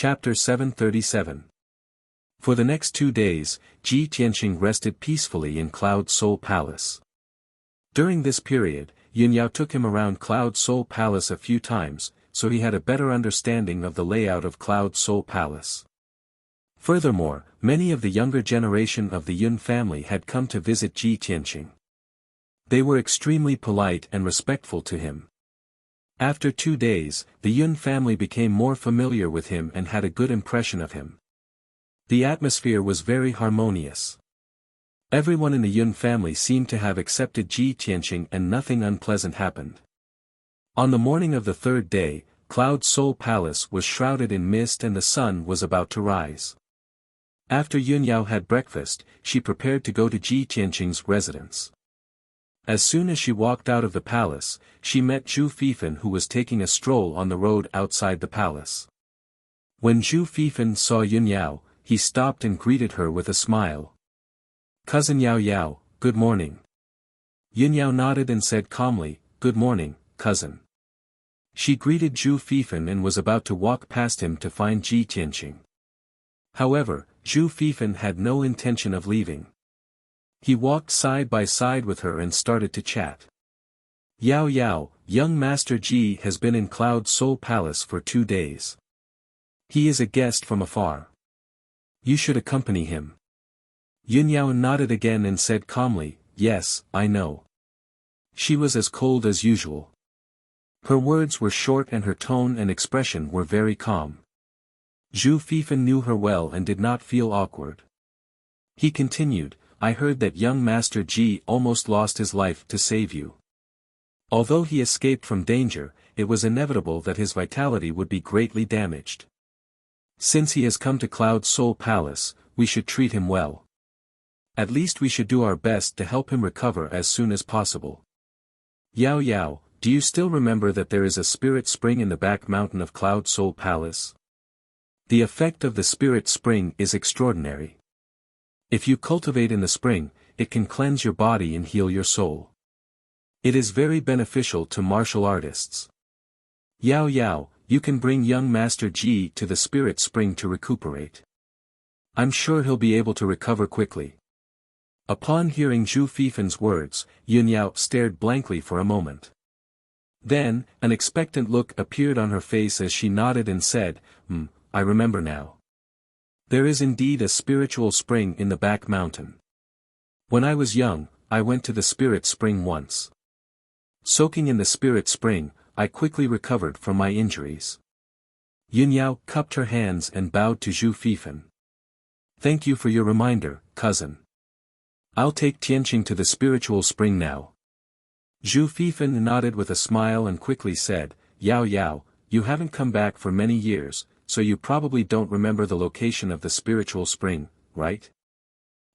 Chapter 737. For the next 2 days, Ji Tianqing rested peacefully in Cloud Soul Palace. During this period, Yunyao took him around Cloud Soul Palace a few times, so he had a better understanding of the layout of Cloud Soul Palace. Furthermore, many of the younger generation of the Yun family had come to visit Ji Tianqing. They were extremely polite and respectful to him. After 2 days, the Yun family became more familiar with him and had a good impression of him. The atmosphere was very harmonious. Everyone in the Yun family seemed to have accepted Ji Tianqing and nothing unpleasant happened. On the morning of the 3rd day, Cloud Soul Palace was shrouded in mist and the sun was about to rise. After Yunyao had breakfast, she prepared to go to Ji Tianqing's residence. As soon as she walked out of the palace, she met Zhu Fifan, who was taking a stroll on the road outside the palace. When Zhu Fifan saw Yunyao, he stopped and greeted her with a smile. "Cousin Yao Yao, good morning." Yunyao nodded and said calmly, "Good morning, cousin." She greeted Zhu Fifan and was about to walk past him to find Ji Tianqing. However, Zhu Fifan had no intention of leaving. He walked side by side with her and started to chat. "Yao Yao, young Master Ji has been in Cloud Soul Palace for 2 days. He is a guest from afar. You should accompany him." Yunyao nodded again and said calmly, "Yes, I know." She was as cold as usual. Her words were short and her tone and expression were very calm. Zhu Fifan knew her well and did not feel awkward. He continued, "I heard that young Master Ji almost lost his life to save you. Although he escaped from danger, it was inevitable that his vitality would be greatly damaged. Since he has come to Cloud Soul Palace, we should treat him well. At least we should do our best to help him recover as soon as possible. Yao Yao, do you still remember that there is a spirit spring in the back mountain of Cloud Soul Palace? The effect of the spirit spring is extraordinary. If you cultivate in the spring, it can cleanse your body and heal your soul. It is very beneficial to martial artists. Yao Yao, you can bring young Master Ji to the spirit spring to recuperate. I'm sure he'll be able to recover quickly." Upon hearing Zhu Fifan's words, Yunyao stared blankly for a moment. Then, an expectant look appeared on her face as she nodded and said, I remember now. There is indeed a spiritual spring in the back mountain. When I was young, I went to the spirit spring once. Soaking in the spirit spring, I quickly recovered from my injuries." Yunyao cupped her hands and bowed to Zhu Fifan. "Thank you for your reminder, cousin. I'll take Tianqing to the spiritual spring now." Zhu Fifan nodded with a smile and quickly said, "Yao Yao, you haven't come back for many years, so you probably don't remember the location of the spiritual spring, right?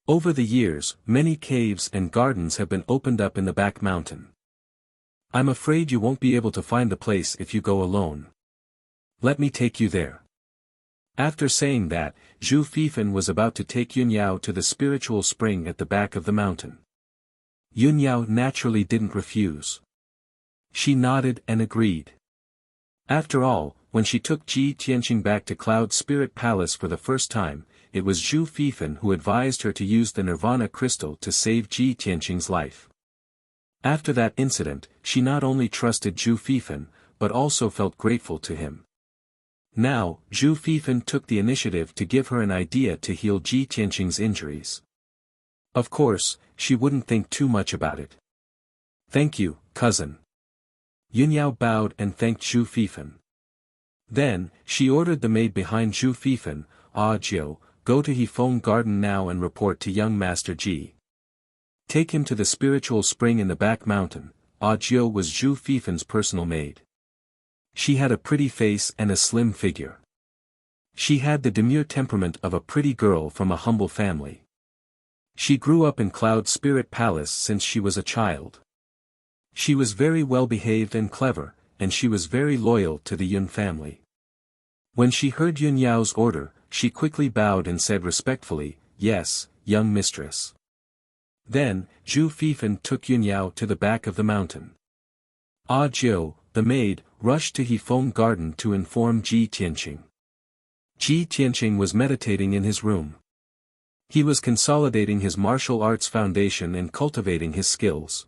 Over the years, many caves and gardens have been opened up in the back mountain. I'm afraid you won't be able to find the place if you go alone. Let me take you there." After saying that, Zhu Fifan was about to take Yunyao to the spiritual spring at the back of the mountain. Yunyao naturally didn't refuse. She nodded and agreed. After all, when she took Ji Tianqing back to Cloud Spirit Palace for the first time, it was Zhu Fifan who advised her to use the Nirvana crystal to save Ji Tianqing's life. After that incident, she not only trusted Zhu Fifan, but also felt grateful to him. Now, Zhu Fifan took the initiative to give her an idea to heal Ji Tianqing's injuries. Of course, she wouldn't think too much about it. "Thank you, cousin." Yunyao bowed and thanked Zhu Fifan. Then, she ordered the maid behind Zhu Fifan, "Jiu, go to Hefeng Garden now and report to young Master Ji. Take him to the spiritual spring in the back mountain." Jiu was Zhu Fifan's personal maid. She had a pretty face and a slim figure. She had the demure temperament of a pretty girl from a humble family. She grew up in Cloud Spirit Palace since she was a child. She was very well behaved and clever, and she was very loyal to the Yun family. When she heard Yunyao's order, she quickly bowed and said respectfully, "Yes, young mistress." Then, Zhu Fifan took Yunyao to the back of the mountain. Jiu, the maid, rushed to Hefeng Garden to inform Ji Tianqing. Ji Tianqing was meditating in his room. He was consolidating his martial arts foundation and cultivating his skills.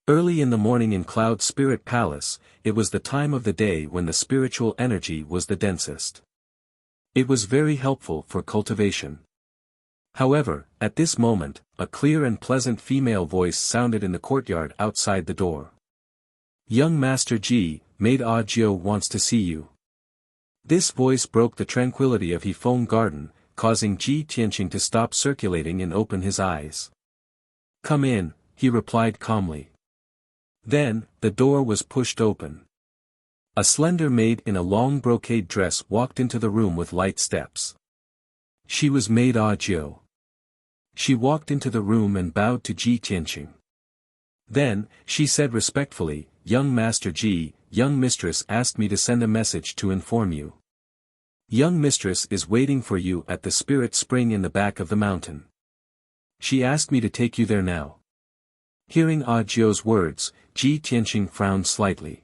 Early in the morning in Cloud Spirit Palace, it was the time of the day when the spiritual energy was the densest. It was very helpful for cultivation. However, at this moment, a clear and pleasant female voice sounded in the courtyard outside the door. "Young Master Ji, Maid Jiu wants to see you." This voice broke the tranquility of Hefeng Garden, causing Ji Tianqing to stop circulating and open his eyes. "Come in," he replied calmly. Then, the door was pushed open. A slender maid in a long brocade dress walked into the room with light steps. She was Maid Jiu. She walked into the room and bowed to Ji Tianqing. Then, she said respectfully, "Young Master Ji, young mistress asked me to send a message to inform you. Young mistress is waiting for you at the spirit spring in the back of the mountain. She asked me to take you there now." Hearing Jiu's words, Ji Tianqing frowned slightly.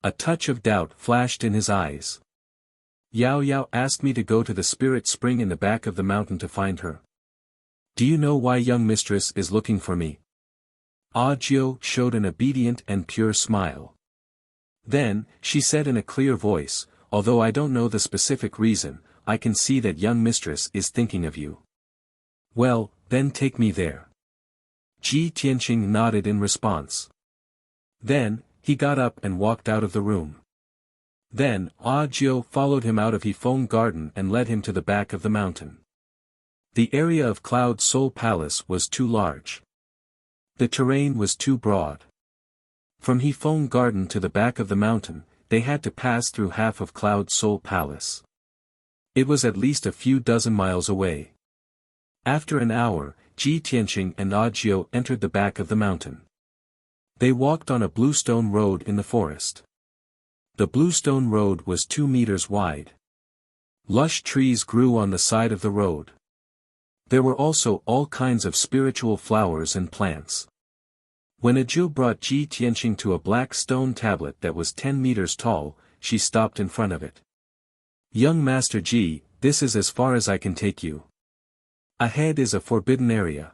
A touch of doubt flashed in his eyes. "Yao Yao asked me to go to the spirit spring in the back of the mountain to find her. Do you know why young mistress is looking for me?" Jiu showed an obedient and pure smile. Then, she said in a clear voice, "Although I don't know the specific reason, I can see that young mistress is thinking of you. Well, then take me there." Ji Tianqing nodded in response. Then, he got up and walked out of the room. Then, Jiu followed him out of Hefeng Garden and led him to the back of the mountain. The area of Cloud Soul Palace was too large. The terrain was too broad. From Hefeng Garden to the back of the mountain, they had to pass through half of Cloud Soul Palace. It was at least a few dozen miles away. After an hour, Ji Tianqing and Jiu entered the back of the mountain. They walked on a bluestone road in the forest. The bluestone road was 2 meters wide. Lush trees grew on the side of the road. There were also all kinds of spiritual flowers and plants. When Jiu brought Ji Tianqing to a black stone tablet that was 10 meters tall, she stopped in front of it. "Young Master Ji, this is as far as I can take you. Ahead is a forbidden area.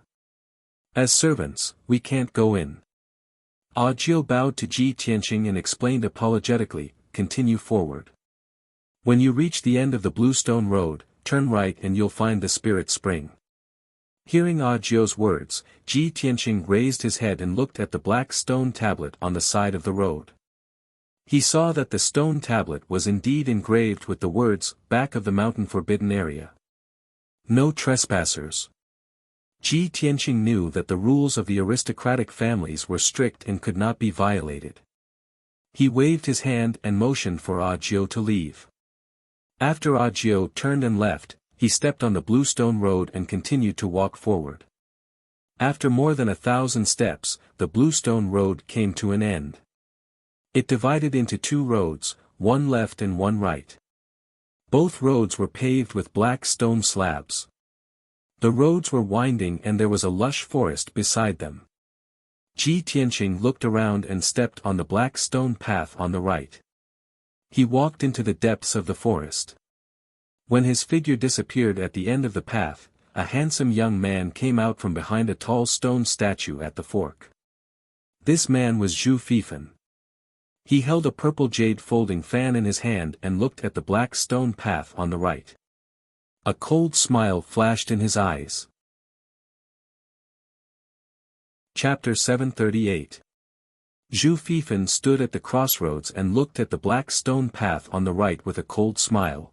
As servants, we can't go in." Jiu bowed to Ji Tianqing and explained apologetically, "Continue forward. When you reach the end of the bluestone road, turn right and you'll find the spirit spring." Hearing Jiu's words, Ji Tianqing raised his head and looked at the black stone tablet on the side of the road. He saw that the stone tablet was indeed engraved with the words, "Back of the mountain forbidden area. No trespassers." Ji Tianqing knew that the rules of the aristocratic families were strict and could not be violated. He waved his hand and motioned for Jiu to leave. After Jiu turned and left, he stepped on the bluestone road and continued to walk forward. After more than 1,000 steps, the bluestone road came to an end. It divided into 2 roads, one left and one right. Both roads were paved with black stone slabs. The roads were winding and there was a lush forest beside them. Ji Tianqing looked around and stepped on the black stone path on the right. He walked into the depths of the forest. When his figure disappeared at the end of the path, a handsome young man came out from behind a tall stone statue at the fork. This man was Zhu Fifan. He held a purple jade folding fan in his hand and looked at the black stone path on the right. A cold smile flashed in his eyes. Chapter 738. Zhu Fifan stood at the crossroads and looked at the black stone path on the right with a cold smile.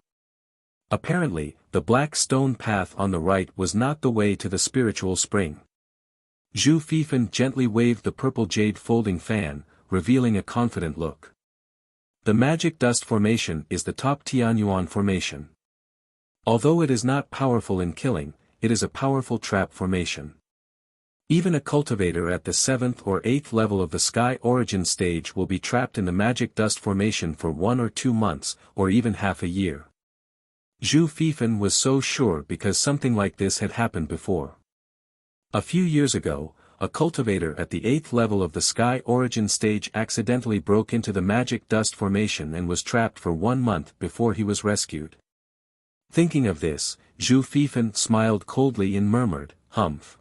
Apparently, the black stone path on the right was not the way to the spiritual spring. Zhu Fifan gently waved the purple jade folding fan, revealing a confident look. The magic dust formation is the top Tianyuan formation. Although it is not powerful in killing, it is a powerful trap formation. Even a cultivator at the 7th or 8th level of the Sky Origin stage will be trapped in the magic dust formation for 1 or 2 months, or even half a year. Zhu Fifan was so sure because something like this had happened before. A few years ago, a cultivator at the 8th level of the Sky Origin stage accidentally broke into the magic dust formation and was trapped for 1 month before he was rescued. Thinking of this, Zhu Fifan smiled coldly and murmured, "Humph.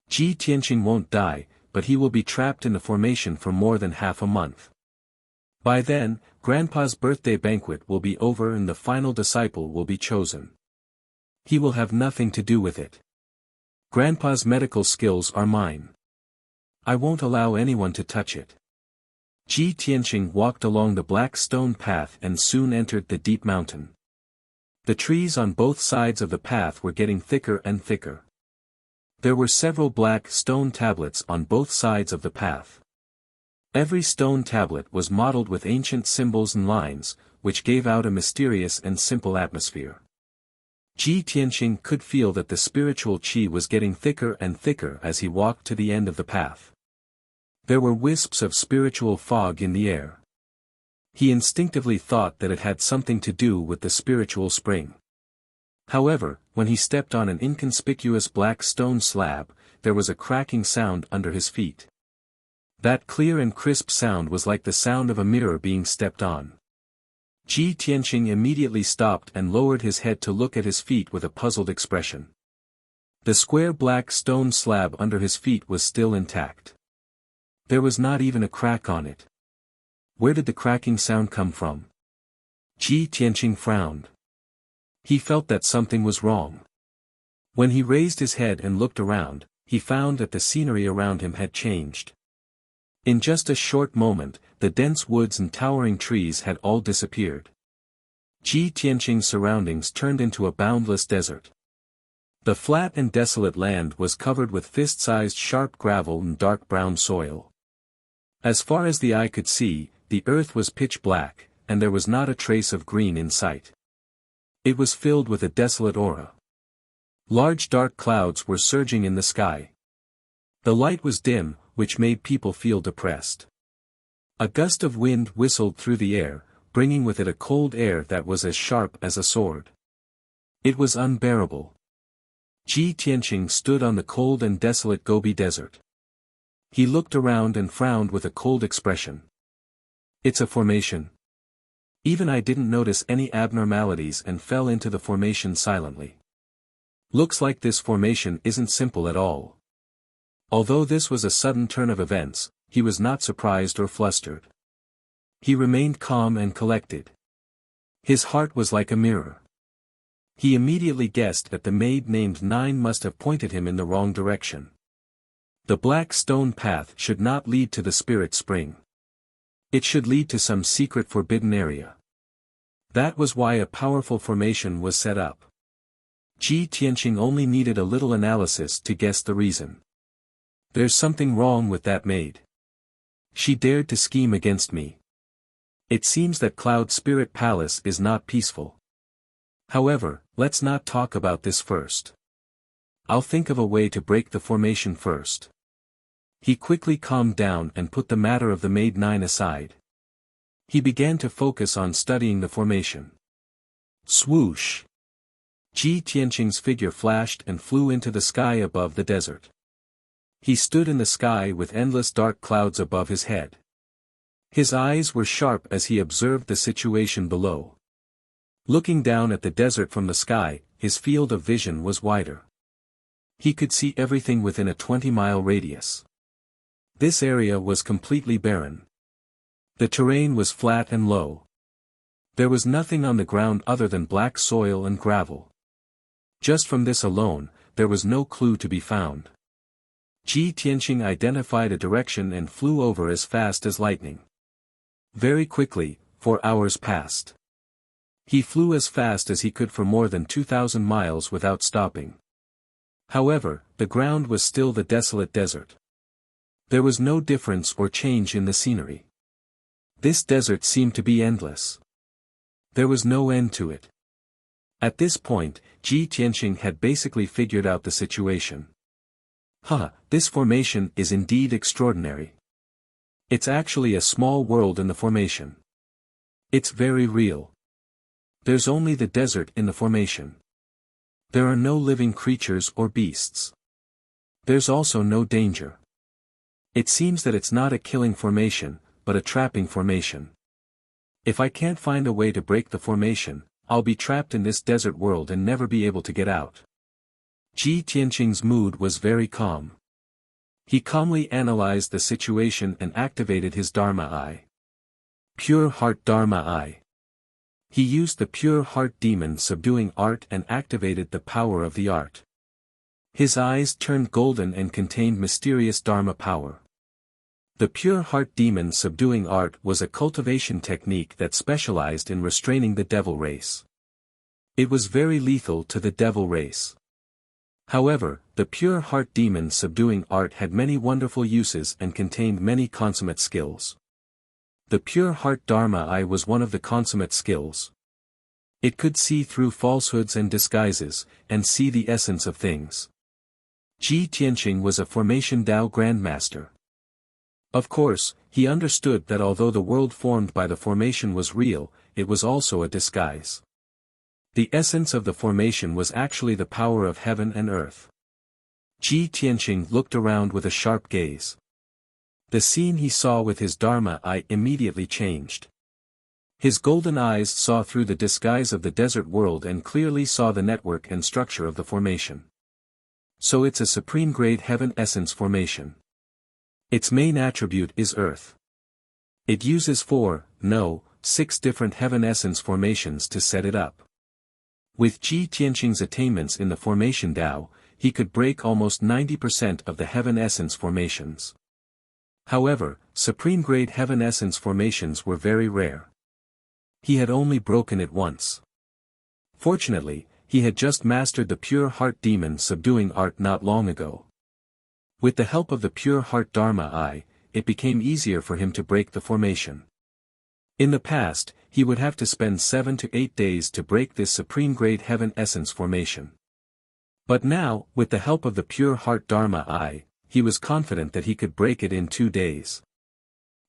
Ji Tianqing won't die, but he will be trapped in the formation for more than half a month. By then, Grandpa's birthday banquet will be over and the final disciple will be chosen. He will have nothing to do with it. Grandpa's medical skills are mine. I won't allow anyone to touch it." Ji Tianqing walked along the black stone path and soon entered the deep mountain. The trees on both sides of the path were getting thicker and thicker. There were several black stone tablets on both sides of the path. Every stone tablet was modeled with ancient symbols and lines, which gave out a mysterious and simple atmosphere. Ji Tianqing could feel that the spiritual qi was getting thicker and thicker as he walked to the end of the path. There were wisps of spiritual fog in the air. He instinctively thought that it had something to do with the spiritual spring. However, when he stepped on an inconspicuous black stone slab, there was a cracking sound under his feet. That clear and crisp sound was like the sound of a mirror being stepped on. Ji Tianqing immediately stopped and lowered his head to look at his feet with a puzzled expression. The square black stone slab under his feet was still intact. There was not even a crack on it. Where did the cracking sound come from? Ji Tianqing frowned. He felt that something was wrong. When he raised his head and looked around, he found that the scenery around him had changed. In just a short moment, the dense woods and towering trees had all disappeared. Ji Tianqing's surroundings turned into a boundless desert. The flat and desolate land was covered with fist-sized sharp gravel and dark brown soil. As far as the eye could see, the earth was pitch black, and there was not a trace of green in sight. It was filled with a desolate aura. Large dark clouds were surging in the sky. The light was dim, which made people feel depressed. A gust of wind whistled through the air, bringing with it a cold air that was as sharp as a sword. It was unbearable. Ji Tianqing stood on the cold and desolate Gobi Desert. He looked around and frowned with a cold expression. It's a formation. Even I didn't notice any abnormalities and fell into the formation silently. Looks like this formation isn't simple at all. Although this was a sudden turn of events, he was not surprised or flustered. He remained calm and collected. His heart was like a mirror. He immediately guessed that the maid named 9 must have pointed him in the wrong direction. The black stone path should not lead to the spirit spring. It should lead to some secret forbidden area. That was why a powerful formation was set up. Ji Tianqing only needed a little analysis to guess the reason. There's something wrong with that maid. She dared to scheme against me. It seems that Cloud Spirit Palace is not peaceful. However, let's not talk about this first. I'll think of a way to break the formation first. He quickly calmed down and put the matter of the maid 9 aside. He began to focus on studying the formation. Swoosh! Ji Tianqing's figure flashed and flew into the sky above the desert. He stood in the sky with endless dark clouds above his head. His eyes were sharp as he observed the situation below. Looking down at the desert from the sky, his field of vision was wider. He could see everything within a 20-mile radius. This area was completely barren. The terrain was flat and low. There was nothing on the ground other than black soil and gravel. Just from this alone, there was no clue to be found. Ji Tianqing identified a direction and flew over as fast as lightning. Very quickly, 4 hours passed. He flew as fast as he could for more than 2,000 miles without stopping. However, the ground was still the desolate desert. There was no difference or change in the scenery. This desert seemed to be endless. There was no end to it. At this point, Ji Tianqing had basically figured out the situation. This formation is indeed extraordinary. It's actually a small world in the formation. It's very real. There's only the desert in the formation. There are no living creatures or beasts. There's also no danger. It seems that it's not a killing formation, but a trapping formation. If I can't find a way to break the formation, I'll be trapped in this desert world and never be able to get out. Ji Tianqing's mood was very calm. He calmly analyzed the situation and activated his Dharma Eye. Pure Heart Dharma Eye. He used the Pure Heart Demon subduing art and activated the power of the art. His eyes turned golden and contained mysterious Dharma power. The Pure Heart Demon subduing art was a cultivation technique that specialized in restraining the devil race. It was very lethal to the devil race. However, the Pure Heart Demon subduing art had many wonderful uses and contained many consummate skills. The Pure Heart Dharma Eye was one of the consummate skills. It could see through falsehoods and disguises, and see the essence of things. Ji Tianqing was a Formation Dao Grandmaster. Of course, he understood that although the world formed by the formation was real, it was also a disguise. The essence of the formation was actually the power of heaven and earth. Ji Tianqing looked around with a sharp gaze. The scene he saw with his Dharma Eye immediately changed. His golden eyes saw through the disguise of the desert world and clearly saw the network and structure of the formation. So it's a supreme-grade heaven essence formation. Its main attribute is earth. It uses 6 different heaven essence formations to set it up. With Ji Tianqing's attainments in the Formation Dao, he could break almost 90% of the heaven essence formations. However, supreme-grade heaven essence formations were very rare. He had only broken it once. Fortunately, he had just mastered the Pure Heart Demon subduing art not long ago. With the help of the Pure Heart Dharma Eye, it became easier for him to break the formation. In the past, he would have to spend 7 to 8 days to break this supreme-grade heaven essence formation. But now, with the help of the Pure Heart Dharma Eye, he was confident that he could break it in 2 days.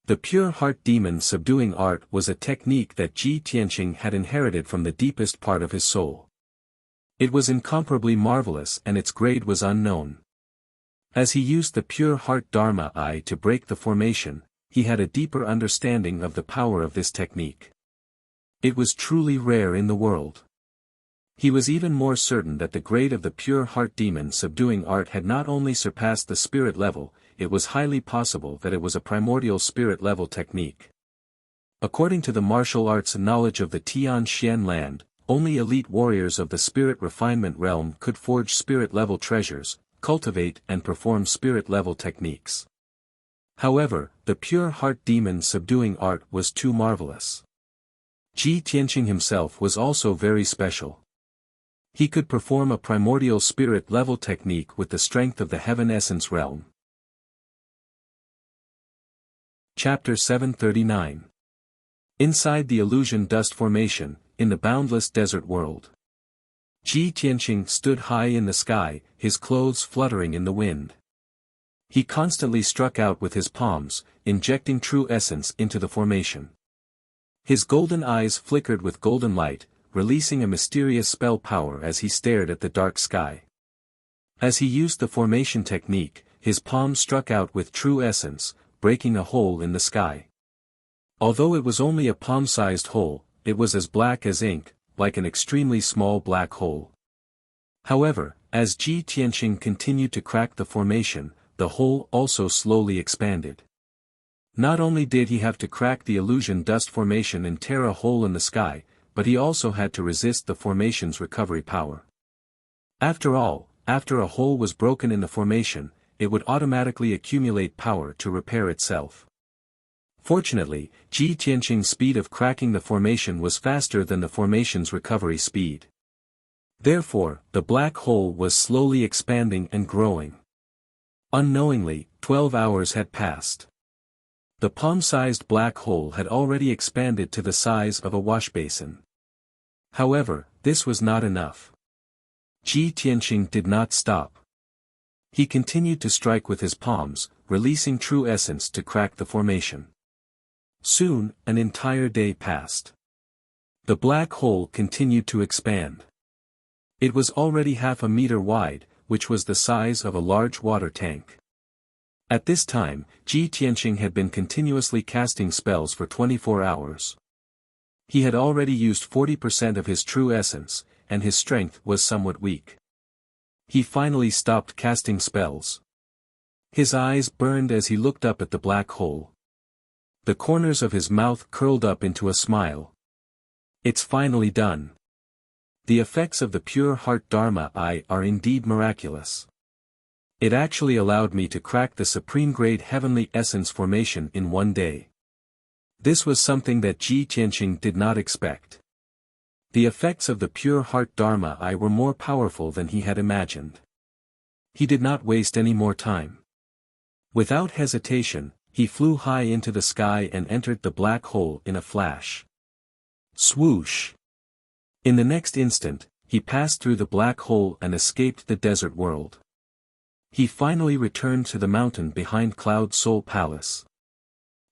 The Pure Heart Demon subduing art was a technique that Ji Tianqing had inherited from the deepest part of his soul. It was incomparably marvelous and its grade was unknown. As he used the Pure Heart Dharma Eye to break the formation, he had a deeper understanding of the power of this technique. It was truly rare in the world. He was even more certain that the grade of the Pure Heart Demon subduing art had not only surpassed the spirit level, it was highly possible that it was a primordial spirit level technique. According to the martial arts knowledge of the Tian Xian land, only elite warriors of the spirit refinement realm could forge spirit level treasures, cultivate and perform spirit level techniques. However, the Pure Heart Demon subduing art was too marvelous. Ji Tianqing himself was also very special. He could perform a primordial spirit level technique with the strength of the heaven essence realm. Chapter 739. Inside the illusion dust formation, in the boundless desert world. Ji Tianqing stood high in the sky, his clothes fluttering in the wind. He constantly struck out with his palms, injecting true essence into the formation. His golden eyes flickered with golden light, releasing a mysterious spell power as he stared at the dark sky. As he used the formation technique, his palms struck out with true essence, breaking a hole in the sky. Although it was only a palm-sized hole, it was as black as ink, like an extremely small black hole. However, as Ji Tianqing continued to crack the formation, the hole also slowly expanded. Not only did he have to crack the illusion dust formation and tear a hole in the sky, but he also had to resist the formation's recovery power. After all, after a hole was broken in the formation, it would automatically accumulate power to repair itself. Fortunately, Ji Tianqing's speed of cracking the formation was faster than the formation's recovery speed. Therefore, the black hole was slowly expanding and growing. Unknowingly, 12 hours had passed. The palm-sized black hole had already expanded to the size of a washbasin. However, this was not enough. Ji Tianqing did not stop. He continued to strike with his palms, releasing true essence to crack the formation. Soon, an entire day passed. The black hole continued to expand. It was already half a meter wide, which was the size of a large water tank. At this time, Ji Tianqing had been continuously casting spells for 24 hours. He had already used 40% of his true essence, and his strength was somewhat weak. He finally stopped casting spells. His eyes burned as he looked up at the black hole. The corners of his mouth curled up into a smile. It's finally done. The effects of the pure heart Dharma Eye are indeed miraculous. It actually allowed me to crack the supreme grade heavenly essence formation in one day. This was something that Ji Tianqing did not expect. The effects of the pure heart Dharma Eye were more powerful than he had imagined. He did not waste any more time. Without hesitation, he flew high into the sky and entered the black hole in a flash. Swoosh! In the next instant, he passed through the black hole and escaped the desert world. He finally returned to the mountain behind Cloud Soul Palace.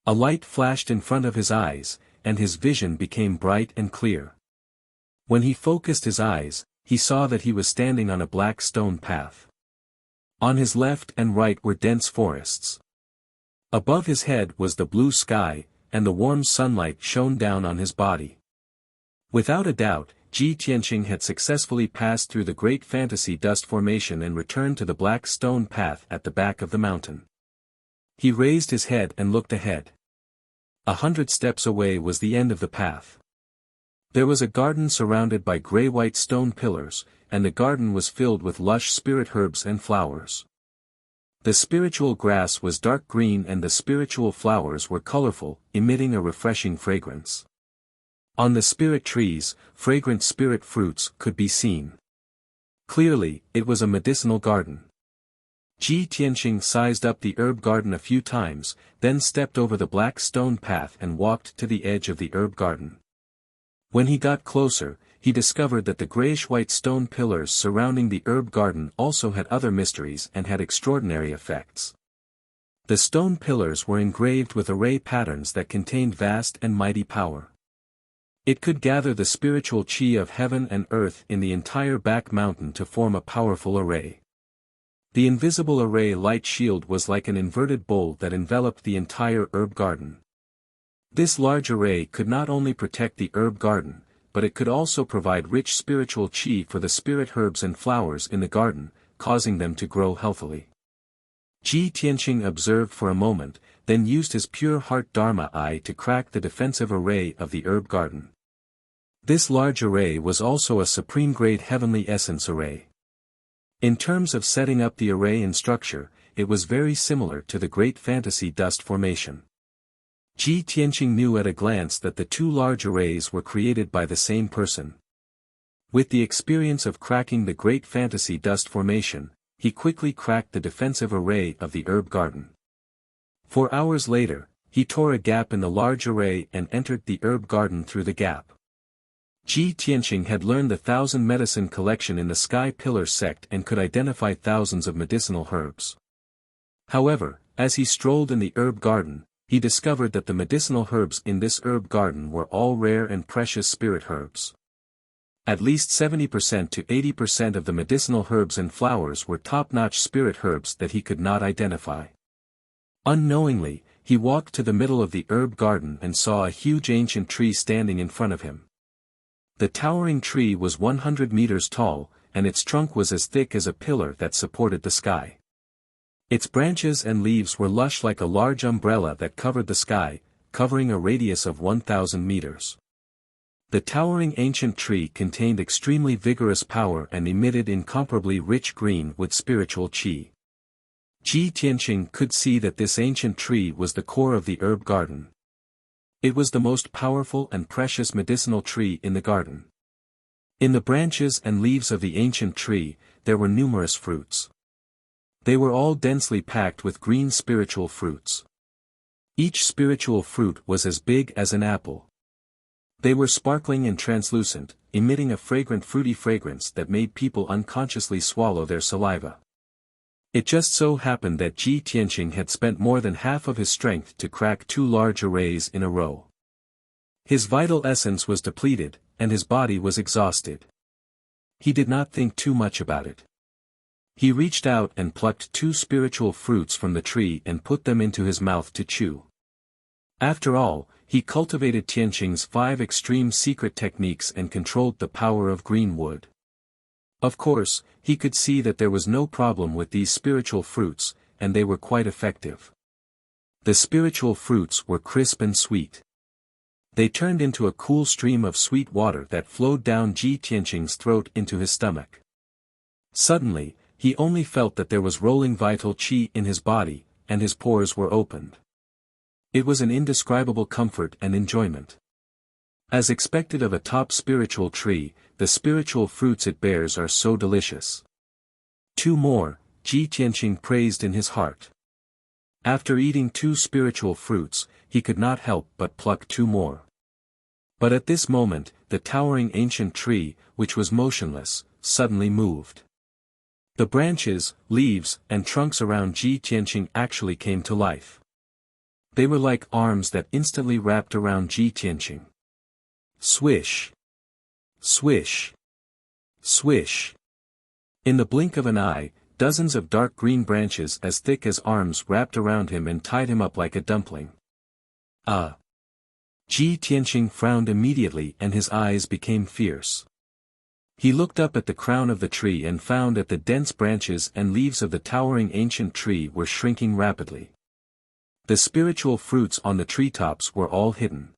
A light flashed in front of his eyes, and his vision became bright and clear. When he focused his eyes, he saw that he was standing on a black stone path. On his left and right were dense forests. Above his head was the blue sky, and the warm sunlight shone down on his body. Without a doubt, Ji Tianqing had successfully passed through the great fantasy dust formation and returned to the black stone path at the back of the mountain. He raised his head and looked ahead. 100 steps away was the end of the path. There was a garden surrounded by gray-white stone pillars, and the garden was filled with lush spirit herbs and flowers. The spiritual grass was dark green and the spiritual flowers were colorful, emitting a refreshing fragrance. On the spirit trees, fragrant spirit fruits could be seen. Clearly, it was a medicinal garden. Ji Tianqing sized up the herb garden a few times, then stepped over the black stone path and walked to the edge of the herb garden. When he got closer, he discovered that the grayish-white stone pillars surrounding the herb garden also had other mysteries and had extraordinary effects. The stone pillars were engraved with array patterns that contained vast and mighty power. It could gather the spiritual chi of heaven and earth in the entire back mountain to form a powerful array. The invisible array light shield was like an inverted bowl that enveloped the entire herb garden. This large array could not only protect the herb garden, but it could also provide rich spiritual chi for the spirit herbs and flowers in the garden, causing them to grow healthily. Ji Tianqing observed for a moment, then used his pure heart Dharma Eye to crack the defensive array of the herb garden. This large array was also a supreme-grade heavenly essence array. In terms of setting up the array and structure, it was very similar to the great fantasy dust formation. Ji Tianqing knew at a glance that the two large arrays were created by the same person. With the experience of cracking the great fantasy dust formation, he quickly cracked the defensive array of the herb garden. 4 hours later, he tore a gap in the large array and entered the herb garden through the gap. Ji Tianqing had learned the 1000 medicine collection in the Sky Pillar sect and could identify thousands of medicinal herbs. However, as he strolled in the herb garden, he discovered that the medicinal herbs in this herb garden were all rare and precious spirit herbs. At least 70% to 80% of the medicinal herbs and flowers were top-notch spirit herbs that he could not identify. Unknowingly, he walked to the middle of the herb garden and saw a huge ancient tree standing in front of him. The towering tree was 100 meters tall, and its trunk was as thick as a pillar that supported the sky. Its branches and leaves were lush like a large umbrella that covered the sky, covering a radius of 1,000 meters. The towering ancient tree contained extremely vigorous power and emitted incomparably rich green with spiritual chi. Ji Tianqing could see that this ancient tree was the core of the herb garden. It was the most powerful and precious medicinal tree in the garden. In the branches and leaves of the ancient tree, there were numerous fruits. They were all densely packed with green spiritual fruits. Each spiritual fruit was as big as an apple. They were sparkling and translucent, emitting a fragrant fruity fragrance that made people unconsciously swallow their saliva. It just so happened that Ji Tianqing had spent more than half of his strength to crack 2 large arrays in a row. His vital essence was depleted, and his body was exhausted. He did not think too much about it. He reached out and plucked 2 spiritual fruits from the tree and put them into his mouth to chew. After all, he cultivated Tianqing's 5 extreme secret techniques and controlled the power of green wood. Of course, he could see that there was no problem with these spiritual fruits, and they were quite effective. The spiritual fruits were crisp and sweet. They turned into a cool stream of sweet water that flowed down Ji Tianqing's throat into his stomach. Suddenly, he only felt that there was rolling vital qi in his body, and his pores were opened. It was an indescribable comfort and enjoyment. As expected of a top spiritual tree, the spiritual fruits it bears are so delicious. 2 more, Ji Tianqing praised in his heart. After eating 2 spiritual fruits, he could not help but pluck 2 more. But at this moment, the towering ancient tree, which was motionless, suddenly moved. The branches, leaves, and trunks around Ji Tianqing actually came to life. They were like arms that instantly wrapped around Ji Tianqing. Swish! Swish! Swish! In the blink of an eye, dozens of dark green branches as thick as arms wrapped around him and tied him up like a dumpling. Ji Tianqing frowned immediately and his eyes became fierce. He looked up at the crown of the tree and found that the dense branches and leaves of the towering ancient tree were shrinking rapidly. The spiritual fruits on the treetops were all hidden.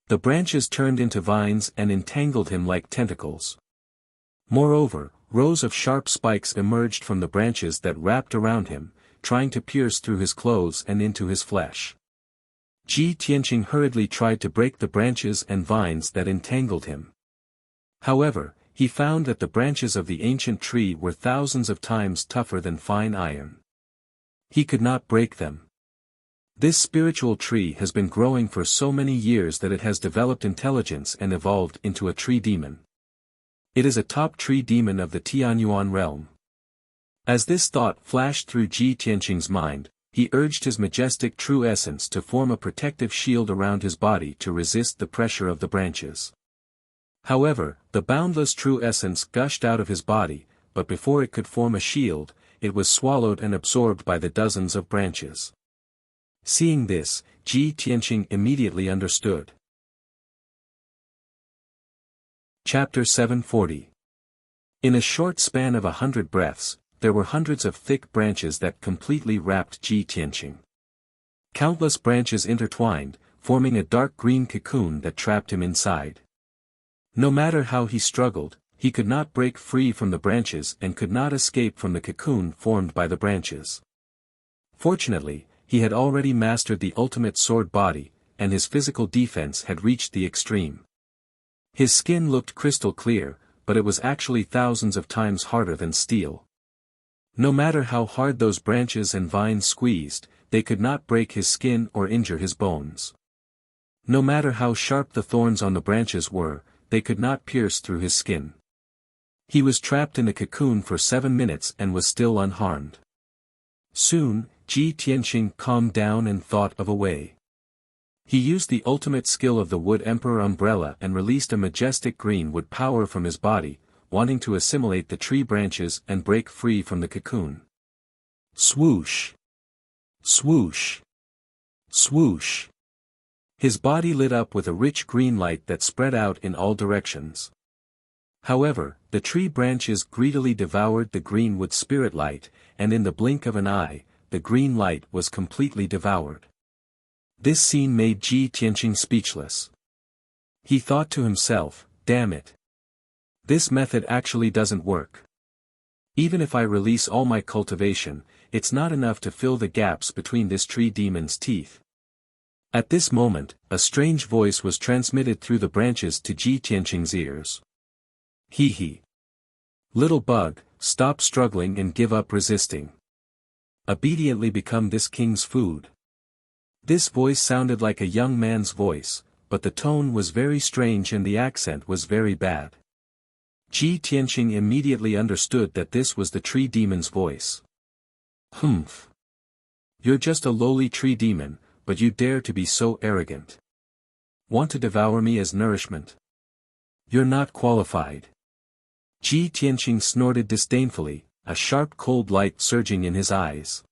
The branches turned into vines and entangled him like tentacles. Moreover, rows of sharp spikes emerged from the branches that wrapped around him, trying to pierce through his clothes and into his flesh. Ji Tianqing hurriedly tried to break the branches and vines that entangled him. However, he found that the branches of the ancient tree were thousands of times tougher than fine iron. He could not break them. This spiritual tree has been growing for so many years that it has developed intelligence and evolved into a tree demon. It is a top tree demon of the Tianyuan realm. As this thought flashed through Ji Tianqing's mind, he urged his majestic true essence to form a protective shield around his body to resist the pressure of the branches. However, the boundless true essence gushed out of his body, but before it could form a shield, it was swallowed and absorbed by the dozens of branches. Seeing this, Ji Tianqing immediately understood. Chapter 740. In a short span of 100 breaths, there were hundreds of thick branches that completely wrapped Ji Tianqing. Countless branches intertwined, forming a dark green cocoon that trapped him inside. No matter how he struggled, he could not break free from the branches and could not escape from the cocoon formed by the branches. Fortunately, he had already mastered the ultimate sword body, and his physical defense had reached the extreme. His skin looked crystal clear, but it was actually thousands of times harder than steel. No matter how hard those branches and vines squeezed, they could not break his skin or injure his bones. No matter how sharp the thorns on the branches were, they could not pierce through his skin. He was trapped in a cocoon for 7 minutes and was still unharmed. Soon, Ji Tianqing calmed down and thought of a way. He used the ultimate skill of the Wood Emperor umbrella and released a majestic green wood power from his body, wanting to assimilate the tree branches and break free from the cocoon. Swoosh! Swoosh! Swoosh! His body lit up with a rich green light that spread out in all directions. However, the tree branches greedily devoured the green wood spirit light, and in the blink of an eye, the green light was completely devoured. This scene made Ji Tianqing speechless. He thought to himself, damn it. This method actually doesn't work. Even if I release all my cultivation, it's not enough to fill the gaps between this tree demon's teeth. At this moment, a strange voice was transmitted through the branches to Ji Tianqing's ears. Hee hee. Little bug, stop struggling and give up resisting. Obediently become this king's food. This voice sounded like a young man's voice, but the tone was very strange and the accent was very bad. Ji Tianqing immediately understood that this was the tree demon's voice. Humph. You're just a lowly tree demon, but you dare to be so arrogant. Want to devour me as nourishment? You're not qualified. Ji Tianqing snorted disdainfully, a sharp cold light surging in his eyes.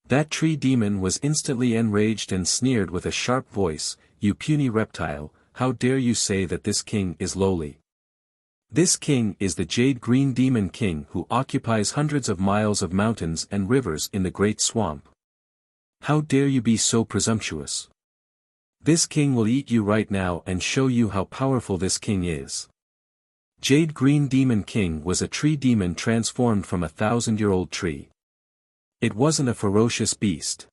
That tree demon was instantly enraged and sneered with a sharp voice, "You puny reptile, how dare you say that this king is lowly? This king is the Jade Green Demon King who occupies hundreds of miles of mountains and rivers in the Great Swamp. How dare you be so presumptuous? This king will eat you right now and show you how powerful this king is." Jade Green Demon King was a tree demon transformed from a 1,000-year-old tree. It wasn't a ferocious beast.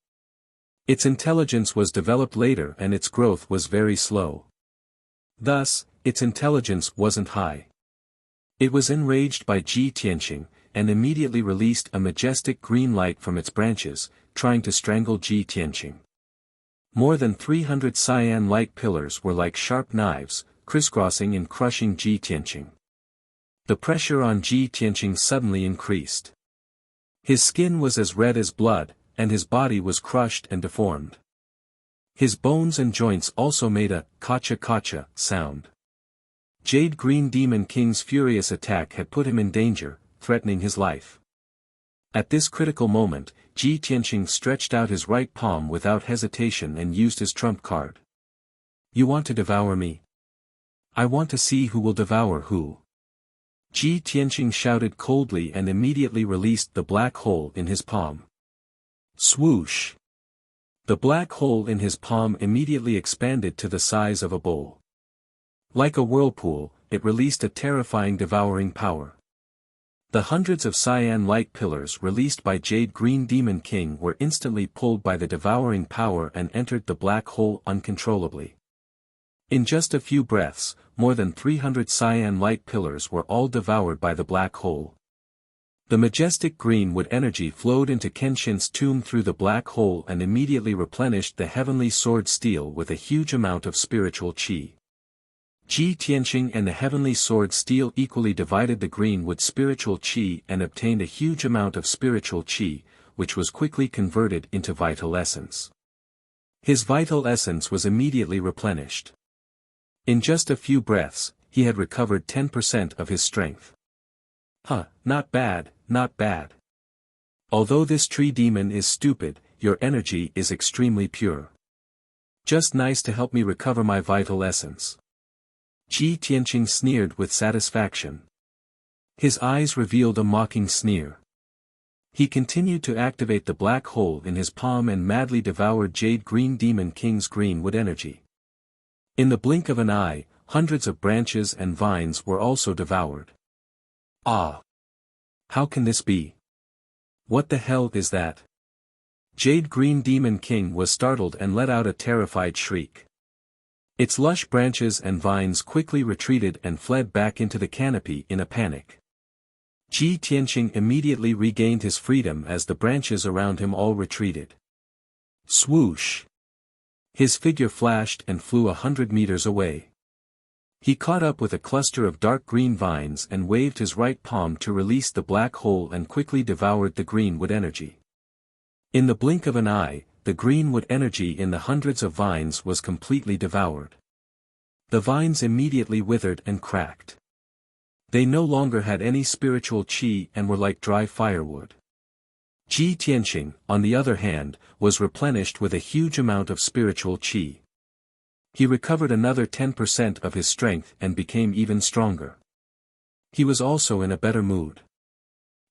Its intelligence was developed later and its growth was very slow. Thus, its intelligence wasn't high. It was enraged by Ji Tianqing, and immediately released a majestic green light from its branches, trying to strangle Ji Tianqing. More than 300 cyan light pillars were like sharp knives, crisscrossing and crushing Ji Tianqing. The pressure on Ji Tianqing suddenly increased. His skin was as red as blood, and his body was crushed and deformed. His bones and joints also made a "kacha-kacha" sound. Jade Green Demon King's furious attack had put him in danger, threatening his life. At this critical moment, Ji Tianqing stretched out his right palm without hesitation and used his trump card. "You want to devour me? I want to see who will devour who." Ji Tianqing shouted coldly and immediately released the black hole in his palm. Swoosh! The black hole in his palm immediately expanded to the size of a bowl. Like a whirlpool, it released a terrifying devouring power. The hundreds of cyan light pillars released by Jade Green Demon King were instantly pulled by the devouring power and entered the black hole uncontrollably. In just a few breaths, more than 300 cyan light pillars were all devoured by the black hole. The majestic green wood energy flowed into Kenshin's tomb through the black hole and immediately replenished the heavenly sword steel with a huge amount of spiritual qi. Ji Tianqing and the heavenly sword steel equally divided the green wood spiritual qi and obtained a huge amount of spiritual qi, which was quickly converted into vital essence. His vital essence was immediately replenished. In just a few breaths, he had recovered 10% of his strength. Not bad, not bad. Although this tree demon is stupid, your energy is extremely pure. Just nice to help me recover my vital essence. Ji Tianqing sneered with satisfaction. His eyes revealed a mocking sneer. He continued to activate the black hole in his palm and madly devoured Jade Green Demon King's green wood energy. In the blink of an eye, hundreds of branches and vines were also devoured. Ah! How can this be? What the hell is that? Jade Green Demon King was startled and let out a terrified shriek. Its lush branches and vines quickly retreated and fled back into the canopy in a panic. Ji Tianqing immediately regained his freedom as the branches around him all retreated. Swoosh! His figure flashed and flew 100 meters away. He caught up with a cluster of dark green vines and waved his right palm to release the black hole and quickly devoured the green wood energy. In the blink of an eye, the green wood energy in the hundreds of vines was completely devoured. The vines immediately withered and cracked. They no longer had any spiritual qi and were like dry firewood. Ji Tianqing, on the other hand, was replenished with a huge amount of spiritual qi. He recovered another 10% of his strength and became even stronger. He was also in a better mood.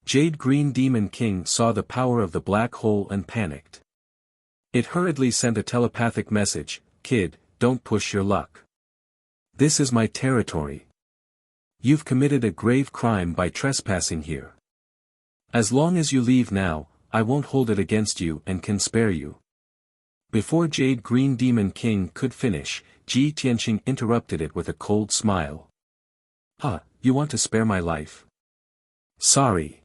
Jade Green Demon King saw the power of the black hole and panicked. It hurriedly sent a telepathic message, "Kid, don't push your luck. This is my territory. You've committed a grave crime by trespassing here. As long as you leave now, I won't hold it against you and can spare you." Before Jade Green Demon King could finish, Ji Tianqing interrupted it with a cold smile. You want to spare my life? Sorry.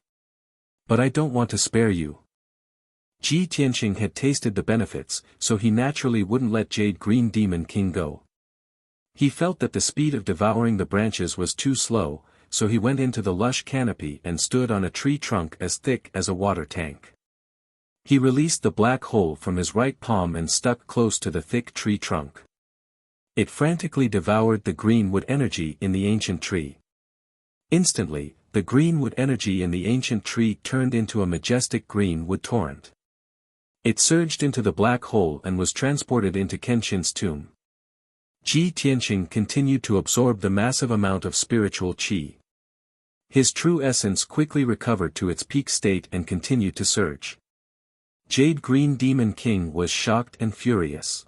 But I don't want to spare you. Ji Tianqing had tasted the benefits, so he naturally wouldn't let Jade Green Demon King go. He felt that the speed of devouring the branches was too slow, so he went into the lush canopy and stood on a tree trunk as thick as a water tank. He released the black hole from his right palm and stuck close to the thick tree trunk. It frantically devoured the green wood energy in the ancient tree. Instantly, the green wood energy in the ancient tree turned into a majestic green wood torrent. It surged into the black hole and was transported into Kenshin's tomb. Ji Tianqing continued to absorb the massive amount of spiritual qi. His true essence quickly recovered to its peak state and continued to surge. Jade Green Demon King was shocked and furious.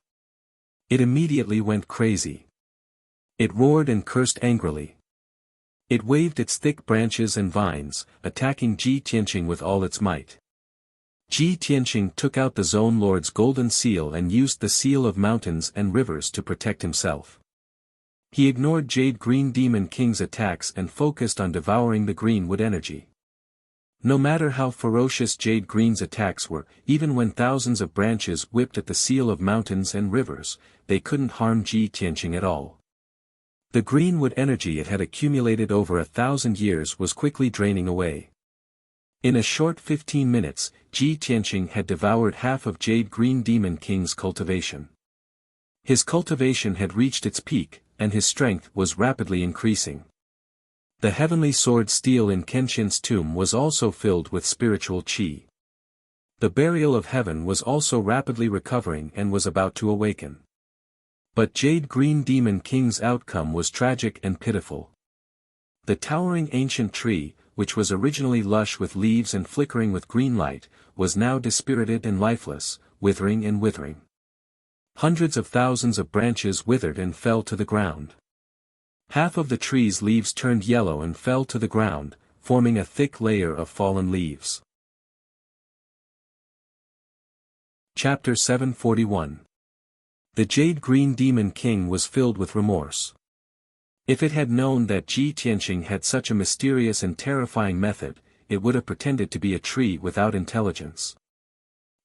It immediately went crazy. It roared and cursed angrily. It waved its thick branches and vines, attacking Ji Tianqing with all its might. Ji Tianqing took out the Zone Lord's golden seal and used the seal of mountains and rivers to protect himself. He ignored Jade Green Demon King's attacks and focused on devouring the greenwood energy. No matter how ferocious Jade Green's attacks were, even when thousands of branches whipped at the seal of mountains and rivers, they couldn't harm Ji Tianqing at all. The greenwood energy it had accumulated over 1,000 years was quickly draining away. In a short 15 minutes, Ji Tianqing had devoured half of Jade Green Demon King's cultivation. His cultivation had reached its peak, and his strength was rapidly increasing. The heavenly sword steel in Kenshin's tomb was also filled with spiritual qi. The burial of heaven was also rapidly recovering and was about to awaken. But Jade Green Demon King's outcome was tragic and pitiful. The towering ancient tree, which was originally lush with leaves and flickering with green light, was now dispirited and lifeless, withering and withering. Hundreds of thousands of branches withered and fell to the ground. Half of the tree's leaves turned yellow and fell to the ground, forming a thick layer of fallen leaves. Chapter 741. The Jade Green Demon King was filled with remorse. If it had known that Ji Tianqing had such a mysterious and terrifying method, it would have pretended to be a tree without intelligence.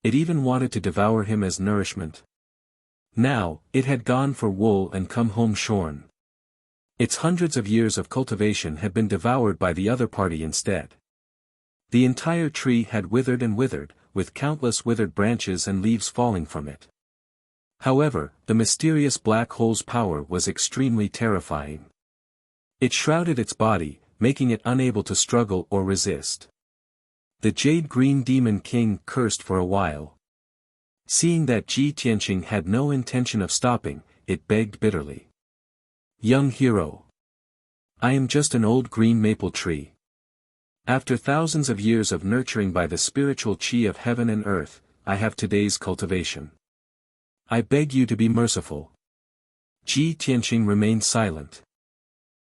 It even wanted to devour him as nourishment. Now, it had gone for wool and come home shorn. Its hundreds of years of cultivation had been devoured by the other party instead. The entire tree had withered and withered, with countless withered branches and leaves falling from it. However, the mysterious black hole's power was extremely terrifying. It shrouded its body, making it unable to struggle or resist. The Jade Green Demon King cursed for a while. Seeing that Ji Tianqing had no intention of stopping, it begged bitterly. "Young hero. I am just an old green maple tree. After thousands of years of nurturing by the spiritual qi of heaven and earth, I have today's cultivation. I beg you to be merciful." Ji Tianqing remained silent.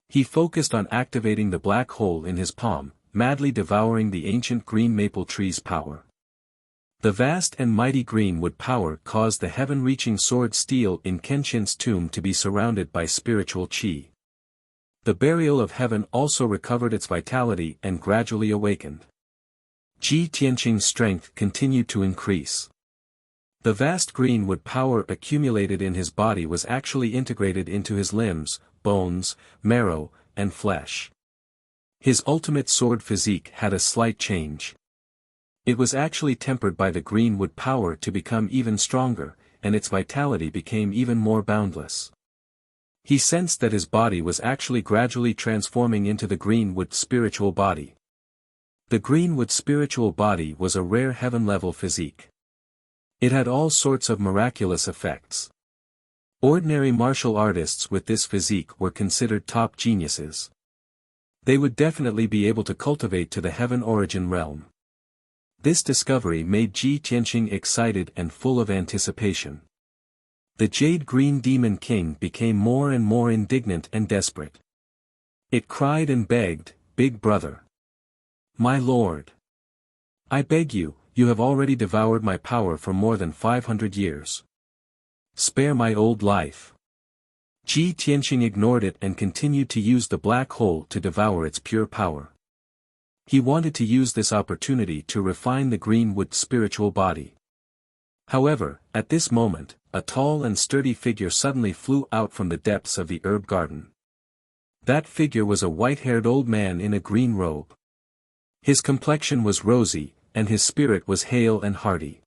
He focused on activating the black hole in his palm, madly devouring the ancient green maple tree's power. The vast and mighty greenwood power caused the heaven-reaching sword steel in Kenshin's tomb to be surrounded by spiritual qi. The burial of heaven also recovered its vitality and gradually awakened. Ji Tianqing's strength continued to increase. The vast greenwood power accumulated in his body was actually integrated into his limbs, bones, marrow, and flesh. His ultimate sword physique had a slight change. It was actually tempered by the greenwood power to become even stronger, and its vitality became even more boundless. He sensed that his body was actually gradually transforming into the greenwood spiritual body. The greenwood spiritual body was a rare heaven-level physique. It had all sorts of miraculous effects. Ordinary martial artists with this physique were considered top geniuses. They would definitely be able to cultivate to the heaven origin realm. This discovery made Ji Tianqing excited and full of anticipation. The Jade Green Demon King became more and more indignant and desperate. It cried and begged, "Big brother. My lord. I beg you, you have already devoured my power for more than 500 years. Spare my old life." Ji Tianqing ignored it and continued to use the black hole to devour its pure power. He wanted to use this opportunity to refine the greenwood spiritual body. However, at this moment, a tall and sturdy figure suddenly flew out from the depths of the herb garden. That figure was a white-haired old man in a green robe. His complexion was rosy, and his spirit was hale and hearty.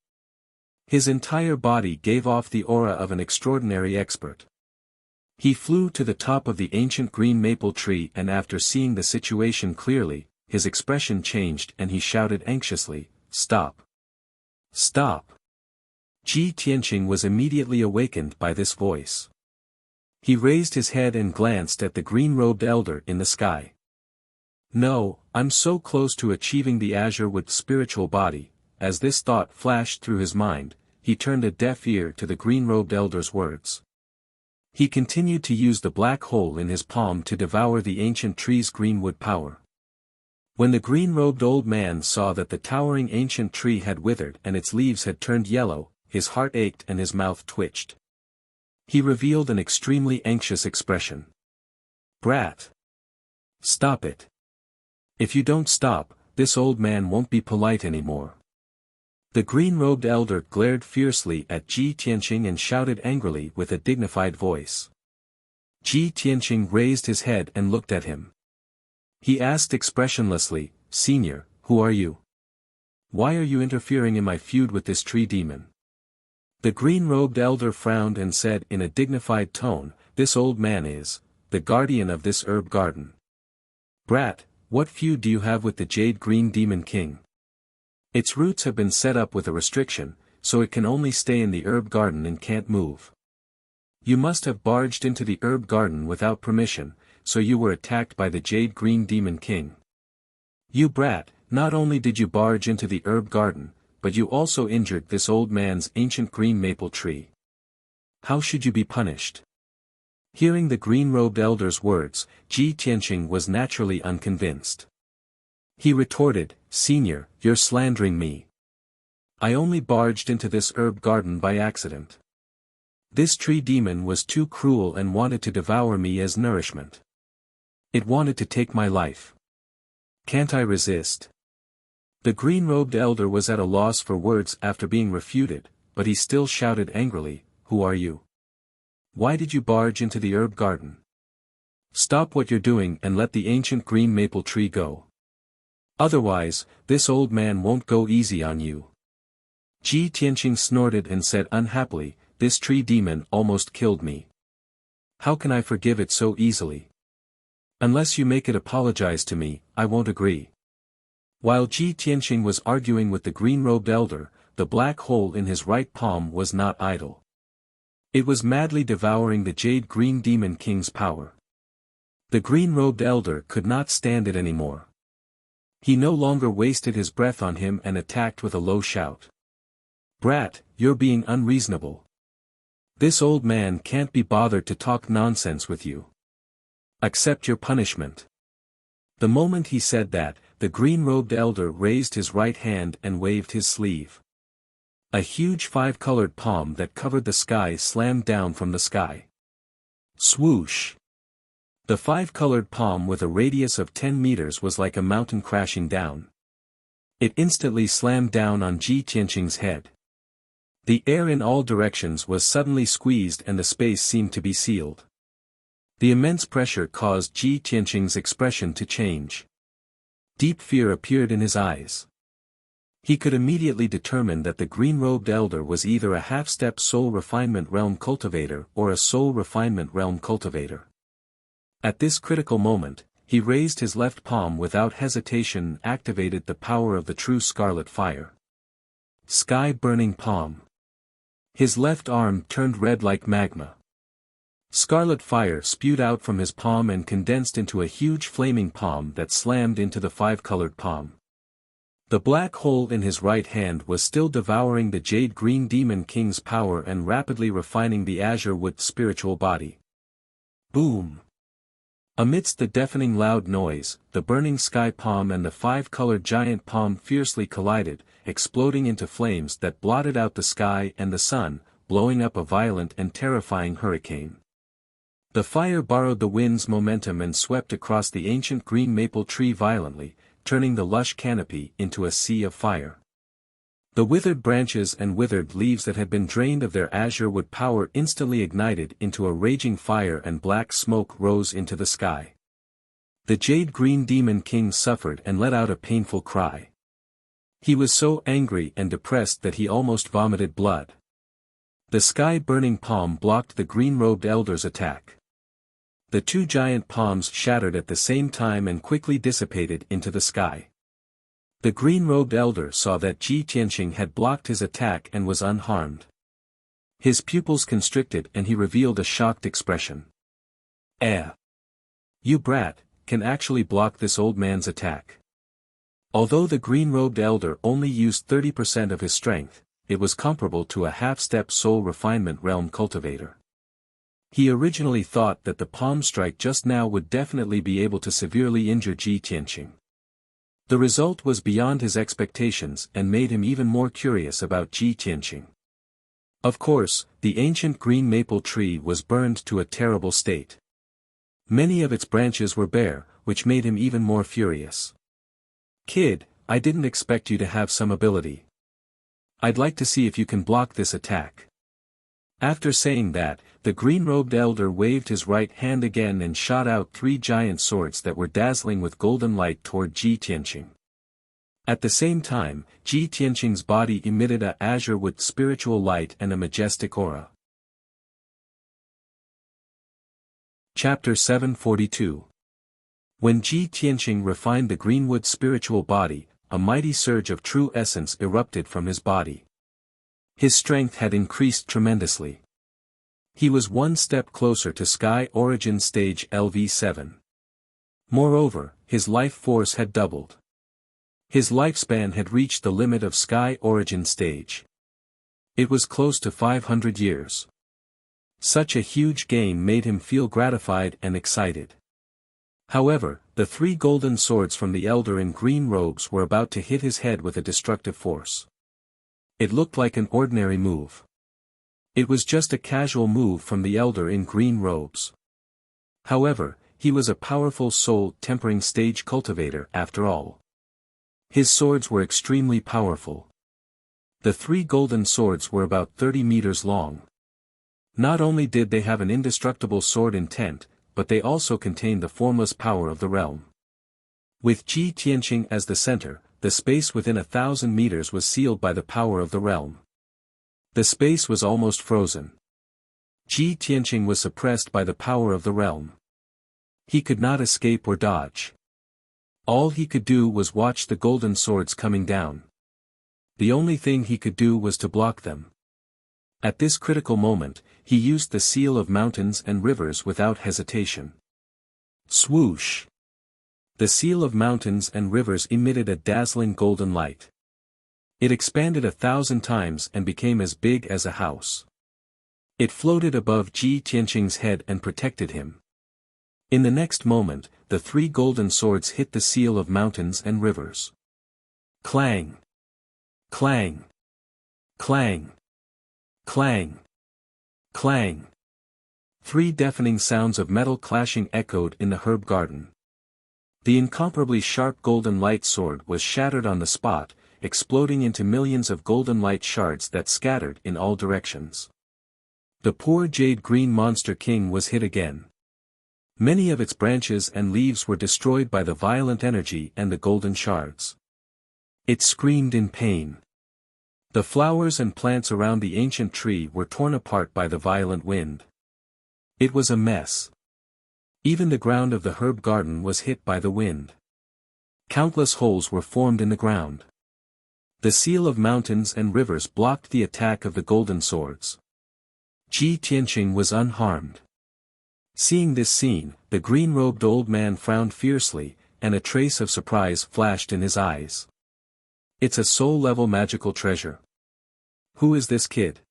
His entire body gave off the aura of an extraordinary expert. He flew to the top of the ancient green maple tree, and after seeing the situation clearly, his expression changed and he shouted anxiously, "Stop! Stop!" Ji Tianqing was immediately awakened by this voice. He raised his head and glanced at the green-robed elder in the sky. No, I'm so close to achieving the azure with spiritual body. As this thought flashed through his mind, he turned a deaf ear to the green-robed elder's words. He continued to use the black hole in his palm to devour the ancient tree's greenwood power. When the green-robed old man saw that the towering ancient tree had withered and its leaves had turned yellow, his heart ached and his mouth twitched. He revealed an extremely anxious expression. "Brat! Stop it. If you don't stop, this old man won't be polite anymore." The green-robed elder glared fiercely at Ji Tianqing and shouted angrily with a dignified voice. Ji Tianqing raised his head and looked at him. He asked expressionlessly, "Senior, who are you? Why are you interfering in my feud with this tree demon?" The green-robed elder frowned and said in a dignified tone, "This old man is the guardian of this herb garden. Brat, what feud do you have with the Jade Green Demon King? Its roots have been set up with a restriction, so it can only stay in the herb garden and can't move. You must have barged into the herb garden without permission, so you were attacked by the Jade Green Demon King. You brat, not only did you barge into the herb garden, but you also injured this old man's ancient green maple tree. How should you be punished?" Hearing the green-robed elder's words, Ji Tianqing was naturally unconvinced. He retorted, "Senior, you're slandering me. I only barged into this herb garden by accident. This tree demon was too cruel and wanted to devour me as nourishment. It wanted to take my life. Can't I resist?" The green-robed elder was at a loss for words after being refuted, but he still shouted angrily, "Who are you? Why did you barge into the herb garden? Stop what you're doing and let the ancient green maple tree go. Otherwise, this old man won't go easy on you." Ji Tianqing snorted and said unhappily, "This tree demon almost killed me. How can I forgive it so easily? Unless you make it apologize to me, I won't agree." While Ji Tianqing was arguing with the green-robed elder, the black hole in his right palm was not idle. It was madly devouring the Jade Green Demon King's power. The green-robed elder could not stand it anymore. He no longer wasted his breath on him and attacked with a low shout. "Brat, you're being unreasonable. This old man can't be bothered to talk nonsense with you. Accept your punishment." The moment he said that, the green-robed elder raised his right hand and waved his sleeve. A huge five-colored palm that covered the sky slammed down from the sky. Swoosh! The five-colored palm with a radius of 10 meters was like a mountain crashing down. It instantly slammed down on Ji Tianqing's head. The air in all directions was suddenly squeezed and the space seemed to be sealed. The immense pressure caused Ji Tianqing's expression to change. Deep fear appeared in his eyes. He could immediately determine that the green-robed elder was either a half-step soul refinement realm cultivator or a soul refinement realm cultivator. At this critical moment, he raised his left palm without hesitation and activated the power of the true scarlet fire. Sky-burning palm. His left arm turned red like magma. Scarlet fire spewed out from his palm and condensed into a huge flaming palm that slammed into the five-colored palm. The black hole in his right hand was still devouring the Jade Green Demon King's power and rapidly refining the azure wood spiritual body. Boom! Amidst the deafening loud noise, the burning sky palm and the five-colored giant palm fiercely collided, exploding into flames that blotted out the sky and the sun, blowing up a violent and terrifying hurricane. The fire borrowed the wind's momentum and swept across the ancient green maple tree violently, turning the lush canopy into a sea of fire. The withered branches and withered leaves that had been drained of their azure wood power instantly ignited into a raging fire and black smoke rose into the sky. The Jade Green Demon King suffered and let out a painful cry. He was so angry and depressed that he almost vomited blood. The sky-burning palm blocked the green-robed elder's attack. The two giant palms shattered at the same time and quickly dissipated into the sky. The green-robed elder saw that Ji Tianqing had blocked his attack and was unharmed. His pupils constricted and he revealed a shocked expression. You brat, can actually block this old man's attack. Although the green-robed elder only used 30% of his strength, it was comparable to a half-step soul refinement realm cultivator. He originally thought that the palm strike just now would definitely be able to severely injure Ji Tianqing. The result was beyond his expectations and made him even more curious about Ji Tianqing. Of course, the ancient green maple tree was burned to a terrible state. Many of its branches were bare, which made him even more furious. Kid, I didn't expect you to have some ability. I'd like to see if you can block this attack. After saying that, the green-robed elder waved his right hand again and shot out 3 giant swords that were dazzling with golden light toward Ji Tianqing. At the same time, Ji Tianqing's body emitted a azure with spiritual light and a majestic aura. Chapter 742. When Ji Tianqing refined the greenwood spiritual body, a mighty surge of true essence erupted from his body. His strength had increased tremendously. He was one step closer to Sky Origin Stage LV7. Moreover, his life force had doubled. His lifespan had reached the limit of Sky Origin Stage. It was close to 500 years. Such a huge gain made him feel gratified and excited. However, the 3 golden swords from the elder in green robes were about to hit his head with a destructive force. It looked like an ordinary move. It was just a casual move from the elder in green robes. However, he was a powerful soul-tempering stage cultivator after all. His swords were extremely powerful. The 3 golden swords were about 30 meters long. Not only did they have an indestructible sword intent, but they also contained the formless power of the realm. With Ji Tianqing as the center, the space within 1,000 meters was sealed by the power of the realm. The space was almost frozen. Ji Tianqing was suppressed by the power of the realm. He could not escape or dodge. All he could do was watch the golden swords coming down. The only thing he could do was to block them. At this critical moment, he used the seal of mountains and rivers without hesitation. Swoosh! The seal of mountains and rivers emitted a dazzling golden light. It expanded 1,000 times and became as big as a house. It floated above Ji Tianqing's head and protected him. In the next moment, the 3 golden swords hit the seal of mountains and rivers. Clang! Clang! Clang! Clang! Clang! 3 deafening sounds of metal clashing echoed in the herb garden. The incomparably sharp golden light sword was shattered on the spot, exploding into millions of golden light shards that scattered in all directions. The poor jade green monster king was hit again. Many of its branches and leaves were destroyed by the violent energy and the golden shards. It screamed in pain. The flowers and plants around the ancient tree were torn apart by the violent wind. It was a mess. Even the ground of the herb garden was hit by the wind. Countless holes were formed in the ground. The seal of mountains and rivers blocked the attack of the golden swords. Ji Tianqing was unharmed. Seeing this scene, the green-robed old man frowned fiercely, and a trace of surprise flashed in his eyes. It's a soul-level magical treasure. Who is this kid?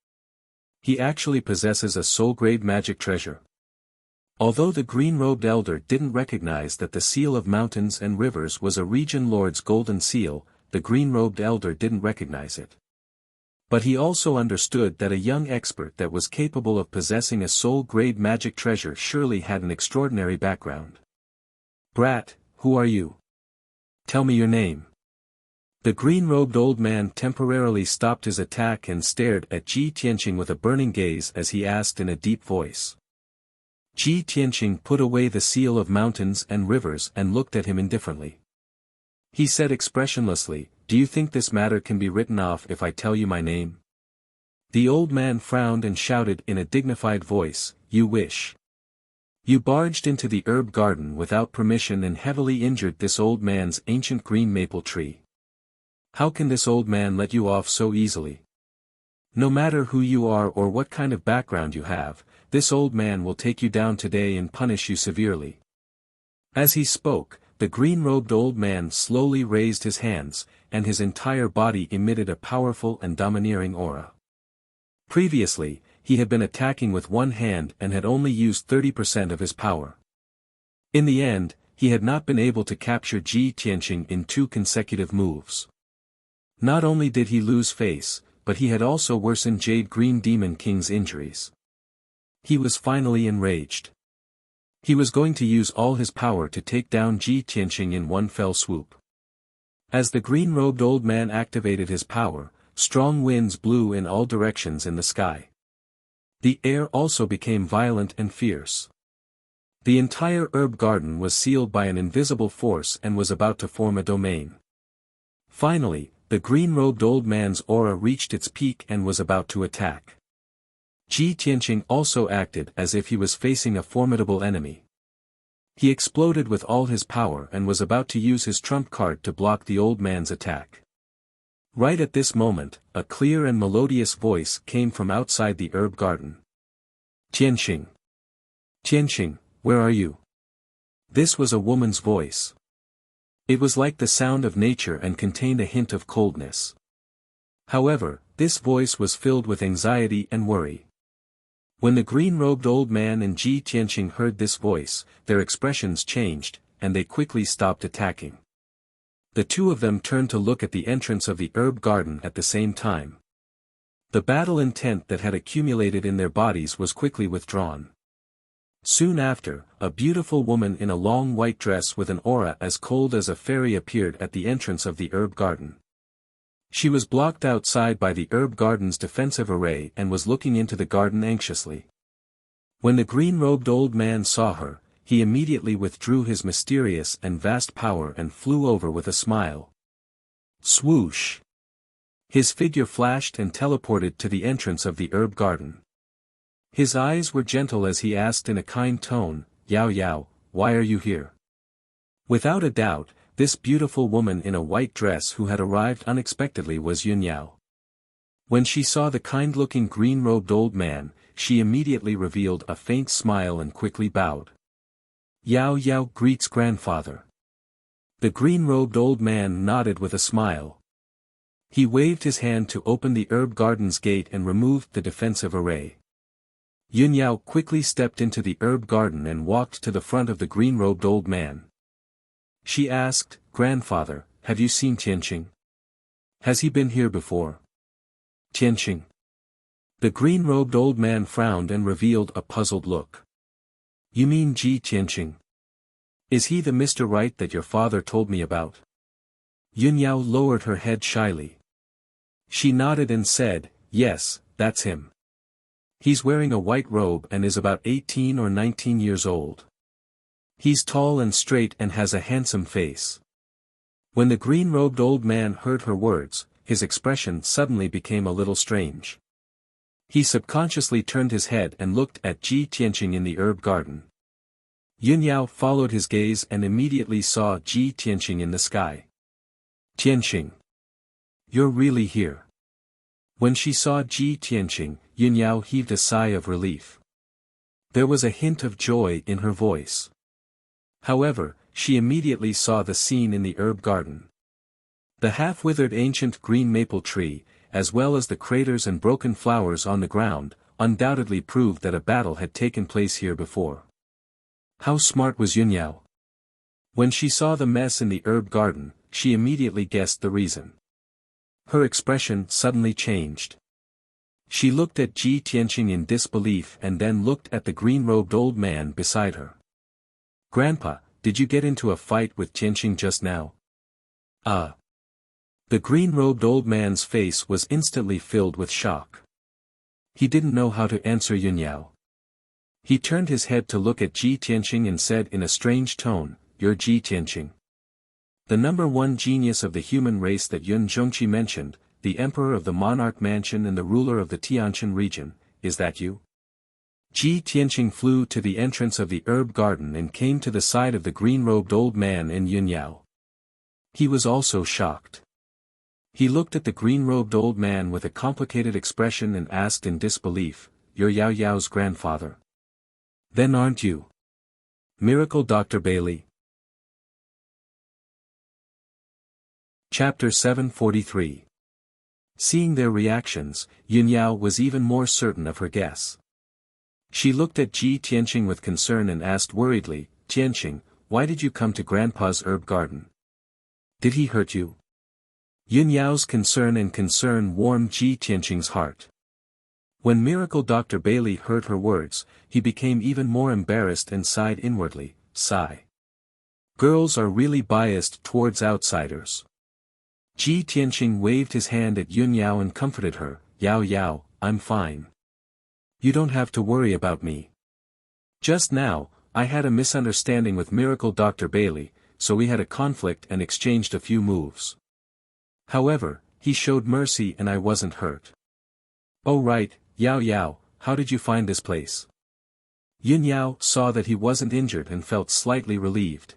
He actually possesses a soul-grade magic treasure. Although the green-robed elder didn't recognize that the seal of mountains and rivers was a region lord's golden seal, the green-robed elder didn't recognize it. But he also understood that a young expert that was capable of possessing a soul-grade magic treasure surely had an extraordinary background. Brat, who are you? Tell me your name. The green-robed old man temporarily stopped his attack and stared at Ji Tianqing with a burning gaze as he asked in a deep voice. Ji Tianqing put away the seal of mountains and rivers and looked at him indifferently. He said expressionlessly, "Do you think this matter can be written off if I tell you my name?" The old man frowned and shouted in a dignified voice, "You wish. You barged into the herb garden without permission and heavily injured this old man's ancient green maple tree. How can this old man let you off so easily? No matter who you are or what kind of background you have, this old man will take you down today and punish you severely." As he spoke, the green-robed old man slowly raised his hands, and his entire body emitted a powerful and domineering aura. Previously, he had been attacking with one hand and had only used 30% of his power. In the end, he had not been able to capture Ji Tianqing in 2 consecutive moves. Not only did he lose face, but he had also worsened Jade Green Demon King's injuries. He was finally enraged. He was going to use all his power to take down Ji Tianqing in one fell swoop. As the green-robed old man activated his power, strong winds blew in all directions in the sky. The air also became violent and fierce. The entire herb garden was sealed by an invisible force and was about to form a domain. Finally, the green-robed old man's aura reached its peak and was about to attack. Ji Tianqing also acted as if he was facing a formidable enemy. He exploded with all his power and was about to use his trump card to block the old man's attack. Right at this moment, a clear and melodious voice came from outside the herb garden. "Tianqing! Tianqing, where are you?" This was a woman's voice. It was like the sound of nature and contained a hint of coldness. However, this voice was filled with anxiety and worry. When the green-robed old man and Ji Tianqing heard this voice, their expressions changed, and they quickly stopped attacking. The two of them turned to look at the entrance of the herb garden at the same time. The battle intent that had accumulated in their bodies was quickly withdrawn. Soon after, a beautiful woman in a long white dress with an aura as cold as a fairy appeared at the entrance of the herb garden. She was blocked outside by the herb garden's defensive array and was looking into the garden anxiously. When the green-robed old man saw her, he immediately withdrew his mysterious and vast power and flew over with a smile. Swoosh! His figure flashed and teleported to the entrance of the herb garden. His eyes were gentle as he asked in a kind tone, "Yao Yao, why are you here?" Without a doubt, this beautiful woman in a white dress who had arrived unexpectedly was Yun Yao. When she saw the kind-looking green-robed old man, she immediately revealed a faint smile and quickly bowed. "Yao Yao greets grandfather." The green-robed old man nodded with a smile. He waved his hand to open the herb garden's gate and removed the defensive array. Yun Yao quickly stepped into the herb garden and walked to the front of the green-robed old man. She asked, "Grandfather, have you seen Tianqing? Has he been here before?" "Tianqing?" The green-robed old man frowned and revealed a puzzled look. "You mean Ji Tianqing? Is he the Mr. Right that your father told me about?" Yun Yao lowered her head shyly. She nodded and said, "Yes, that's him. He's wearing a white robe and is about 18 or 19 years old. He's tall and straight and has a handsome face." When the green-robed old man heard her words, his expression suddenly became a little strange. He subconsciously turned his head and looked at Ji Tianqing in the herb garden. Yun Yao followed his gaze and immediately saw Ji Tianqing in the sky. "Tianqing! You're really here." When she saw Ji Tianqing, Yun Yao heaved a sigh of relief. There was a hint of joy in her voice. However, she immediately saw the scene in the herb garden. The half-withered ancient green maple tree, as well as the craters and broken flowers on the ground, undoubtedly proved that a battle had taken place here before. How smart was Yun Yao? When she saw the mess in the herb garden, she immediately guessed the reason. Her expression suddenly changed. She looked at Ji Tianqing in disbelief and then looked at the green-robed old man beside her. "Grandpa, did you get into a fight with Tianqing just now?" The green-robed old man's face was instantly filled with shock. He didn't know how to answer Yun Yao. He turned his head to look at Ji Tianqing and said in a strange tone, "You're Ji Tianqing. The #1 genius of the human race that Yun Zhongqi mentioned, the emperor of the monarch mansion and the ruler of the Tianshan region, is that you?" Ji Tianqing flew to the entrance of the herb garden and came to the side of the green-robed old man and Yun Yao. He was also shocked. He looked at the green-robed old man with a complicated expression and asked in disbelief, "You're Yao Yao's grandfather? Then aren't you? Miracle Dr. Bailey?" Chapter 743. Seeing their reactions, Yun Yao was even more certain of her guess. She looked at Ji Tianqing with concern and asked worriedly, "Tianqing, why did you come to Grandpa's herb garden? Did he hurt you?" Yun Yao's concern warmed Ji Tianqing's heart. When Miracle Dr. Bailey heard her words, he became even more embarrassed and sighed inwardly, sigh. Girls are really biased towards outsiders. Ji Tianqing waved his hand at Yun Yao and comforted her, "Yao Yao, I'm fine. You don't have to worry about me. Just now, I had a misunderstanding with Miracle Dr. Bailey, so we had a conflict and exchanged a few moves. However, he showed mercy and I wasn't hurt." "Oh right, Yao Yao, how did you find this place?" Yun Yao saw that he wasn't injured and felt slightly relieved.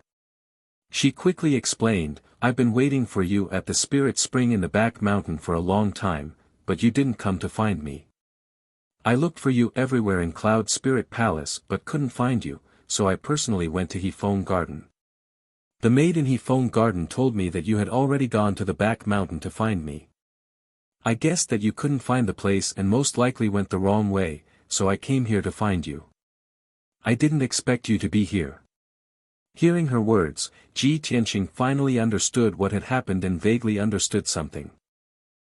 She quickly explained, "I've been waiting for you at the spirit spring in the back mountain for a long time, but you didn't come to find me. I looked for you everywhere in Cloud Spirit Palace but couldn't find you, so I personally went to Hefeng Garden. The maid in Hefeng Garden told me that you had already gone to the back mountain to find me. I guessed that you couldn't find the place and most likely went the wrong way, so I came here to find you. I didn't expect you to be here." Hearing her words, Ji Tianqing finally understood what had happened and vaguely understood something.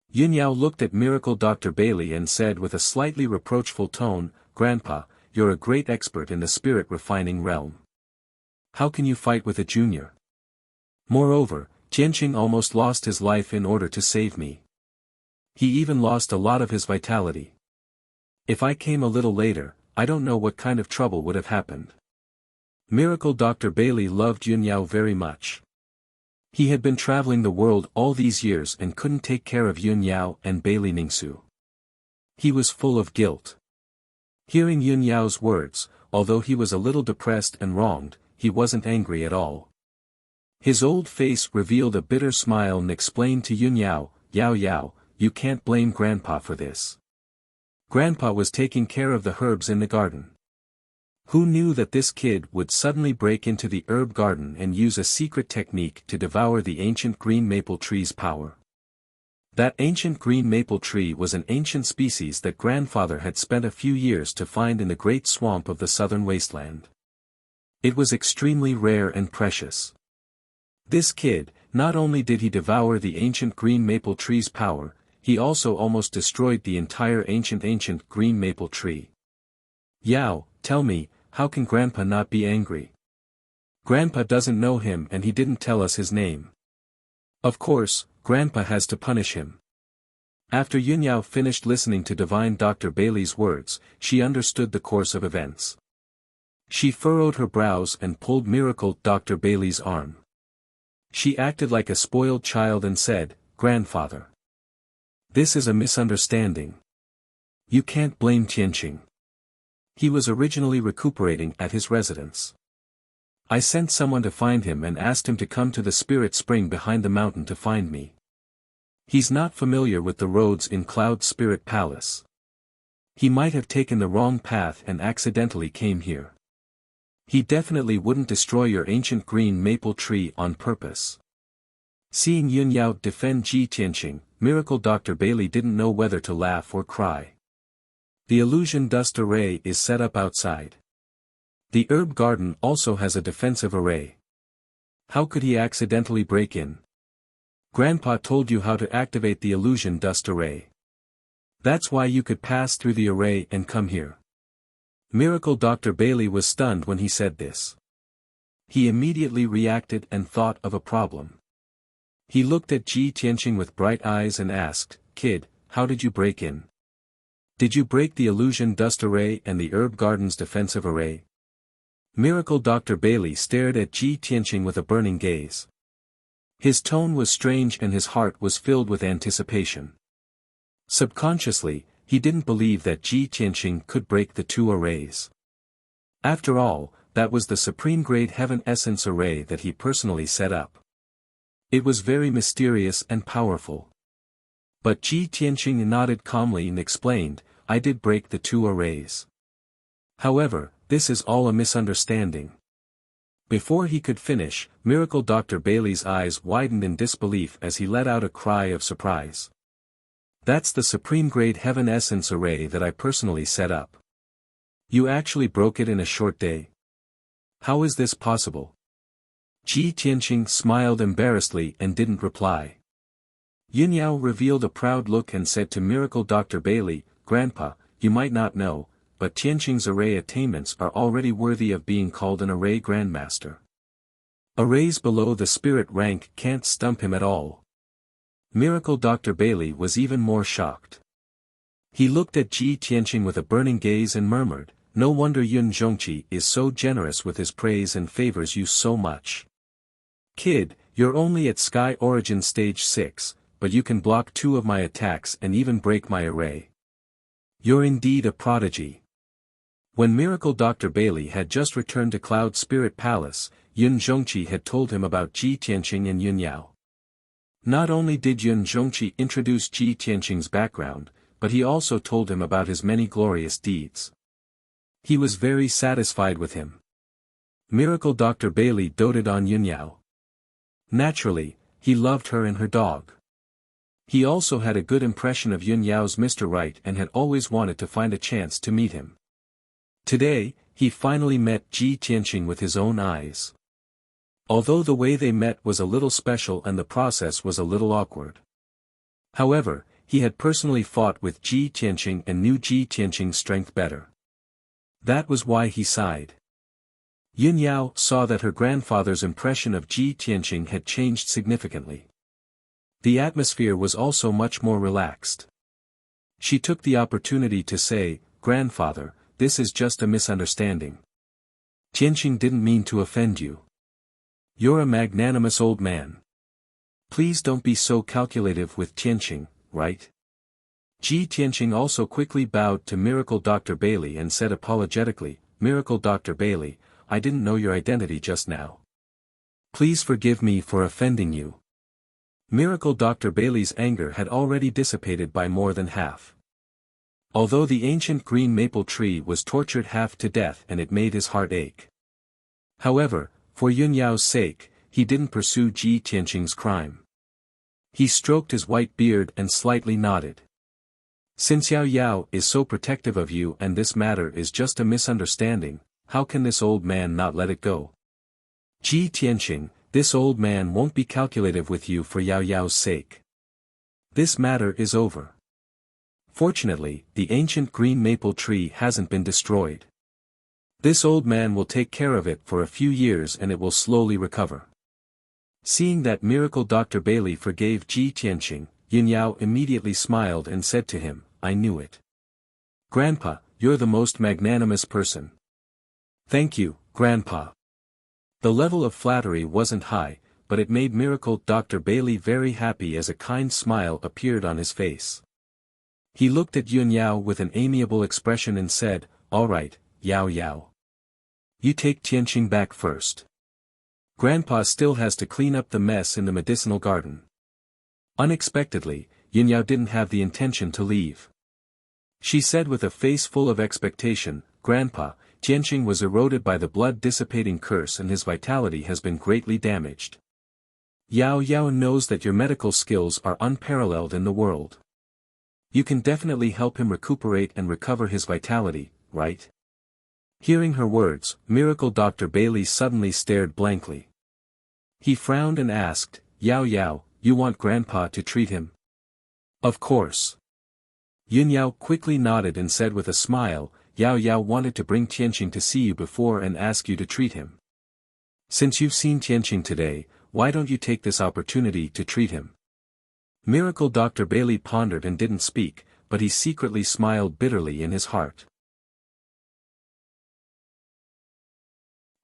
Yun Yao looked at Miracle Dr. Bailey and said with a slightly reproachful tone, "Grandpa, you're a great expert in the spirit refining realm. How can you fight with a junior? Moreover, Tianqing almost lost his life in order to save me. He even lost a lot of his vitality. If I came a little later, I don't know what kind of trouble would have happened." Miracle Dr. Bailey loved Yun Yao very much. He had been traveling the world all these years and couldn't take care of Yun Yao and Bailey Ningsu. He was full of guilt. Hearing Yun Yao's words, although he was a little depressed and wronged, he wasn't angry at all. His old face revealed a bitter smile and explained to Yun Yao, "Yao Yao, you can't blame Grandpa for this. Grandpa was taking care of the herbs in the garden. Who knew that this kid would suddenly break into the herb garden and use a secret technique to devour the ancient green maple tree's power? That ancient green maple tree was an ancient species that grandfather had spent a few years to find in the great swamp of the southern wasteland. It was extremely rare and precious. This kid, not only did he devour the ancient green maple tree's power, he also almost destroyed the entire ancient green maple tree. Yao, tell me, how can Grandpa not be angry? Grandpa doesn't know him and he didn't tell us his name. Of course, Grandpa has to punish him." After Yun Yao finished listening to Divine Dr. Bailey's words, she understood the course of events. She furrowed her brows and pulled Miracle Dr. Bailey's arm. She acted like a spoiled child and said, "Grandfather, this is a misunderstanding. You can't blame Tianqing. He was originally recuperating at his residence. I sent someone to find him and asked him to come to the spirit spring behind the mountain to find me. He's not familiar with the roads in Cloud Spirit Palace. He might have taken the wrong path and accidentally came here. He definitely wouldn't destroy your ancient green maple tree on purpose." Seeing Yun Yao defend Ji Tianqing, Miracle Dr. Bailey didn't know whether to laugh or cry. The illusion dust array is set up outside. The herb garden also has a defensive array. How could he accidentally break in? Grandpa told you how to activate the illusion dust array. That's why you could pass through the array and come here. Miracle Dr. Bailey was stunned when he said this. He immediately reacted and thought of a problem. He looked at Ji Tianqing with bright eyes and asked, "Kid, how did you break in? Did you break the illusion dust array and the herb garden's defensive array?" Miracle Dr. Bailey stared at Ji Tianqing with a burning gaze. His tone was strange and his heart was filled with anticipation. Subconsciously, he didn't believe that Ji Tianqing could break the two arrays. After all, that was the supreme grade heaven essence array that he personally set up. It was very mysterious and powerful. But Ji Tianqing nodded calmly and explained, I did break the 2 arrays. However, this is all a misunderstanding. Before he could finish, Miracle Dr. Bailey's eyes widened in disbelief as he let out a cry of surprise. That's the Supreme Grade Heaven Essence array that I personally set up. You actually broke it in a short day? How is this possible? Ji Tianqing smiled embarrassedly and didn't reply. Yunyao revealed a proud look and said to Miracle Dr. Bailey, Grandpa, you might not know, but Tianqing's array attainments are already worthy of being called an array grandmaster. Arrays below the spirit rank can't stump him at all. Miracle Dr. Bailey was even more shocked. He looked at Ji Tianqing with a burning gaze and murmured, no wonder Yun Zhongqi is so generous with his praise and favors you so much. Kid, you're only at Sky Origin Stage 6, but you can block 2 of my attacks and even break my array. You're indeed a prodigy. When Miracle Dr. Bailey had just returned to Cloud Spirit Palace, Yun Zhongqi had told him about Ji Tianqing and Yunyao. Not only did Yun Zhongqi introduce Ji Tianqing's background, but he also told him about his many glorious deeds. He was very satisfied with him. Miracle Dr. Bailey doted on Yunyao. Naturally, he loved her and her dog. He also had a good impression of Yunyao's Mr. Right and had always wanted to find a chance to meet him. Today, he finally met Ji Tianqing with his own eyes. Although the way they met was a little special and the process was a little awkward. However, he had personally fought with Ji Tianqing and knew Ji Tianqing's strength better. That was why he sighed. Yunyao saw that her grandfather's impression of Ji Tianqing had changed significantly. The atmosphere was also much more relaxed. She took the opportunity to say, Grandfather, this is just a misunderstanding. Tianqing didn't mean to offend you. You're a magnanimous old man. Please don't be so calculative with Tianqing, right? Ji Tianqing also quickly bowed to Miracle Dr. Bailey and said apologetically, Miracle Dr. Bailey, I didn't know your identity just now. Please forgive me for offending you. Miracle Dr. Bailey's anger had already dissipated by more than half. Although the ancient green maple tree was tortured half to death and it made his heart ache. However, for Yunyao's sake, he didn't pursue Ji Tianqing's crime. He stroked his white beard and slightly nodded. Since Yao Yao is so protective of you and this matter is just a misunderstanding, how can this old man not let it go? Ji Tianqing, this old man won't be calculative with you for Yao Yao's sake. This matter is over. Fortunately, the ancient green maple tree hasn't been destroyed. This old man will take care of it for a few years and it will slowly recover. Seeing that Miracle Dr. Bailey forgave Ji Tianqing, Yunyao immediately smiled and said to him, I knew it. Grandpa, you're the most magnanimous person. Thank you, Grandpa. The level of flattery wasn't high, but it made Miracle Dr. Bailey very happy as a kind smile appeared on his face. He looked at Yunyao with an amiable expression and said, All right, Yao Yao. You take Tianqing back first. Grandpa still has to clean up the mess in the medicinal garden. Unexpectedly, Yunyao didn't have the intention to leave. She said with a face full of expectation, Grandpa, Tianqing was eroded by the blood-dissipating curse and his vitality has been greatly damaged. Yao Yao knows that your medical skills are unparalleled in the world. You can definitely help him recuperate and recover his vitality, right? Hearing her words, Miracle Dr. Bailey suddenly stared blankly. He frowned and asked, Yao Yao, you want Grandpa to treat him? Of course. Yunyao quickly nodded and said with a smile, Yao Yao wanted to bring Tianqing to see you before and ask you to treat him. Since you've seen Tianqing today, why don't you take this opportunity to treat him? Miracle Dr. Bailey pondered and didn't speak, but he secretly smiled bitterly in his heart.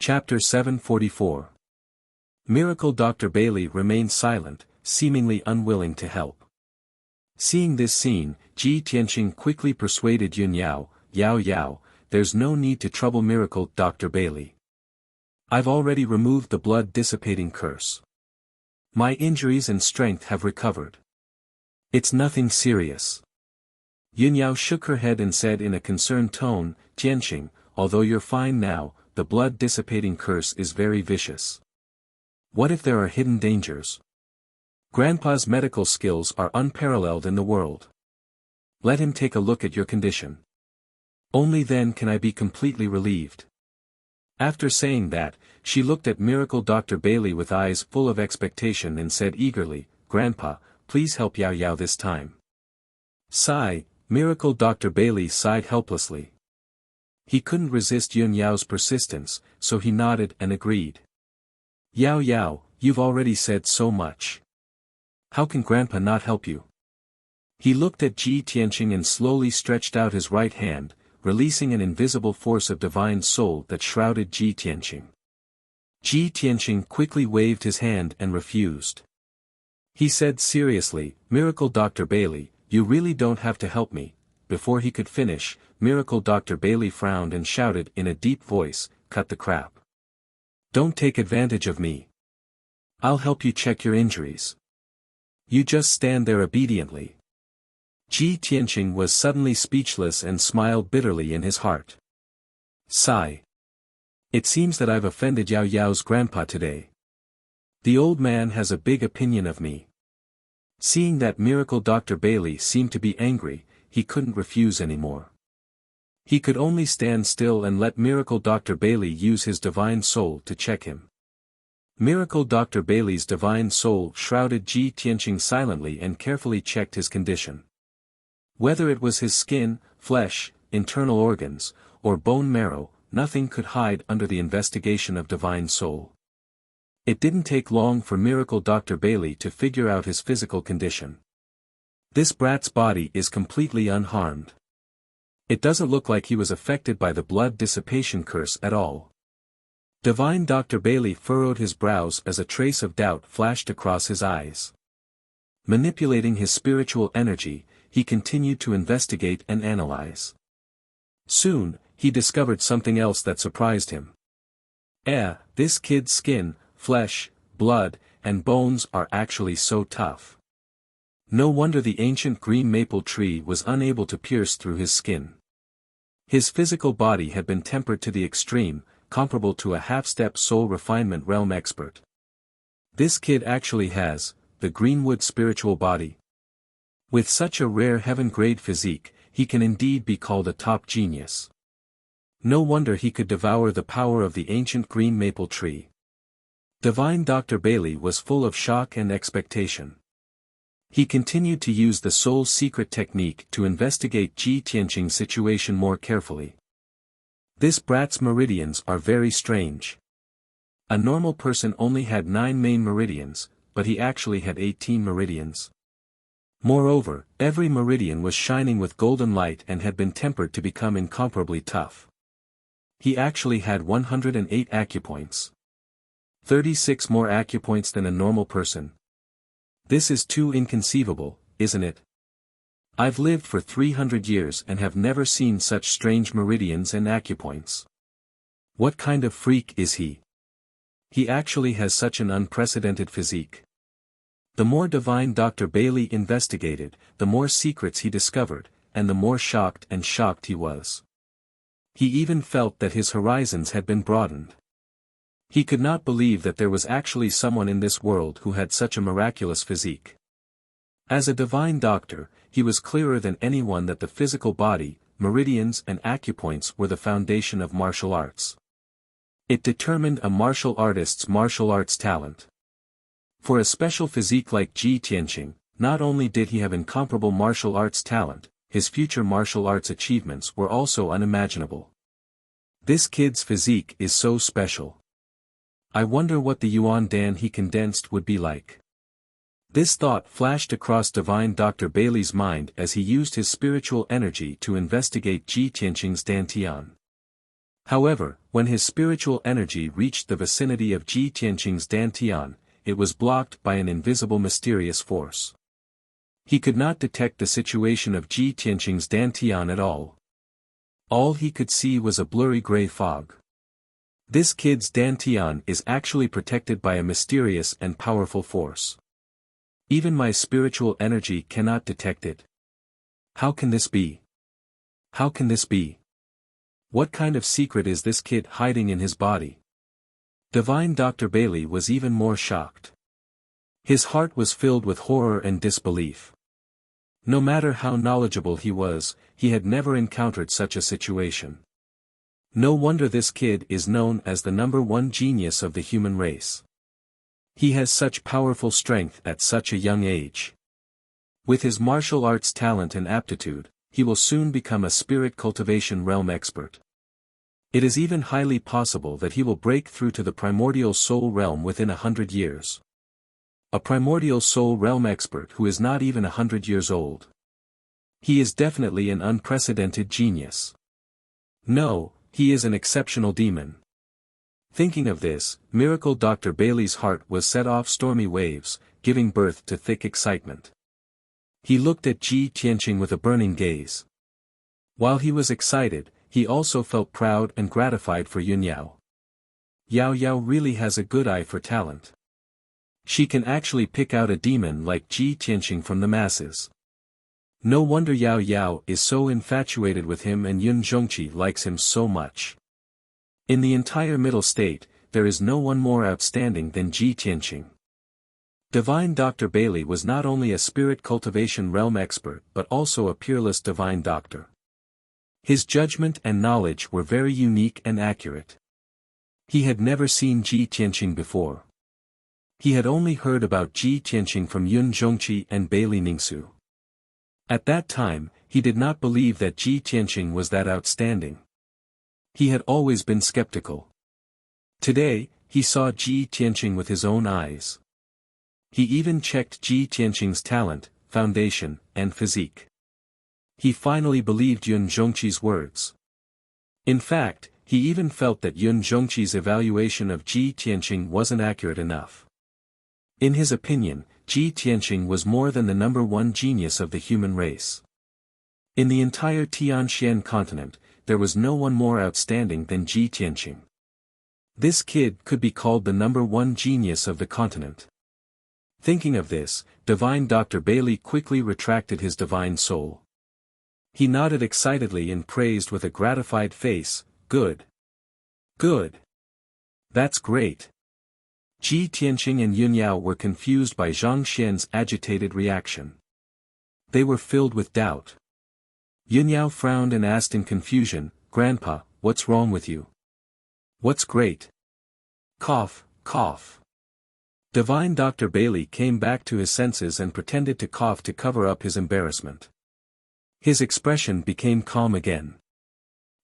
Chapter 744. Miracle Dr. Bailey remained silent, seemingly unwilling to help. Seeing this scene, Ji Tianqing quickly persuaded Yunyao, Yao Yao, there's no need to trouble Miracle Dr. Bailey. I've already removed the blood-dissipating curse. My injuries and strength have recovered. It's nothing serious. Yunyao shook her head and said in a concerned tone, Jianxing, although you're fine now, the blood-dissipating curse is very vicious. What if there are hidden dangers? Grandpa's medical skills are unparalleled in the world. Let him take a look at your condition. Only then can I be completely relieved. After saying that, she looked at Miracle Dr. Bailey with eyes full of expectation and said eagerly, Grandpa, please help Yao Yao this time. Sigh, Miracle Dr. Bailey sighed helplessly. He couldn't resist Yun Yao's persistence, so he nodded and agreed. Yao Yao, you've already said so much. How can Grandpa not help you? He looked at Ji Tianqing and slowly stretched out his right hand, releasing an invisible force of divine soul that shrouded Ji Tianqing. Ji Tianqing quickly waved his hand and refused. He said seriously, Miracle Dr. Bailey, you really don't have to help me. Before he could finish, Miracle Dr. Bailey frowned and shouted in a deep voice, cut the crap. Don't take advantage of me. I'll help you check your injuries. You just stand there obediently. Ji Tianqing was suddenly speechless and smiled bitterly in his heart. Sigh. It seems that I've offended Yao Yao's grandpa today. The old man has a big opinion of me. Seeing that Miracle Dr. Bailey seemed to be angry, he couldn't refuse anymore. He could only stand still and let Miracle Dr. Bailey use his divine soul to check him. Miracle Dr. Bailey's divine soul shrouded Ji Tianqing silently and carefully checked his condition. Whether it was his skin, flesh, internal organs, or bone marrow, nothing could hide under the investigation of divine soul. It didn't take long for Miracle Dr. Bailey to figure out his physical condition. This brat's body is completely unharmed. It doesn't look like he was affected by the blood dissipation curse at all. Divine Dr. Bailey furrowed his brows as a trace of doubt flashed across his eyes. Manipulating his spiritual energy, he continued to investigate and analyze. Soon, he discovered something else that surprised him. This kid's skin, flesh, blood, and bones are actually so tough. No wonder the ancient green maple tree was unable to pierce through his skin. His physical body had been tempered to the extreme, comparable to a half-step soul refinement realm expert. This kid actually has the Greenwood spiritual body. With such a rare heaven-grade physique, he can indeed be called a top genius. No wonder he could devour the power of the ancient green maple tree. Divine Dr. Bailey was full of shock and expectation. He continued to use the soul's secret technique to investigate Ji Tianqing's situation more carefully. This brat's meridians are very strange. A normal person only had 9 main meridians, but he actually had 18 meridians. Moreover, every meridian was shining with golden light and had been tempered to become incomparably tough. He actually had 108 acupoints. 36 more acupoints than a normal person. This is too inconceivable, isn't it? I've lived for 300 years and have never seen such strange meridians and acupoints. What kind of freak is he? He actually has such an unprecedented physique. The more divine Dr. Bailey investigated, the more secrets he discovered, and the more shocked he was. He even felt that his horizons had been broadened. He could not believe that there was actually someone in this world who had such a miraculous physique. As a divine doctor, he was clearer than anyone that the physical body, meridians and acupoints were the foundation of martial arts. It determined a martial artist's martial arts talent. For a special physique like Ji Tianqing, not only did he have incomparable martial arts talent, his future martial arts achievements were also unimaginable. This kid's physique is so special. I wonder what the Yuan Dan he condensed would be like. This thought flashed across divine Dr. Bailey's mind as he used his spiritual energy to investigate Ji Tianqing's dantian. However, when his spiritual energy reached the vicinity of Ji Tianqing's dantian, it was blocked by an invisible mysterious force. He could not detect the situation of Ji Tianqing's dantian at all. All he could see was a blurry gray fog. This kid's dantian is actually protected by a mysterious and powerful force. Even my spiritual energy cannot detect it. How can this be? How can this be? What kind of secret is this kid hiding in his body? Divine Dr. Bailey was even more shocked. His heart was filled with horror and disbelief. No matter how knowledgeable he was, he had never encountered such a situation. No wonder this kid is known as the #1 genius of the human race. He has such powerful strength at such a young age. With his martial arts talent and aptitude, he will soon become a spirit cultivation realm expert. It is even highly possible that he will break through to the primordial soul realm within 100 years. A primordial soul realm expert who is not even 100 years old. He is definitely an unprecedented genius. No, he is an exceptional demon. Thinking of this, Miracle Dr. Bailey's heart was set off stormy waves, giving birth to thick excitement. He looked at Ji Tianqing with a burning gaze. While he was excited, he also felt proud and gratified for Yun Yao. Yao Yao really has a good eye for talent. She can actually pick out a demon like Ji Tianqing from the masses. No wonder Yao Yao is so infatuated with him and Yun Zhongqi likes him so much. In the entire Middle State, there is no one more outstanding than Ji Tianqing. Divine Dr. Bailey was not only a spirit cultivation realm expert but also a peerless divine doctor. His judgment and knowledge were very unique and accurate. He had never seen Ji Tianqing before. He had only heard about Ji Tianqing from Yun Zhongqi and Bailey Ningsu. At that time, he did not believe that Ji Tianqing was that outstanding. He had always been skeptical. Today, he saw Ji Tianqing with his own eyes. He even checked Ji Tianqing's talent, foundation, and physique. He finally believed Yun Zhongqi's words. In fact, he even felt that Yun Zhongqi's evaluation of Ji Tianqing wasn't accurate enough. In his opinion, Ji Tianqing was more than the #1 genius of the human race. In the entire Tianxian continent, there was no one more outstanding than Ji Tianqing. This kid could be called the #1 genius of the continent. Thinking of this, Divine Dr. Bailey quickly retracted his divine soul. He nodded excitedly and praised with a gratified face, "Good. Good. That's great." Ji Tianqing and Yun Yao were confused by Zhang Xian's agitated reaction. They were filled with doubt. Yun Yao frowned and asked in confusion, "Grandpa, what's wrong with you? What's great?" Cough, cough. Divine Dr. Bailey came back to his senses and pretended to cough to cover up his embarrassment. His expression became calm again.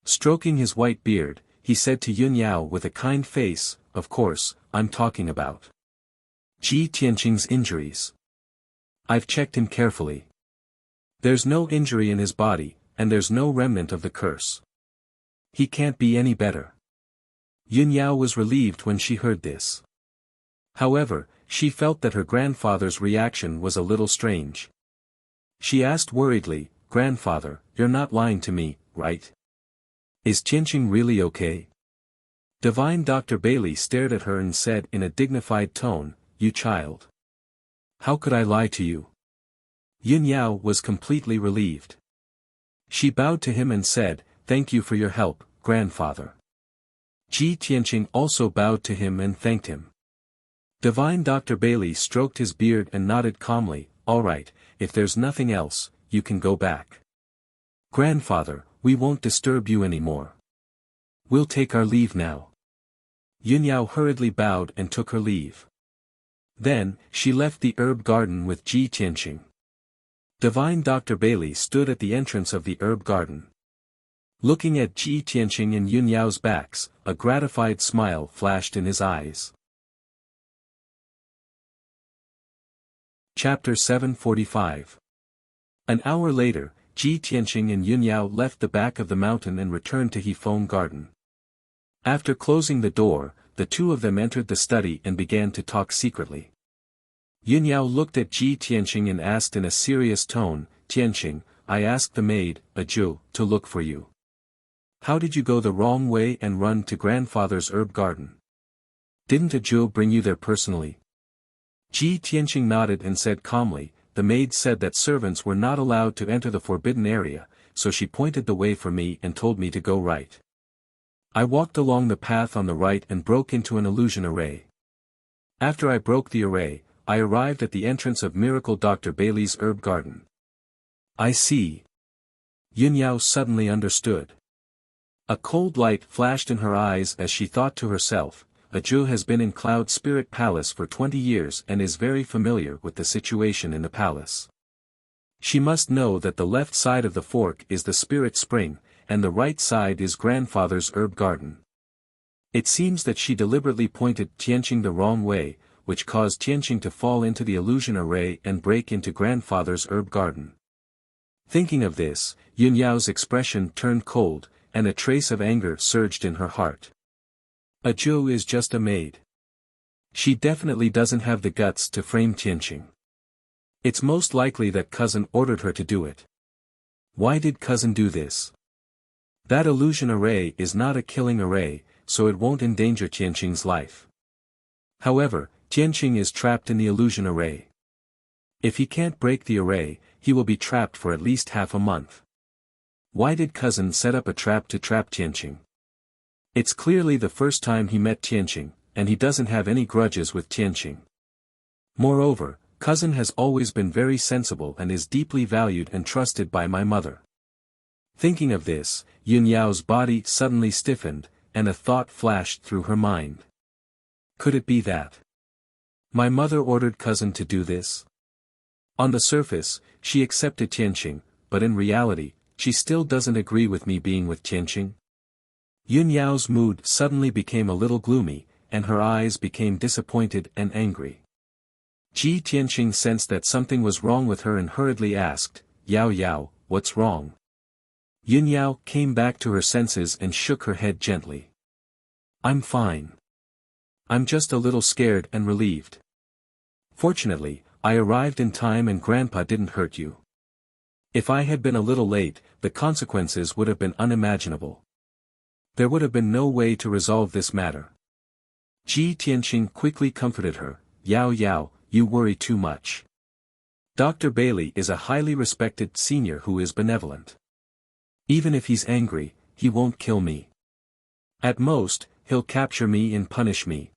Stroking his white beard, he said to Yun Yao with a kind face, "Of course, I'm talking about Ji Tianqing's injuries. I've checked him carefully. There's no injury in his body, and there's no remnant of the curse. He can't be any better." Yun Yao was relieved when she heard this. However, she felt that her grandfather's reaction was a little strange. She asked worriedly, "Grandfather, you're not lying to me, right? Is Tianqing really okay?" Divine Dr. Bailey stared at her and said in a dignified tone, "You child. How could I lie to you?" Yun Yao was completely relieved. She bowed to him and said, "Thank you for your help, grandfather." Ji Tianqing also bowed to him and thanked him. Divine Dr. Bailey stroked his beard and nodded calmly, "All right, if there's nothing else, you can go back. Grandfather, we won't disturb you anymore. We'll take our leave now." Yun Yao hurriedly bowed and took her leave. Then, she left the herb garden with Ji Tianqing. Divine Dr. Bailey stood at the entrance of the herb garden. Looking at Ji Tianqing and Yun Yao's backs, a gratified smile flashed in his eyes. Chapter 745. An hour later, Ji Tianqing and Yun Yao left the back of the mountain and returned to Hefeng Garden. After closing the door, the two of them entered the study and began to talk secretly. Yun Yao looked at Ji Tianqing and asked in a serious tone, "Tianqing, I asked the maid, Aju, to look for you. How did you go the wrong way and run to grandfather's herb garden? Didn't Aju bring you there personally?" Ji Tianqing nodded and said calmly, "The maid said that servants were not allowed to enter the forbidden area, so she pointed the way for me and told me to go right. I walked along the path on the right and broke into an illusion array. After I broke the array, I arrived at the entrance of Miracle Dr. Bailey's herb garden." "I see." Yun Yao suddenly understood. A cold light flashed in her eyes as she thought to herself, "Zhu has been in Cloud Spirit Palace for 20 years and is very familiar with the situation in the palace. She must know that the left side of the fork is the spirit spring, and the right side is grandfather's herb garden. It seems that she deliberately pointed Tianqing the wrong way, which caused Tianqing to fall into the illusion array and break into grandfather's herb garden." Thinking of this, Yun Yao's expression turned cold, and a trace of anger surged in her heart. Zhu is just a maid. She definitely doesn't have the guts to frame Tianqing. It's most likely that cousin ordered her to do it. Why did cousin do this? That illusion array is not a killing array, so it won't endanger Tianqing's life. However, Tianqing is trapped in the illusion array. If he can't break the array, he will be trapped for at least half a month. Why did cousin set up a trap to trap Tianqing? It's clearly the first time he met Tianqing, and he doesn't have any grudges with Tianqing. Moreover, cousin has always been very sensible and is deeply valued and trusted by my mother. Thinking of this, Yun Yao's body suddenly stiffened, and a thought flashed through her mind. Could it be that my mother ordered cousin to do this? On the surface, she accepted Tianqing, but in reality, she still doesn't agree with me being with Tianqing. Yun Yao's mood suddenly became a little gloomy, and her eyes became disappointed and angry. Ji Tianqing sensed that something was wrong with her and hurriedly asked, "Yao Yao, what's wrong?" Yun Yao came back to her senses and shook her head gently. "I'm fine. I'm just a little scared and relieved. Fortunately, I arrived in time and Grandpa didn't hurt you. If I had been a little late, the consequences would have been unimaginable. There would have been no way to resolve this matter." Ji Tianqing quickly comforted her, "Yao Yao, you worry too much. Dr. Bailey is a highly respected senior who is benevolent. Even if he's angry, he won't kill me. At most, he'll capture me and punish me."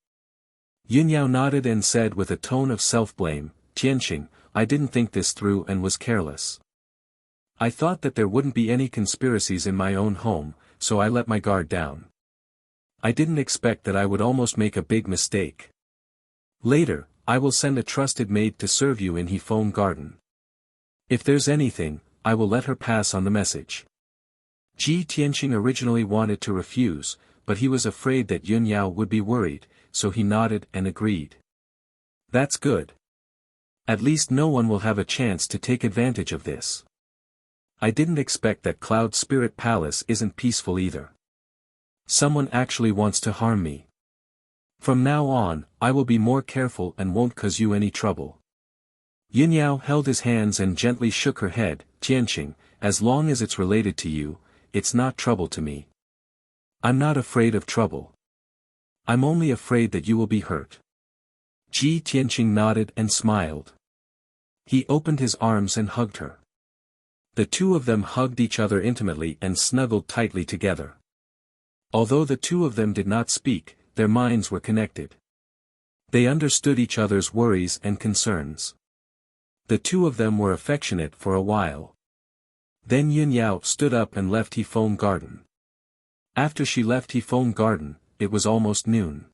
Yun Yao nodded and said with a tone of self-blame, "Tianqing, I didn't think this through and was careless. I thought that there wouldn't be any conspiracies in my own home, so I let my guard down. I didn't expect that I would almost make a big mistake. Later, I will send a trusted maid to serve you in Hefeng Garden. If there's anything, I will let her pass on the message." Ji Tianqing originally wanted to refuse, but he was afraid that Yun Yao would be worried, so he nodded and agreed. "That's good. At least no one will have a chance to take advantage of this. I didn't expect that Cloud Spirit Palace isn't peaceful either. Someone actually wants to harm me. From now on, I will be more careful and won't cause you any trouble." Yun Yao held his hands and gently shook her head, "Tianqing, as long as it's related to you, it's not trouble to me. I'm not afraid of trouble. I'm only afraid that you will be hurt." Ji Tianqing nodded and smiled. He opened his arms and hugged her. The two of them hugged each other intimately and snuggled tightly together. Although the two of them did not speak, their minds were connected. They understood each other's worries and concerns. The two of them were affectionate for a while. Then Yun Yao stood up and left Hefeng Garden. After she left Hefeng Garden, it was almost noon.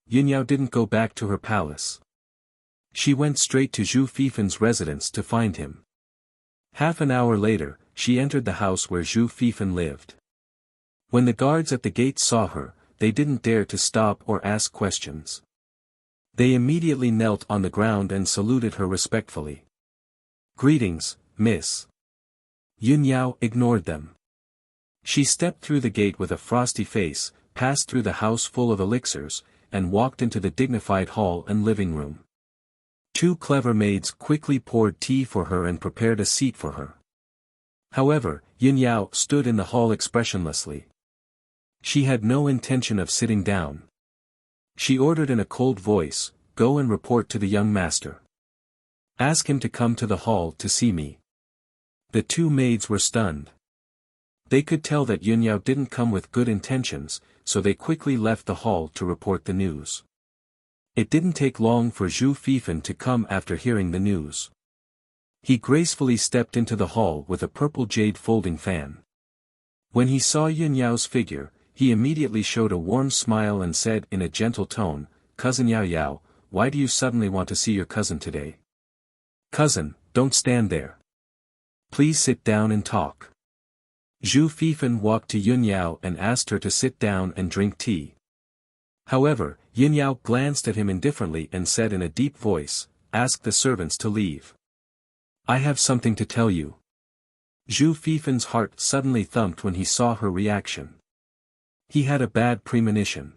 Yun Yao didn't go back to her palace. She went straight to Zhu Fifen's residence to find him. Half an hour later, she entered the house where Zhu Fifen lived. When the guards at the gate saw her, they didn't dare to stop or ask questions. They immediately knelt on the ground and saluted her respectfully. "Greetings, miss." Yun Yao ignored them. She stepped through the gate with a frosty face, passed through the house full of elixirs, and walked into the dignified hall and living room. Two clever maids quickly poured tea for her and prepared a seat for her. However, Yun Yao stood in the hall expressionlessly. She had no intention of sitting down. She ordered in a cold voice, go and report to the young master. Ask him to come to the hall to see me." The two maids were stunned. They could tell that Yunyao didn't come with good intentions, so they quickly left the hall to report the news. It didn't take long for Zhu Fifan to come after hearing the news. He gracefully stepped into the hall with a purple jade folding fan. When he saw Yunyao's figure, he immediately showed a warm smile and said in a gentle tone, "Cousin Yao Yao, why do you suddenly want to see your cousin today? Cousin, don't stand there. Please sit down and talk." Zhu Fifan walked to Yunyao and asked her to sit down and drink tea. However, Yunyao glanced at him indifferently and said in a deep voice, "Ask the servants to leave. I have something to tell you." Zhu Fifan's heart suddenly thumped when he saw her reaction. He had a bad premonition.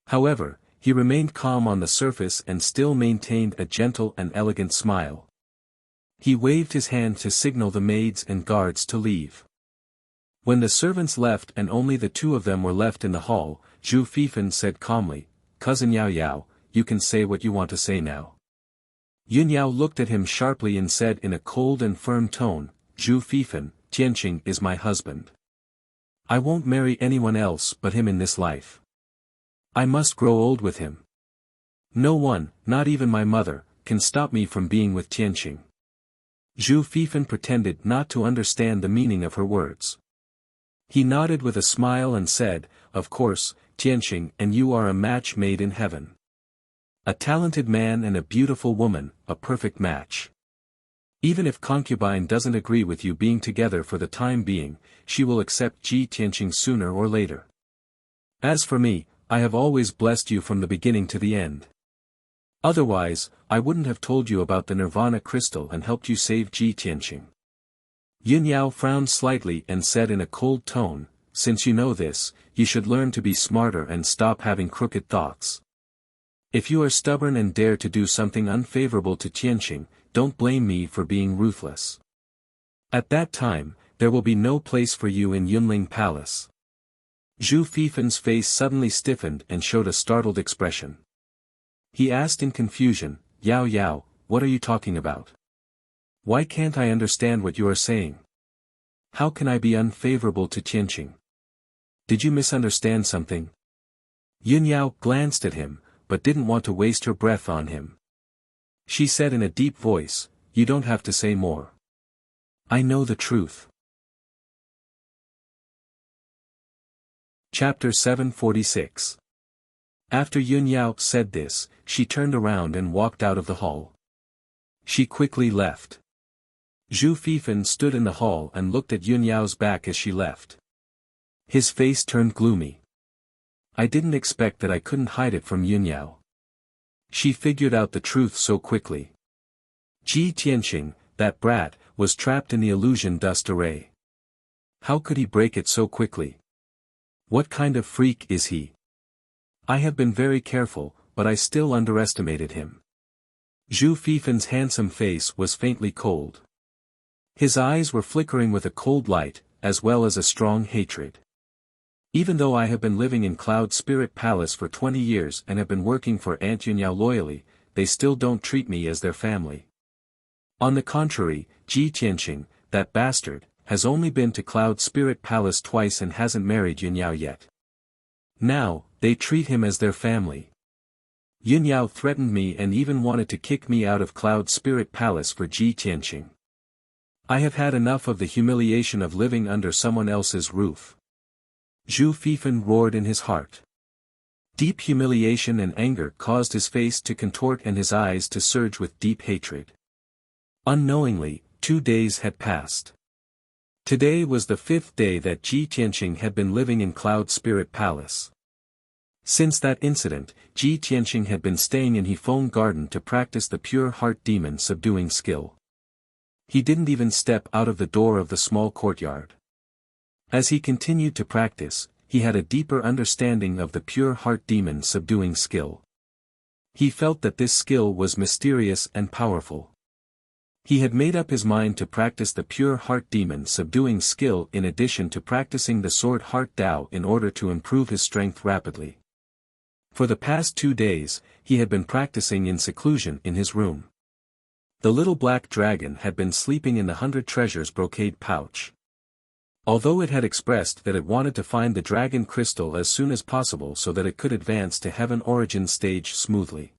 However, he remained calm on the surface and still maintained a gentle and elegant smile. He waved his hand to signal the maids and guards to leave. When the servants left and only the two of them were left in the hall, Zhu Fifan said calmly, "Cousin Yao Yao, you can say what you want to say now." Yunyao looked at him sharply and said in a cold and firm tone, "Zhu Fifan, Tianqing is my husband. I won't marry anyone else but him in this life. I must grow old with him. No one, not even my mother, can stop me from being with Tianqing." Zhu Fifan pretended not to understand the meaning of her words. He nodded with a smile and said, "Of course, Tianqing and you are a match made in heaven. A talented man and a beautiful woman, a perfect match. Even if concubine doesn't agree with you being together for the time being, she will accept Tianqing sooner or later. As for me, I have always blessed you from the beginning to the end. Otherwise, I wouldn't have told you about the Nirvana crystal and helped you save Tianqing." Yunyao frowned slightly and said in a cold tone, "Since you know this, you should learn to be smarter and stop having crooked thoughts. If you are stubborn and dare to do something unfavorable to Tianqing, don't blame me for being ruthless. At that time, there will be no place for you in Yunling Palace." Zhu Fifan's face suddenly stiffened and showed a startled expression. He asked in confusion, "Yao Yao, what are you talking about? Why can't I understand what you are saying? How can I be unfavorable to Tianqing? Did you misunderstand something?" Yunyao glanced at him, but didn't want to waste her breath on him. She said in a deep voice, "You don't have to say more. I know the truth." Chapter 746. After Yunyao said this, she turned around and walked out of the hall. She quickly left. Zhu Fifan stood in the hall and looked at Yunyao's back as she left. His face turned gloomy. "I didn't expect that I couldn't hide it from Yunyao. She figured out the truth so quickly. Tianqing, that brat, was trapped in the illusion dust array. How could he break it so quickly? What kind of freak is he? I have been very careful, but I still underestimated him." Zhu Fifan's handsome face was faintly cold. His eyes were flickering with a cold light, as well as a strong hatred. "Even though I have been living in Cloud Spirit Palace for 20 years and have been working for Aunt Yunyao loyally, they still don't treat me as their family. On the contrary, Tianqing, that bastard, has only been to Cloud Spirit Palace twice and hasn't married Yunyao yet. Now, they treat him as their family. Yunyao threatened me and even wanted to kick me out of Cloud Spirit Palace for Tianqing. I have had enough of the humiliation of living under someone else's roof." Zhu Fifan roared in his heart. Deep humiliation and anger caused his face to contort and his eyes to surge with deep hatred. Unknowingly, 2 days had passed. Today was the 5th day that Tianqing had been living in Cloud Spirit Palace. Since that incident, Tianqing had been staying in Hefeng Garden to practice the pure heart demon subduing skill. He didn't even step out of the door of the small courtyard. As he continued to practice, he had a deeper understanding of the pure heart demon subduing skill. He felt that this skill was mysterious and powerful. He had made up his mind to practice the pure heart demon subduing skill in addition to practicing the sword heart Tao in order to improve his strength rapidly. For the past 2 days, he had been practicing in seclusion in his room. The little black dragon had been sleeping in the 100 treasures brocade pouch. Although it had expressed that it wanted to find the dragon crystal as soon as possible so that it could advance to heaven origin stage smoothly.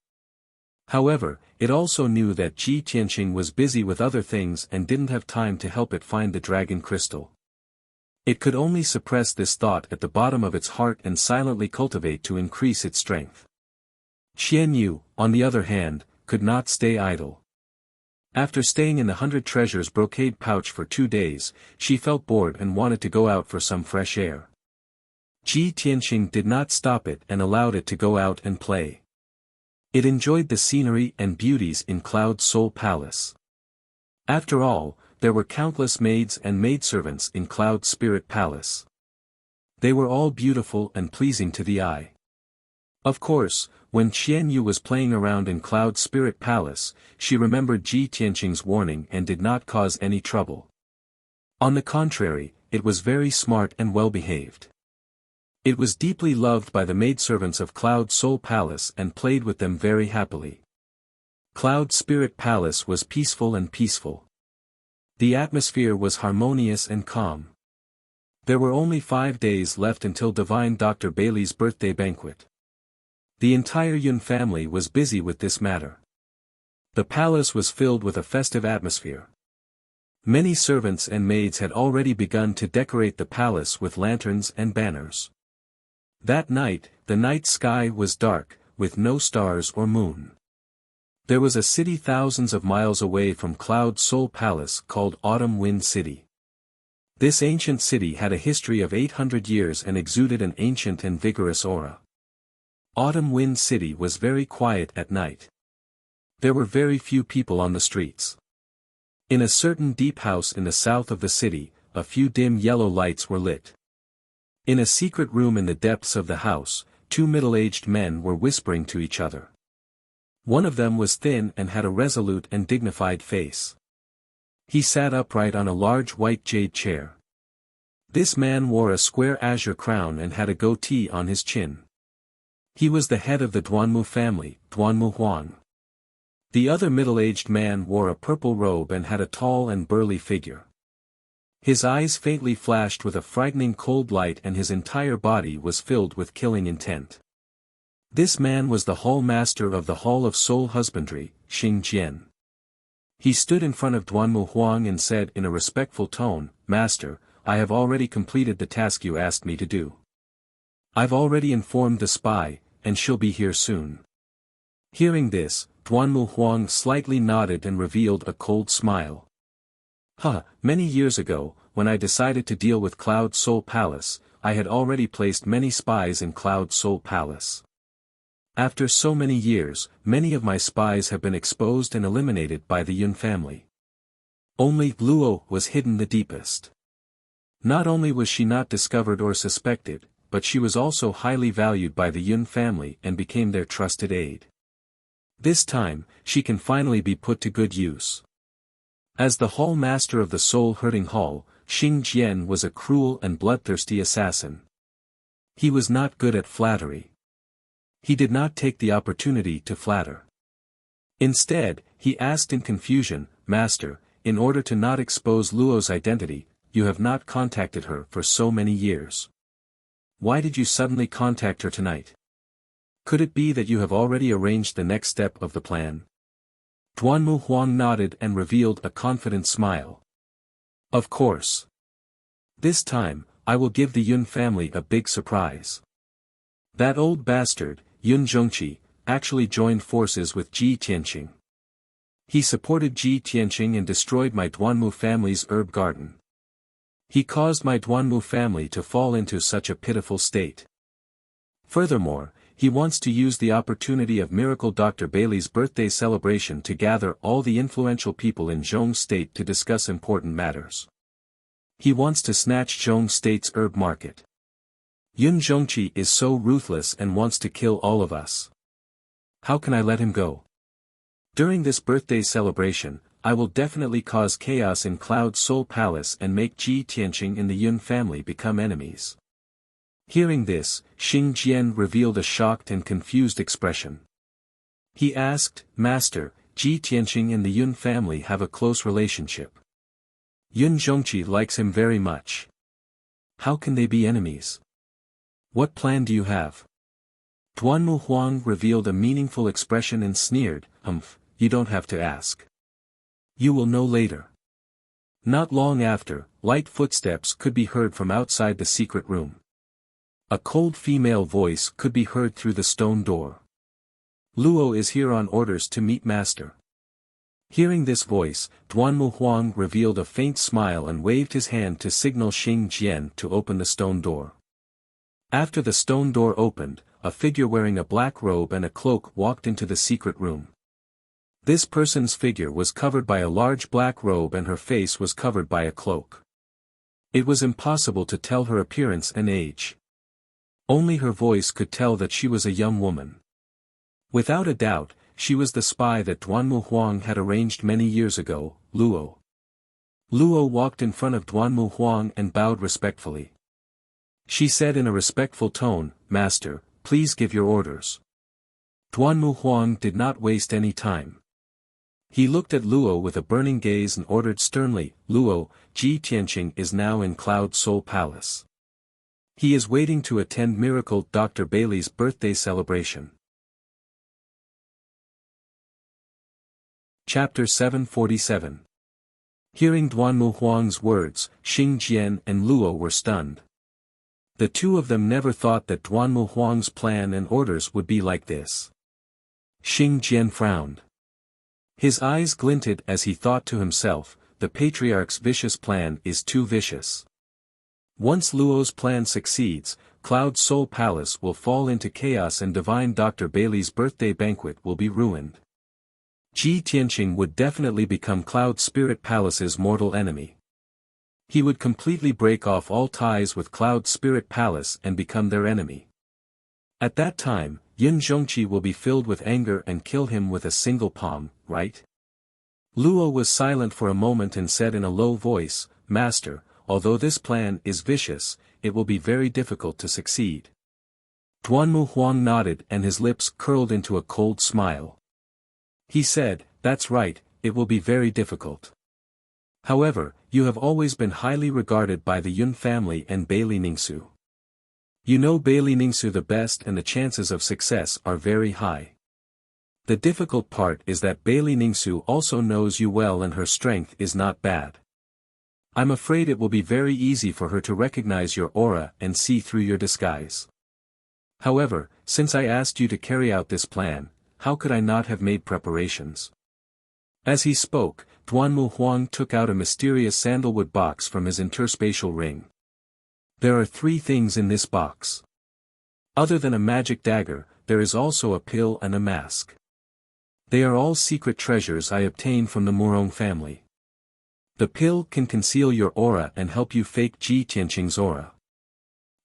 However, it also knew that Ji Tianqing was busy with other things and didn't have time to help it find the dragon crystal. It could only suppress this thought at the bottom of its heart and silently cultivate to increase its strength. Qian Yu, on the other hand, could not stay idle. After staying in the 100 treasures brocade pouch for 2 days, she felt bored and wanted to go out for some fresh air. Ji Tianqing did not stop it and allowed it to go out and play. It enjoyed the scenery and beauties in Cloud Soul Palace. After all, there were countless maids and maidservants in Cloud Spirit Palace. They were all beautiful and pleasing to the eye. Of course, when Qian Yu was playing around in Cloud Spirit Palace, she remembered Ji Tianqing's warning and did not cause any trouble. On the contrary, it was very smart and well-behaved. It was deeply loved by the maidservants of Cloud Soul Palace and played with them very happily. Cloud Spirit Palace was peaceful and peaceful. The atmosphere was harmonious and calm. There were only 5 days left until Divine Dr. Bailey's birthday banquet. The entire Yun family was busy with this matter. The palace was filled with a festive atmosphere. Many servants and maids had already begun to decorate the palace with lanterns and banners. That night, the night sky was dark, with no stars or moon. There was a city thousands of miles away from Cloud Soul Palace called Autumn Wind City. This ancient city had a history of 800 years and exuded an ancient and vigorous aura. Autumn Wind City was very quiet at night. There were very few people on the streets. In a certain deep house in the south of the city, a few dim yellow lights were lit. In a secret room in the depths of the house, 2 middle-aged men were whispering to each other. One of them was thin and had a resolute and dignified face. He sat upright on a large white jade chair. This man wore a square azure crown and had a goatee on his chin. He was the head of the Duanmu family, Duanmu Huang. The other middle-aged man wore a purple robe and had a tall and burly figure. His eyes faintly flashed with a frightening cold light and his entire body was filled with killing intent. This man was the hall master of the Hall of Soul Husbandry, Xing Jian. He stood in front of Duanmu Huang and said in a respectful tone, "Master, I have already completed the task you asked me to do. I've already informed the spy, and she'll be here soon." Hearing this, Duanmu Huang slightly nodded and revealed a cold smile. Many years ago, when I decided to deal with Cloud Soul Palace, I had already placed many spies in Cloud Soul Palace. After so many years, many of my spies have been exposed and eliminated by the Yun family. Only Luo was hidden the deepest. Not only was she not discovered or suspected, but she was also highly valued by the Yun family and became their trusted aide. This time, she can finally be put to good use. As the hall master of the soul-hurting hall, Xing Jian was a cruel and bloodthirsty assassin. He was not good at flattery. He did not take the opportunity to flatter. Instead, he asked in confusion, "Master, in order to not expose Luo's identity, you have not contacted her for so many years. Why did you suddenly contact her tonight? Could it be that you have already arranged the next step of the plan?" Duanmu Huang nodded and revealed a confident smile. "Of course. This time, I will give the Yun family a big surprise. That old bastard, Yun Zhongqi, actually joined forces with Ji Tianqing. He supported Ji Tianqing and destroyed my Duanmu family's herb garden. He caused my Duanmu family to fall into such a pitiful state. Furthermore, he wants to use the opportunity of Miracle Dr. Bailey's birthday celebration to gather all the influential people in Zhong State to discuss important matters. He wants to snatch Zhong State's herb market. Yun Zhongqi is so ruthless and wants to kill all of us. How can I let him go? During this birthday celebration, I will definitely cause chaos in Cloud Soul Palace and make Ji Tianqing and the Yun family become enemies. Hearing this, Xing Jian revealed a shocked and confused expression. He asked, Master, Ji Tianqing and the Yun family have a close relationship. Yun Zhongqi likes him very much. How can they be enemies? What plan do you have? Duanmu Huang revealed a meaningful expression and sneered, you don't have to ask. You will know later. Not long after, light footsteps could be heard from outside the secret room. A cold female voice could be heard through the stone door. Luo is here on orders to meet Master. Hearing this voice, Duanmu Huang revealed a faint smile and waved his hand to signal Xing Jian to open the stone door. After the stone door opened, a figure wearing a black robe and a cloak walked into the secret room. This person's figure was covered by a large black robe and her face was covered by a cloak. It was impossible to tell her appearance and age. Only her voice could tell that she was a young woman. Without a doubt, she was the spy that Duanmu Huang had arranged many years ago, Luo. Luo walked in front of Duanmu Huang and bowed respectfully. She said in a respectful tone, Master, please give your orders. Duanmu Huang did not waste any time. He looked at Luo with a burning gaze and ordered sternly, Luo, Ji Tianqing is now in Cloud Soul Palace. He is waiting to attend Miracle Dr. Bailey's birthday celebration. Chapter 747. Hearing Duanmu Huang's words, Xing Jian and Luo were stunned. The two of them never thought that Duanmu Huang's plan and orders would be like this. Xing Jian frowned. His eyes glinted as he thought to himself, the patriarch's vicious plan is too vicious. Once Luo's plan succeeds, Cloud Soul Palace will fall into chaos and divine Dr. Bailey's birthday banquet will be ruined. Ji Tianqing would definitely become Cloud Spirit Palace's mortal enemy. He would completely break off all ties with Cloud Spirit Palace and become their enemy. At that time, Yun Zhongqi will be filled with anger and kill him with a single palm, right? Luo was silent for a moment and said in a low voice, Master, although this plan is vicious, it will be very difficult to succeed. Duanmu Huang nodded and his lips curled into a cold smile. He said, That's right, it will be very difficult. However, you have always been highly regarded by the Yun family and Bailey Ningsu. You know Bailey Ningsu the best and the chances of success are very high. The difficult part is that Bailey Ningsu also knows you well and her strength is not bad. I'm afraid it will be very easy for her to recognize your aura and see through your disguise. However, since I asked you to carry out this plan, how could I not have made preparations? As he spoke, Duanmu Huang took out a mysterious sandalwood box from his interspatial ring. There are 3 things in this box. Other than a magic dagger, there is also a pill and a mask. They are all secret treasures I obtained from the Murong family. The pill can conceal your aura and help you fake Ji Tianqing's aura.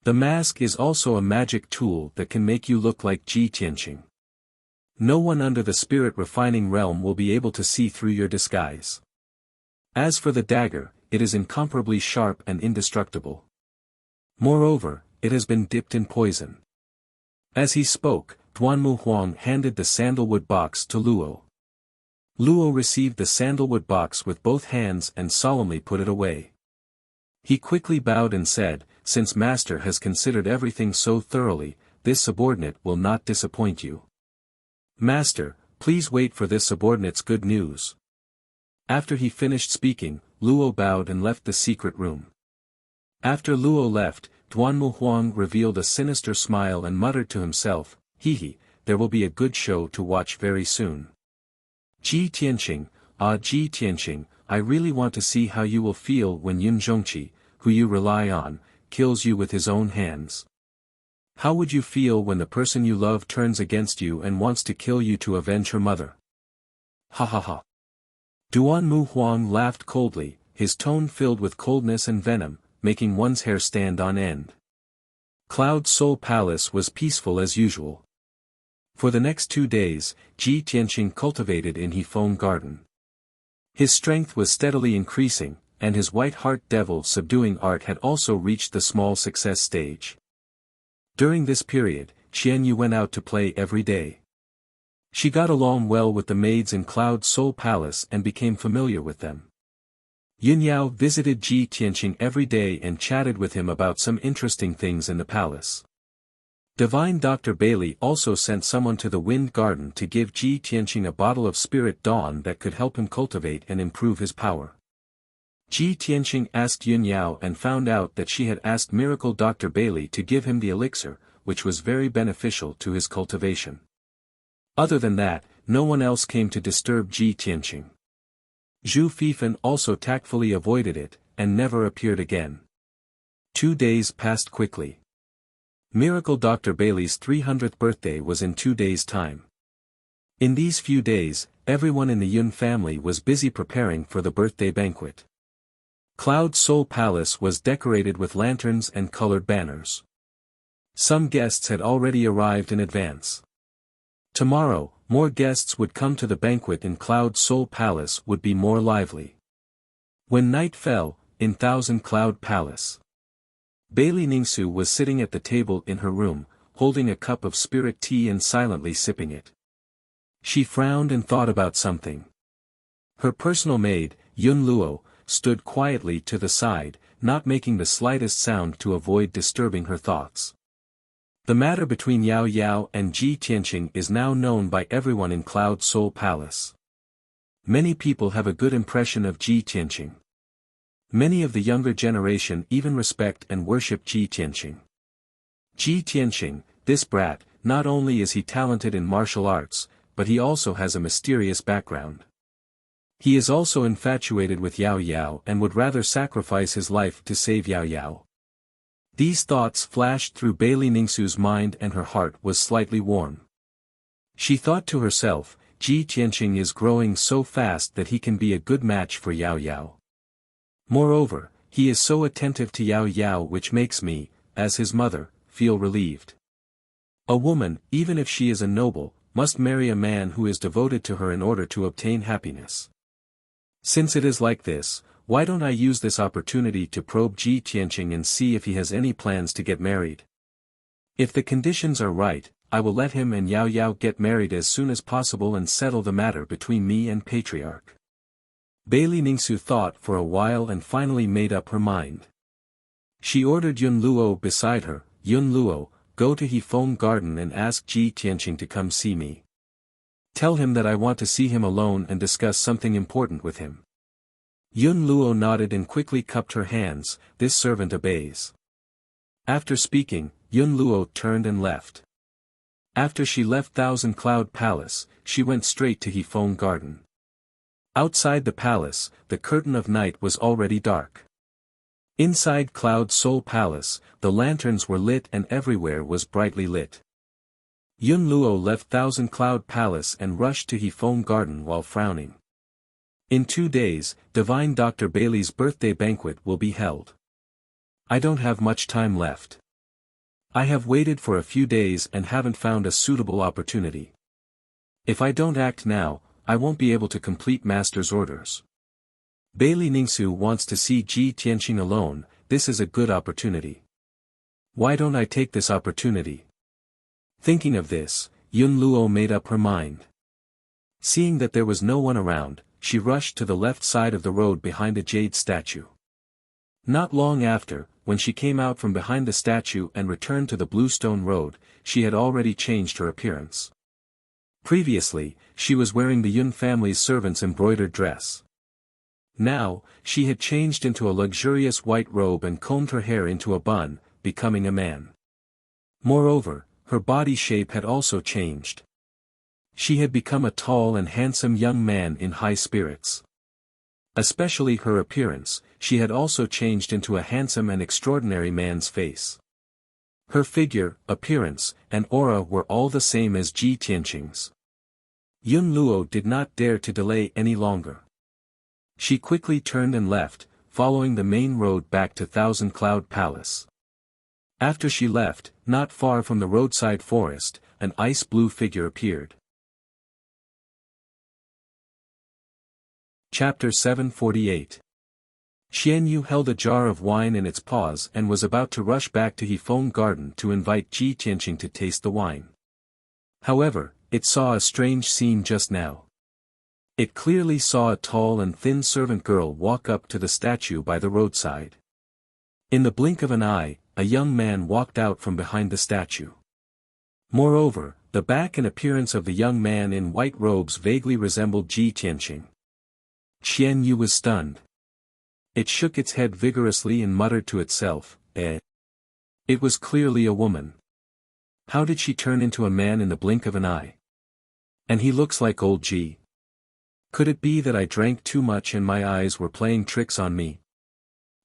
The mask is also a magic tool that can make you look like Ji Tianqing. No one under the spirit refining realm will be able to see through your disguise. As for the dagger, it is incomparably sharp and indestructible. Moreover, it has been dipped in poison. As he spoke, Duanmu Huang handed the sandalwood box to Luo. Luo received the sandalwood box with both hands and solemnly put it away. He quickly bowed and said, Since Master has considered everything so thoroughly, this subordinate will not disappoint you. Master, please wait for this subordinate's good news. After he finished speaking, Luo bowed and left the secret room. After Luo left, Duanmu Huang revealed a sinister smile and muttered to himself, there will be a good show to watch very soon. Ji Tianqing, Ji Tianqing, I really want to see how you will feel when Yun Zhongqi, who you rely on, kills you with his own hands. How would you feel when the person you love turns against you and wants to kill you to avenge her mother? Ha ha ha. Duanmu Huang laughed coldly, his tone filled with coldness and venom, making one's hair stand on end. Cloud Soul Palace was peaceful as usual. For the next 2 days, Ji Tianqing cultivated in Hefeng Garden. His strength was steadily increasing, and his white heart devil subduing art had also reached the small success stage. During this period, Qian Yu went out to play every day. She got along well with the maids in Cloud Soul Palace and became familiar with them. Yun Yao visited Ji Tianqing every day and chatted with him about some interesting things in the palace. Divine Dr. Bailey also sent someone to the Wind Garden to give Ji Tianqing a bottle of Spirit Dawn that could help him cultivate and improve his power. Ji Tianqing asked Yun Yao and found out that she had asked Miracle Dr. Bailey to give him the elixir, which was very beneficial to his cultivation. Other than that, no one else came to disturb Ji Tianqing. Zhu Fifan also tactfully avoided it, and never appeared again. 2 days passed quickly. Miracle Dr. Bailey's 300th birthday was in 2 days' time. In these few days, everyone in the Yun family was busy preparing for the birthday banquet. Cloud Soul Palace was decorated with lanterns and colored banners. Some guests had already arrived in advance. Tomorrow, more guests would come to the banquet in Cloud Soul Palace would be more lively. When night fell, in Thousand Cloud Palace, Bailey Ningsu was sitting at the table in her room, holding a cup of spirit tea and silently sipping it. She frowned and thought about something. Her personal maid, Yun Luo, stood quietly to the side, not making the slightest sound to avoid disturbing her thoughts. The matter between Yao Yao and Ji Tianqing is now known by everyone in Cloud Soul Palace. Many people have a good impression of Ji Tianqing. Many of the younger generation even respect and worship Ji Tianqing. Ji Tianqing, this brat, not only is he talented in martial arts, but he also has a mysterious background. He is also infatuated with Yao Yao and would rather sacrifice his life to save Yao Yao. These thoughts flashed through Bailey Ningsu's mind and her heart was slightly warm. She thought to herself, Ji Tianqing is growing so fast that he can be a good match for Yao Yao. Moreover, he is so attentive to Yao Yao, which makes me, as his mother, feel relieved. A woman, even if she is a noble, must marry a man who is devoted to her in order to obtain happiness. Since it is like this, why don't I use this opportunity to probe Ji Tianqing and see if he has any plans to get married? If the conditions are right, I will let him and Yao Yao get married as soon as possible and settle the matter between me and Patriarch. Bailey Ningsu thought for a while and finally made up her mind. She ordered Yun Luo beside her, Yun Luo, go to Hefeng Garden and ask Ji Tianqing to come see me. Tell him that I want to see him alone and discuss something important with him. Yun Luo nodded and quickly cupped her hands, this servant obeys. After speaking, Yun Luo turned and left. After she left Thousand Cloud Palace, she went straight to Hefeng Garden. Outside the palace, the curtain of night was already dark. Inside Cloud Soul Palace, the lanterns were lit and everywhere was brightly lit. Yun Luo left Thousand Cloud Palace and rushed to Hefeng Garden while frowning. In 2 days, Divine Dr. Bailey's birthday banquet will be held. I don't have much time left. I have waited for a few days and haven't found a suitable opportunity. If I don't act now, I won't be able to complete Master's orders. Bailey Ningsu wants to see Ji Tianqing alone, this is a good opportunity. Why don't I take this opportunity? Thinking of this, Yun Luo made up her mind. Seeing that there was no one around, she rushed to the left side of the road behind a jade statue. Not long after, when she came out from behind the statue and returned to the Bluestone Road, she had already changed her appearance. Previously, she was wearing the Yun family's servant's embroidered dress. Now, she had changed into a luxurious white robe and combed her hair into a bun, becoming a man. Moreover, her body shape had also changed. She had become a tall and handsome young man in high spirits. Especially her appearance, she had also changed into a handsome and extraordinary man's face. Her figure, appearance, and aura were all the same as Ji Tianqing's. Yun Luo did not dare to delay any longer. She quickly turned and left, following the main road back to Thousand Cloud Palace. After she left, not far from the roadside forest, an ice-blue figure appeared. Chapter 748. Xian Yu held a jar of wine in its paws and was about to rush back to Hefeng Garden to invite Ji Tianqing to taste the wine. However, it saw a strange scene just now. It clearly saw a tall and thin servant girl walk up to the statue by the roadside. In the blink of an eye, a young man walked out from behind the statue. Moreover, the back and appearance of the young man in white robes vaguely resembled Ji Tianqing. Xian Yu was stunned. It shook its head vigorously and muttered to itself, "Eh?" It was clearly a woman. How did she turn into a man in the blink of an eye? And he looks like old Ji. Could it be that I drank too much and my eyes were playing tricks on me?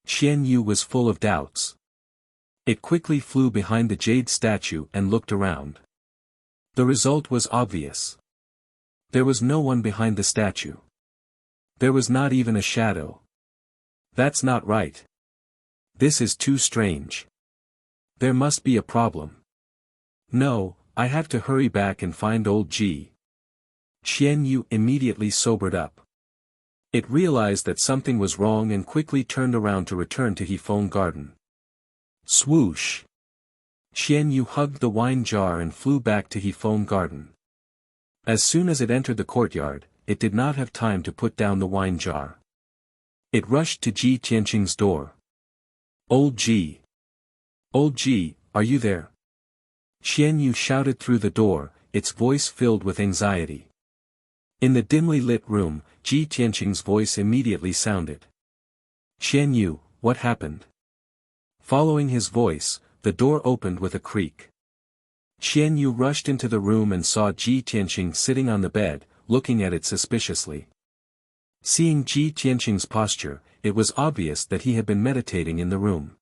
Xian Yu was full of doubts. It quickly flew behind the jade statue and looked around. The result was obvious. There was no one behind the statue. There was not even a shadow. That's not right. This is too strange. There must be a problem. No, I have to hurry back and find old Ji. Xian Yu immediately sobered up. It realized that something was wrong and quickly turned around to return to Hefeng Garden. Swoosh! Xian Yu hugged the wine jar and flew back to Hefeng Garden. As soon as it entered the courtyard, it did not have time to put down the wine jar. It rushed to Ji Tianqing's door. Old Ji! Old Ji, are you there? Xian Yu shouted through the door, its voice filled with anxiety. In the dimly lit room, Ji Tianqing's voice immediately sounded. Xian Yu, what happened? Following his voice, the door opened with a creak. Xian Yu rushed into the room and saw Ji Tianqing sitting on the bed, looking at it suspiciously. Seeing Ji Tianqing's posture, it was obvious that he had been meditating in the room.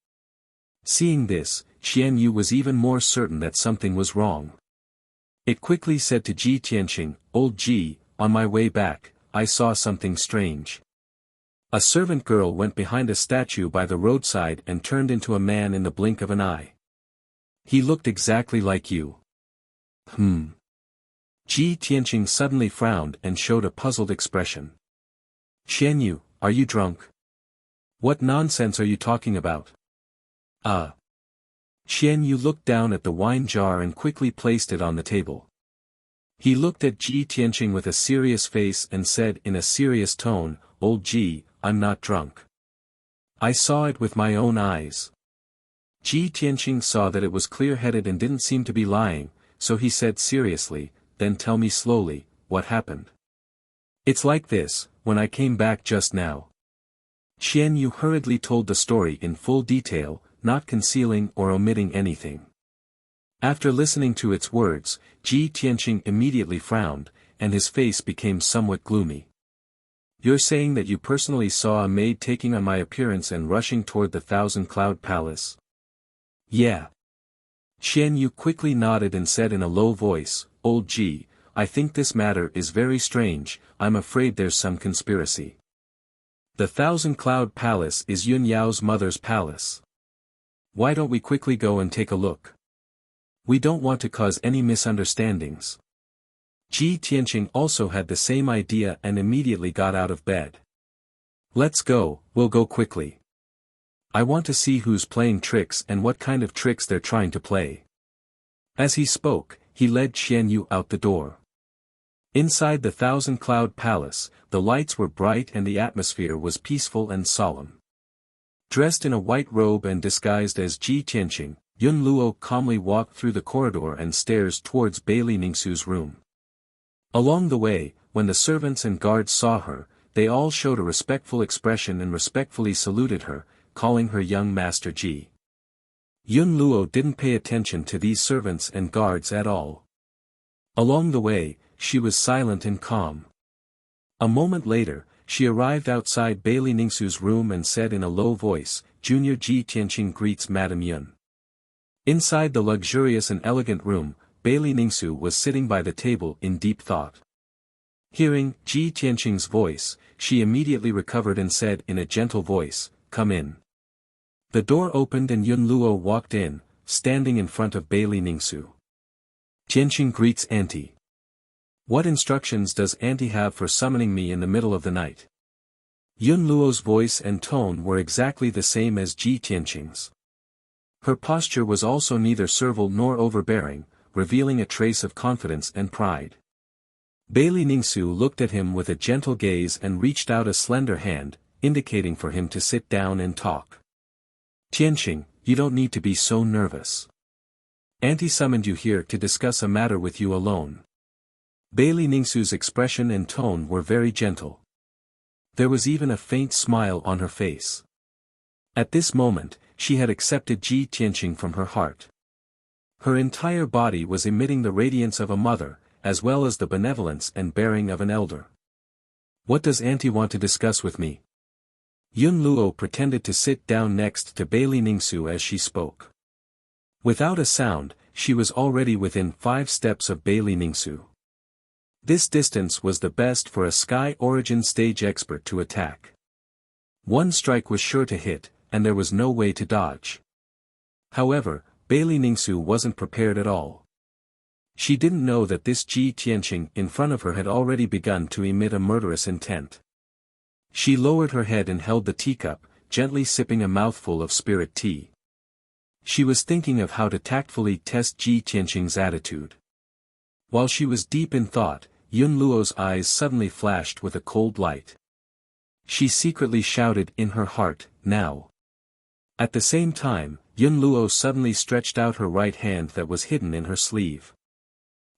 Seeing this, Xian Yu was even more certain that something was wrong. It quickly said to Ji Tianqing, "Old Ji, on my way back, I saw something strange. A servant girl went behind a statue by the roadside and turned into a man in the blink of an eye. He looked exactly like you." Ji Tianqing suddenly frowned and showed a puzzled expression. "Xian Yu, are you drunk? What nonsense are you talking about?" Xian Yu looked down at the wine jar and quickly placed it on the table. He looked at Ji Tianqing with a serious face and said in a serious tone, "Old Ji, I'm not drunk. I saw it with my own eyes." Ji Tianqing saw that it was clear-headed and didn't seem to be lying, so he said seriously, "Then tell me slowly, what happened?" "It's like this, when I came back just now." Xian Yu hurriedly told the story in full detail, not concealing or omitting anything. After listening to its words, Ji Tianqing immediately frowned, and his face became somewhat gloomy. "You're saying that you personally saw a maid taking on my appearance and rushing toward the Thousand Cloud Palace?" "Yeah." Xian Yu quickly nodded and said in a low voice, "Old Ji, I think this matter is very strange, I'm afraid there's some conspiracy. The Thousand Cloud Palace is Yun Yao's mother's palace. Why don't we quickly go and take a look? We don't want to cause any misunderstandings." Ji Tianqing also had the same idea and immediately got out of bed. "Let's go, we'll go quickly. I want to see who's playing tricks and what kind of tricks they're trying to play." As he spoke, he led Xian Yu out the door. Inside the Thousand Cloud Palace, the lights were bright and the atmosphere was peaceful and solemn. Dressed in a white robe and disguised as Ji Tianqing, Yun Luo calmly walked through the corridor and stairs towards Bailey Ningxu's room. Along the way, when the servants and guards saw her, they all showed a respectful expression and respectfully saluted her, calling her young master Ji. Yun Luo didn't pay attention to these servants and guards at all. Along the way, she was silent and calm. A moment later, she arrived outside Bailey Ningxu's room and said in a low voice, "Junior Ji Tianqing greets Madame Yun." Inside the luxurious and elegant room, Bailey Ningxu was sitting by the table in deep thought. Hearing Ji Tianqing's voice, she immediately recovered and said in a gentle voice, "Come in." The door opened and Yun Luo walked in, standing in front of Bailey Ningxu. "Tianqing greets Auntie. What instructions does Auntie have for summoning me in the middle of the night?" Yun Luo's voice and tone were exactly the same as Ji Tianqing's. Her posture was also neither servile nor overbearing, revealing a trace of confidence and pride. Bailey Ningsu looked at him with a gentle gaze and reached out a slender hand, indicating for him to sit down and talk. Tianqing, you don't need to be so nervous. Auntie summoned you here to discuss a matter with you alone. Bailey Ningsu's expression and tone were very gentle. There was even a faint smile on her face. At this moment, she had accepted Ji Tianqing from her heart. Her entire body was emitting the radiance of a mother, as well as the benevolence and bearing of an elder. What does Auntie want to discuss with me? Yun Luo pretended to sit down next to Bailey Ningsu as she spoke. Without a sound, she was already within 5 steps of Bailey Ningsu. This distance was the best for a Sky Origin stage expert to attack. One strike was sure to hit, and there was no way to dodge. However, Bailey Ningsu wasn't prepared at all. She didn't know that this Ji Tianqing in front of her had already begun to emit a murderous intent. She lowered her head and held the teacup, gently sipping a mouthful of spirit tea. She was thinking of how to tactfully test Ji Tianqing's attitude. While she was deep in thought, Yun Luo's eyes suddenly flashed with a cold light. She secretly shouted in her heart, "Now!" At the same time, Yun Luo suddenly stretched out her right hand that was hidden in her sleeve.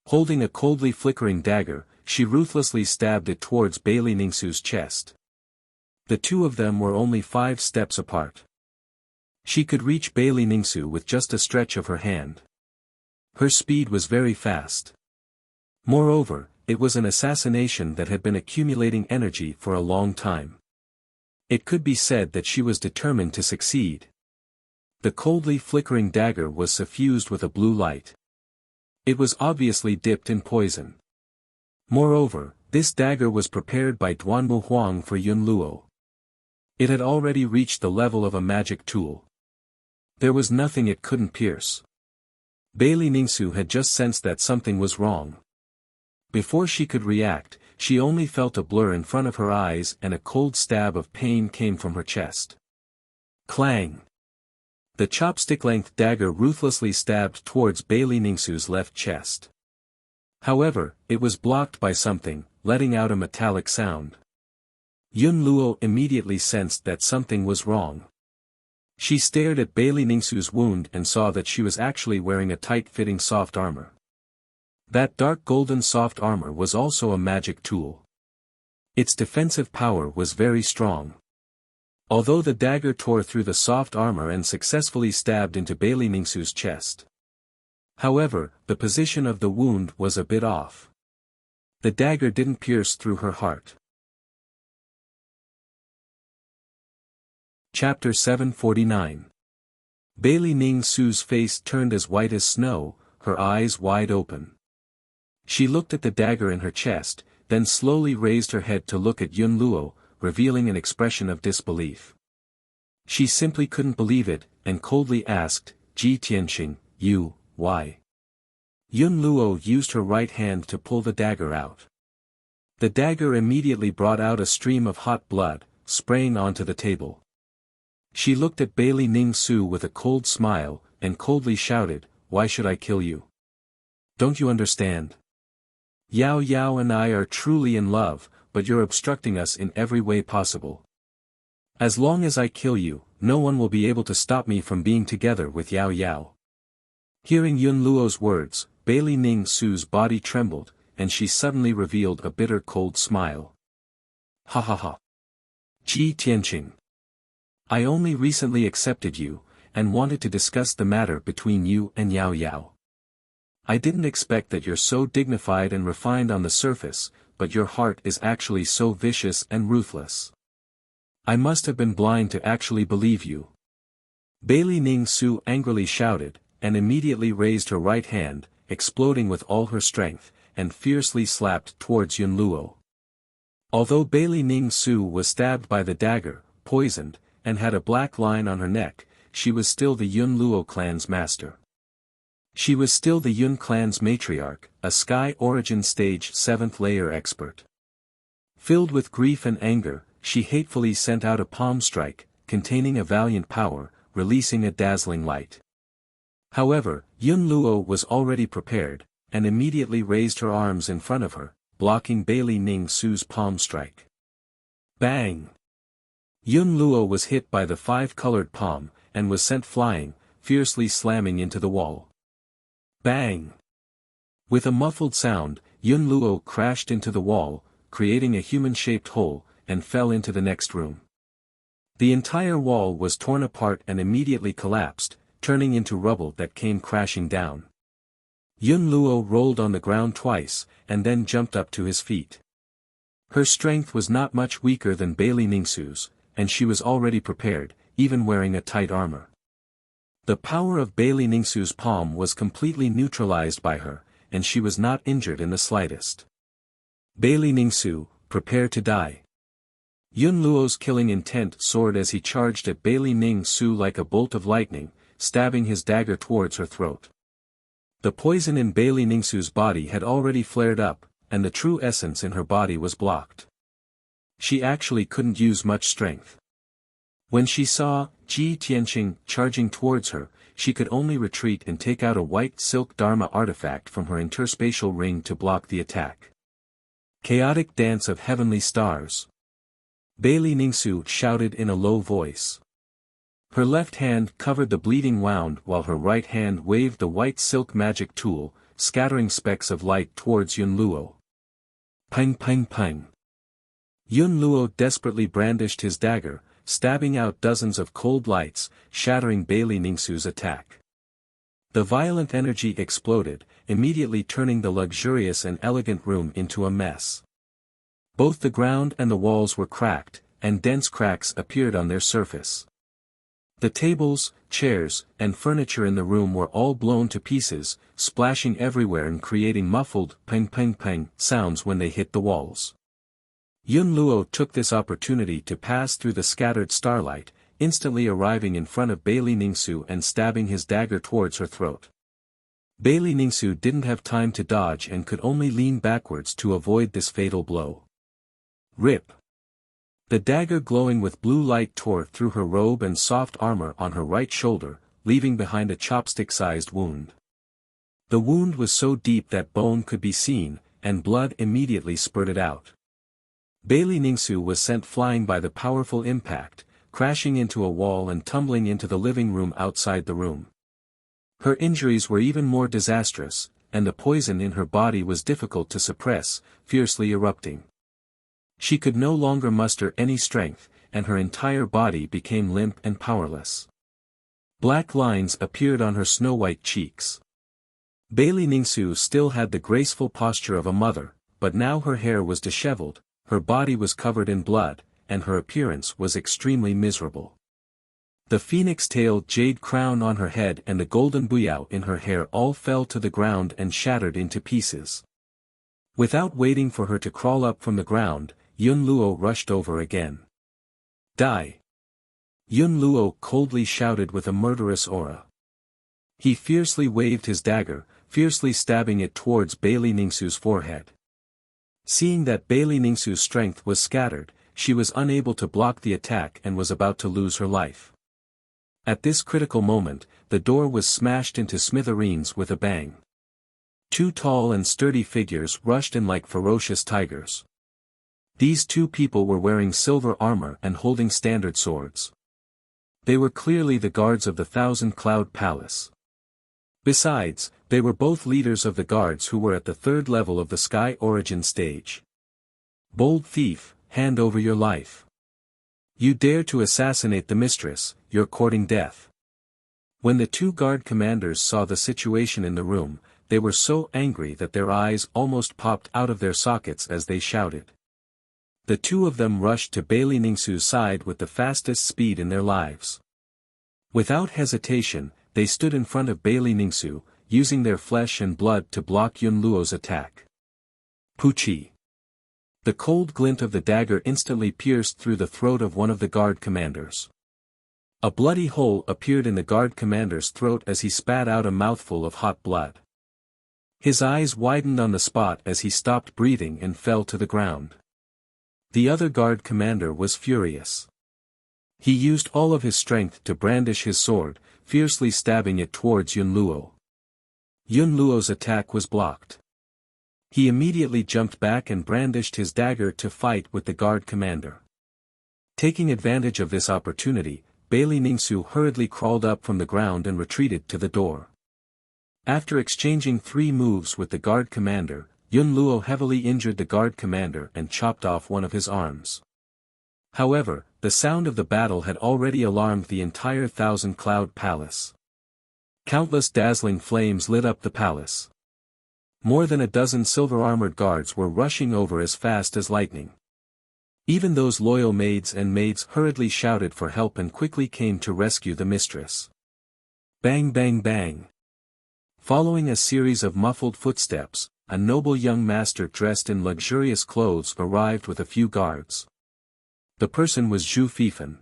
Holding a coldly flickering dagger, she ruthlessly stabbed it towards Bailey Ningsu's chest. The two of them were only 5 steps apart. She could reach Bailey Ningsu with just a stretch of her hand. Her speed was very fast. Moreover, it was an assassination that had been accumulating energy for a long time. It could be said that she was determined to succeed. The coldly flickering dagger was suffused with a blue light. It was obviously dipped in poison. Moreover, this dagger was prepared by Duanmu Huang for Yun Luo. It had already reached the level of a magic tool. There was nothing it couldn't pierce. Bailey Ningsu had just sensed that something was wrong. Before she could react, she only felt a blur in front of her eyes and a cold stab of pain came from her chest. Clang! The chopstick-length dagger ruthlessly stabbed towards Bailey Ningsu's left chest. However, it was blocked by something, letting out a metallic sound. Yun Luo immediately sensed that something was wrong. She stared at Bailey Ningsu's wound and saw that she was actually wearing a tight-fitting soft armor. That dark golden soft armor was also a magic tool. Its defensive power was very strong. Although the dagger tore through the soft armor and successfully stabbed into Bailey Ningsu's chest. However, the position of the wound was a bit off. The dagger didn't pierce through her heart. Chapter 749. Bailey Ningsu's face turned as white as snow, her eyes wide open. She looked at the dagger in her chest, then slowly raised her head to look at Yun Luo, revealing an expression of disbelief. She simply couldn't believe it, and coldly asked, "Ji Tianqing, why?" Yun Luo used her right hand to pull the dagger out. The dagger immediately brought out a stream of hot blood, spraying onto the table. She looked at Bailey Ningsu with a cold smile, and coldly shouted, "Why should I kill you? Don't you understand? Yao Yao and I are truly in love, but you're obstructing us in every way possible. As long as I kill you, no one will be able to stop me from being together with Yao Yao." Hearing Yun Luo's words, Bailey Ningsu's body trembled, and she suddenly revealed a bitter cold smile. "Ha ha ha. Ji Tianqing. I only recently accepted you, and wanted to discuss the matter between you and Yao Yao. I didn't expect that you're so dignified and refined on the surface, but your heart is actually so vicious and ruthless. I must have been blind to actually believe you." Bailey Ningsu angrily shouted, and immediately raised her right hand, exploding with all her strength, and fiercely slapped towards Yun Luo. Although Bailey Ningsu was stabbed by the dagger, poisoned, and had a black line on her neck, she was still the Yun Luo clan's master. She was still the Yun clan's matriarch, a Sky Origin Stage 7th layer expert. Filled with grief and anger, she hatefully sent out a palm strike, containing a valiant power, releasing a dazzling light. However, Yun Luo was already prepared, and immediately raised her arms in front of her, blocking Bailey Ning Su's palm strike. Bang! Yun Luo was hit by the five-colored palm, and was sent flying, fiercely slamming into the wall. Bang! With a muffled sound, Yun Luo crashed into the wall, creating a human-shaped hole, and fell into the next room. The entire wall was torn apart and immediately collapsed, turning into rubble that came crashing down. Yun Luo rolled on the ground twice, and then jumped up to his feet. Her strength was not much weaker than Bailey Ningsu's, and she was already prepared, even wearing a tight armor. The power of Bailey Ningsu's palm was completely neutralized by her, and she was not injured in the slightest. Bailey Ningsu, prepare to die. Yun Luo's killing intent soared as he charged at Bailey Ningsu like a bolt of lightning, stabbing his dagger towards her throat. The poison in Bailey Ningsu's body had already flared up, and the true essence in her body was blocked. She actually couldn't use much strength. When she saw Ji Tianqing charging towards her, she could only retreat and take out a white silk Dharma artifact from her interspatial ring to block the attack. Chaotic dance of heavenly stars. Bailey Ningsu shouted in a low voice. Her left hand covered the bleeding wound while her right hand waved the white silk magic tool, scattering specks of light towards Yun Luo. Pang pang pang. Yun Luo desperately brandished his dagger, stabbing out dozens of cold lights, shattering Bailey Ningsu's attack. The violent energy exploded, immediately turning the luxurious and elegant room into a mess. Both the ground and the walls were cracked, and dense cracks appeared on their surface. The tables, chairs, and furniture in the room were all blown to pieces, splashing everywhere and creating muffled pang pang pang sounds when they hit the walls. Yun Luo took this opportunity to pass through the scattered starlight, instantly arriving in front of Bailey Ningsu and stabbing his dagger towards her throat. Bailey Ningsu didn't have time to dodge and could only lean backwards to avoid this fatal blow. Rip! The dagger glowing with blue light tore through her robe and soft armor on her right shoulder, leaving behind a chopstick-sized wound. The wound was so deep that bone could be seen, and blood immediately spurted out. Bailey Ningsu was sent flying by the powerful impact, crashing into a wall and tumbling into the living room outside the room. Her injuries were even more disastrous, and the poison in her body was difficult to suppress, fiercely erupting. She could no longer muster any strength, and her entire body became limp and powerless. Black lines appeared on her snow-white cheeks. Bailey Ningsu still had the graceful posture of a mother, but now her hair was disheveled, her body was covered in blood, and her appearance was extremely miserable. The phoenix-tailed jade crown on her head and the golden buyao in her hair all fell to the ground and shattered into pieces. Without waiting for her to crawl up from the ground, Yun Luo rushed over again. Die! Yun Luo coldly shouted with a murderous aura. He fiercely waved his dagger, fiercely stabbing it towards Bailey Ningsu's forehead. Seeing that Bailey Ningsu's strength was scattered, she was unable to block the attack and was about to lose her life. At this critical moment, the door was smashed into smithereens with a bang. Two tall and sturdy figures rushed in like ferocious tigers. These two people were wearing silver armor and holding standard swords. They were clearly the guards of the Thousand Cloud Palace. Besides, they were both leaders of the guards who were at the third level of the Sky Origin stage. Bold thief, hand over your life. You dare to assassinate the mistress, you're courting death. When the two guard commanders saw the situation in the room, they were so angry that their eyes almost popped out of their sockets as they shouted. The two of them rushed to Bailey Ningsu's side with the fastest speed in their lives. Without hesitation, they stood in front of Bailey Ningsu, using their flesh and blood to block Yun Luo's attack. Puchi! The cold glint of the dagger instantly pierced through the throat of one of the guard commanders. A bloody hole appeared in the guard commander's throat as he spat out a mouthful of hot blood. His eyes widened on the spot as he stopped breathing and fell to the ground. The other guard commander was furious. He used all of his strength to brandish his sword, fiercely stabbing it towards Yun Luo. Yun Luo's attack was blocked. He immediately jumped back and brandished his dagger to fight with the guard commander. Taking advantage of this opportunity, Bailey Ningsu hurriedly crawled up from the ground and retreated to the door. After exchanging 3 moves with the guard commander, Yun Luo heavily injured the guard commander and chopped off one of his arms. However, the sound of the battle had already alarmed the entire Thousand Cloud Palace. Countless dazzling flames lit up the palace. More than a dozen silver-armored guards were rushing over as fast as lightning. Even those loyal maids and maids hurriedly shouted for help and quickly came to rescue the mistress. Bang bang bang. Following a series of muffled footsteps, a noble young master dressed in luxurious clothes arrived with a few guards. The person was Zhu Fifan.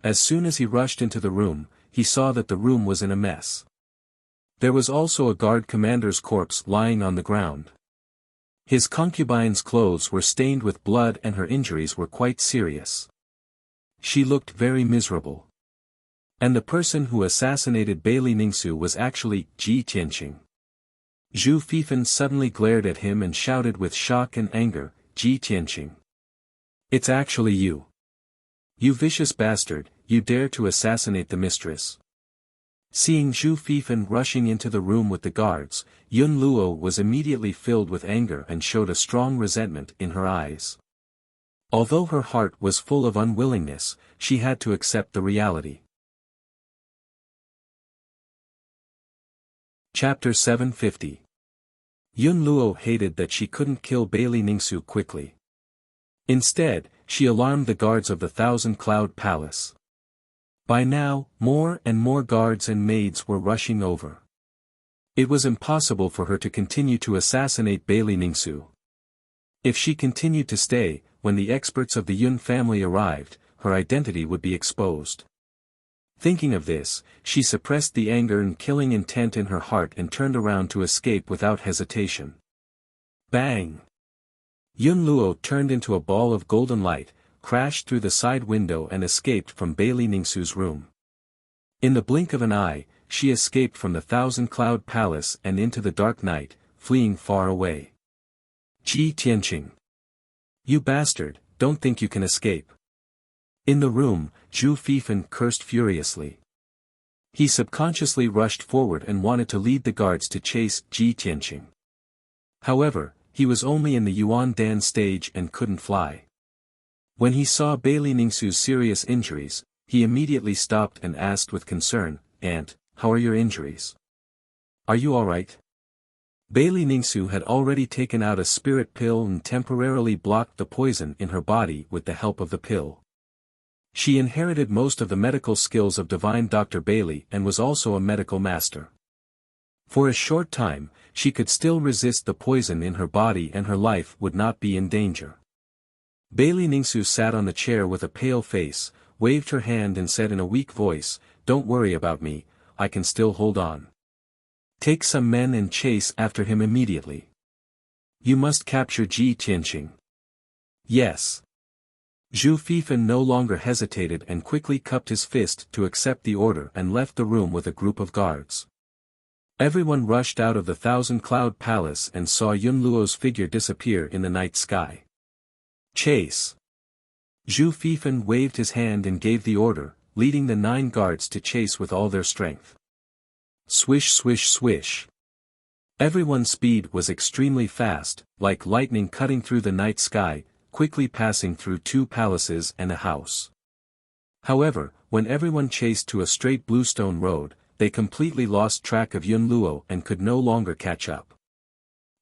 As soon as he rushed into the room, he saw that the room was in a mess. There was also a guard commander's corpse lying on the ground. His concubine's clothes were stained with blood and her injuries were quite serious. She looked very miserable. And the person who assassinated Bailey Ningsu was actually Ji Tianqing. Zhu Fifan suddenly glared at him and shouted with shock and anger, "Ji Tianqing. It's actually you. You vicious bastard, you dare to assassinate the mistress." Seeing Zhu Fifan rushing into the room with the guards, Yun Luo was immediately filled with anger and showed a strong resentment in her eyes. Although her heart was full of unwillingness, she had to accept the reality. Chapter 750. Yun Luo hated that she couldn't kill Bailey Ningsu quickly. Instead, she alarmed the guards of the Thousand Cloud Palace. By now, more and more guards and maids were rushing over. It was impossible for her to continue to assassinate Bailey Ningsu. If she continued to stay, when the experts of the Yun family arrived, her identity would be exposed. Thinking of this, she suppressed the anger and killing intent in her heart and turned around to escape without hesitation. Bang! Yun Luo turned into a ball of golden light, crashed through the side window and escaped from Bailey Ningsu's room. In the blink of an eye, she escaped from the Thousand Cloud Palace and into the dark night, fleeing far away. Ji Tianqing. You bastard, don't think you can escape. In the room, Zhu Fifan cursed furiously. He subconsciously rushed forward and wanted to lead the guards to chase Ji Tianqing. However, he was only in the Yuan Dan stage and couldn't fly. When he saw Bailey Ningsu's serious injuries, he immediately stopped and asked with concern, "Aunt, how are your injuries? Are you alright?" Bailey Ningsu had already taken out a spirit pill and temporarily blocked the poison in her body with the help of the pill. She inherited most of the medical skills of divine Dr. Bailey and was also a medical master. For a short time, she could still resist the poison in her body and her life would not be in danger. Bailey Ningsu sat on the chair with a pale face, waved her hand and said in a weak voice, "Don't worry about me, I can still hold on. Take some men and chase after him immediately. You must capture Ji Tianqing." "Yes." Zhu Fifan no longer hesitated and quickly cupped his fist to accept the order and left the room with a group of guards. Everyone rushed out of the Thousand Cloud Palace and saw Yun Luo's figure disappear in the night sky. "Chase!" Zhu Fifan waved his hand and gave the order, leading the 9 guards to chase with all their strength. Swish swish swish. Everyone's speed was extremely fast, like lightning cutting through the night sky, quickly passing through 2 palaces and a house. However, when everyone chased to a straight bluestone road, they completely lost track of Yun Luo and could no longer catch up.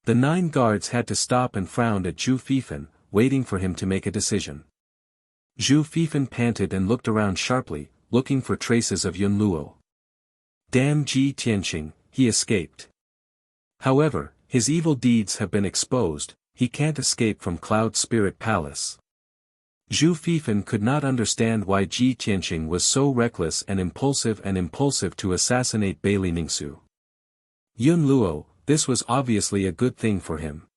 The 9 guards had to stop and frowned at Zhu Fifan, waiting for him to make a decision. Zhu Fifan panted and looked around sharply, looking for traces of Yun Luo. Damn Ji Tianqing, he escaped. However, his evil deeds have been exposed, he can't escape from Cloud Spirit Palace. Zhu Fifan could not understand why Ji Tianqing was so reckless and impulsive to assassinate Bailey Ningsu. Yun Luo, this was obviously a good thing for him.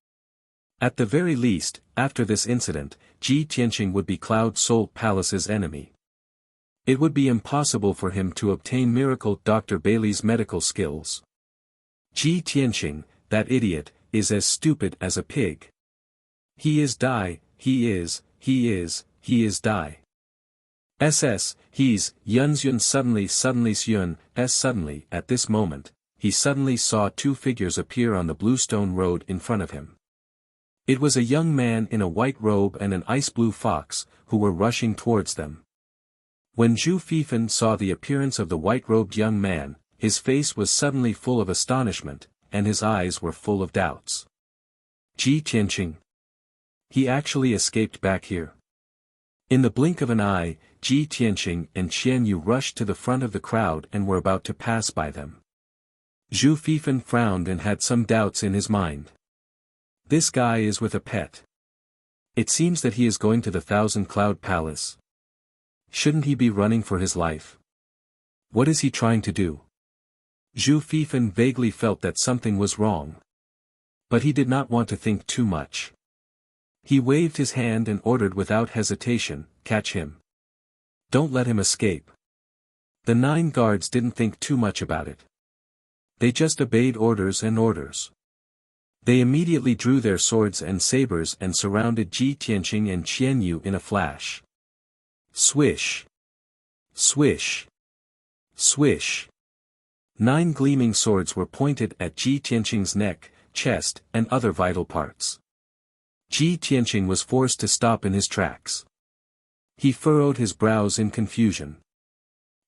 At the very least, after this incident, Ji Tianqing would be Cloud Soul Palace's enemy. It would be impossible for him to obtain miracle Dr. Bailey's medical skills. Ji Tianqing, that idiot, is as stupid as a pig. He is die, he is die. He's, Yun suddenly suddenly, at this moment, he suddenly saw two figures appear on the bluestone road in front of him. It was a young man in a white robe and an ice-blue fox, who were rushing towards them. When Zhu Fifan saw the appearance of the white-robed young man, his face was suddenly full of astonishment, and his eyes were full of doubts. Ji Tianqing. He actually escaped back here. In the blink of an eye, Ji Tianqing and Qian Yu rushed to the front of the crowd and were about to pass by them. Zhu Fifan frowned and had some doubts in his mind. This guy is with a pet. It seems that he is going to the Thousand Cloud Palace. Shouldn't he be running for his life? What is he trying to do? Zhu Fifan vaguely felt that something was wrong. But he did not want to think too much. He waved his hand and ordered without hesitation, "Catch him. Don't let him escape." The 9 guards didn't think too much about it. They just obeyed orders and orders. They immediately drew their swords and sabers and surrounded Ji Tianqing and Qian Yu in a flash. Swish! Swish! Swish! 9 gleaming swords were pointed at Ji Tianqing's neck, chest, and other vital parts. Ji Tianqing was forced to stop in his tracks. He furrowed his brows in confusion.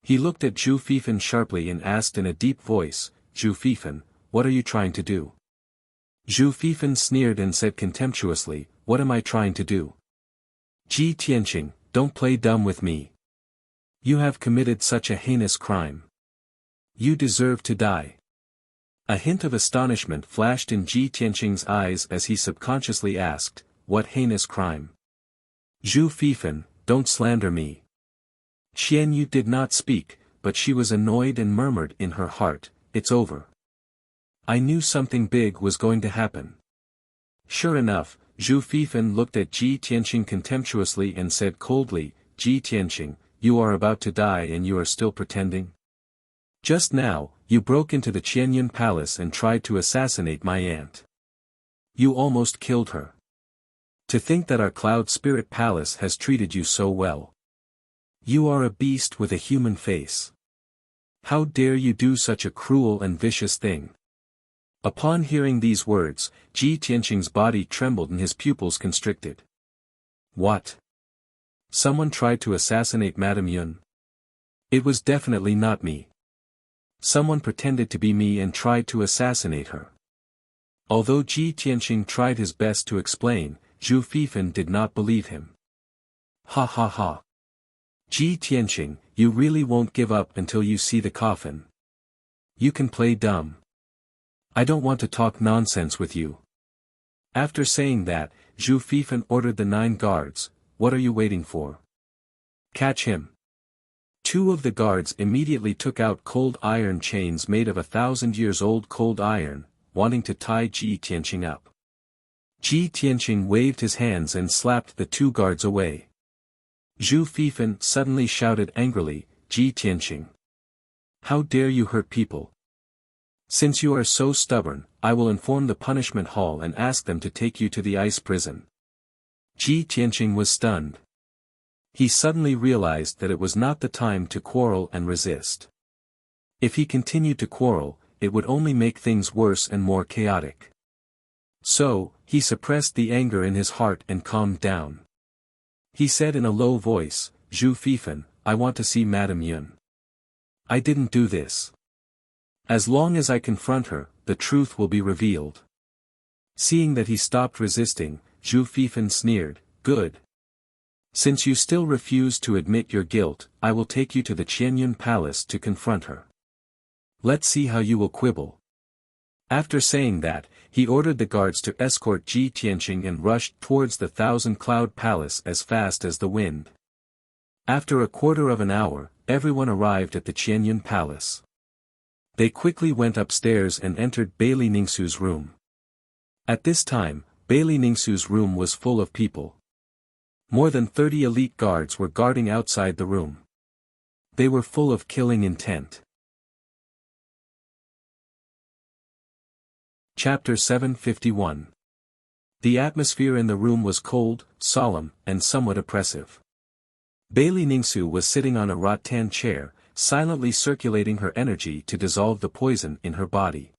He looked at Zhu Fifan sharply and asked in a deep voice, "Zhu Fifan, what are you trying to do?" Zhu Fifan sneered and said contemptuously, "What am I trying to do? Ji Tianqing, don't play dumb with me. You have committed such a heinous crime. You deserve to die." A hint of astonishment flashed in Ji Tianqing's eyes as he subconsciously asked, "What heinous crime?" "Zhu Fifan, don't slander me." Qian Yu did not speak, but she was annoyed and murmured in her heart, "It's over. I knew something big was going to happen." Sure enough, Zhu Fifan looked at Ji Tianqing contemptuously and said coldly, "Ji Tianqing, you are about to die and you are still pretending? Just now, you broke into the Qianyun Palace and tried to assassinate my aunt. You almost killed her. To think that our Cloud Spirit Palace has treated you so well. You are a beast with a human face. How dare you do such a cruel and vicious thing?" Upon hearing these words, Ji Tianqing's body trembled and his pupils constricted. What? Someone tried to assassinate Madame Yun? It was definitely not me. Someone pretended to be me and tried to assassinate her. Although Ji Tianqing tried his best to explain, Zhu Fifan did not believe him. Ha ha ha. Ji Tianqing, you really won't give up until you see the coffin. You can play dumb. I don't want to talk nonsense with you. After saying that, Zhu Fifan ordered the 9 guards, "What are you waiting for? Catch him." 2 of the guards immediately took out cold iron chains made of 1,000-years-old cold iron, wanting to tie Ji Tianqing up. Ji Tianqing waved his hands and slapped the 2 guards away. Zhu Fifan suddenly shouted angrily, "Ji Tianqing! How dare you hurt people? Since you are so stubborn, I will inform the punishment hall and ask them to take you to the ice prison." Ji Tianqing was stunned. He suddenly realized that it was not the time to quarrel and resist. If he continued to quarrel, it would only make things worse and more chaotic. So, he suppressed the anger in his heart and calmed down. He said in a low voice, "Zhu Fifan, I want to see Madame Yun. I didn't do this. As long as I confront her, the truth will be revealed." Seeing that he stopped resisting, Zhu Fifan sneered, "Good. Since you still refuse to admit your guilt, I will take you to the Qianyun Palace to confront her. Let's see how you will quibble." After saying that, he ordered the guards to escort Ji Tianqing and rushed towards the Thousand Cloud Palace as fast as the wind. After a quarter of an hour, everyone arrived at the Qianyun Palace. They quickly went upstairs and entered Bailey Ningxu's room. At this time, Bailey Ningsu's room was full of people. More than 30 elite guards were guarding outside the room. They were full of killing intent. Chapter 751. The atmosphere in the room was cold, solemn, and somewhat oppressive. Bailey Ningsu was sitting on a rattan chair, silently circulating her energy to dissolve the poison in her body.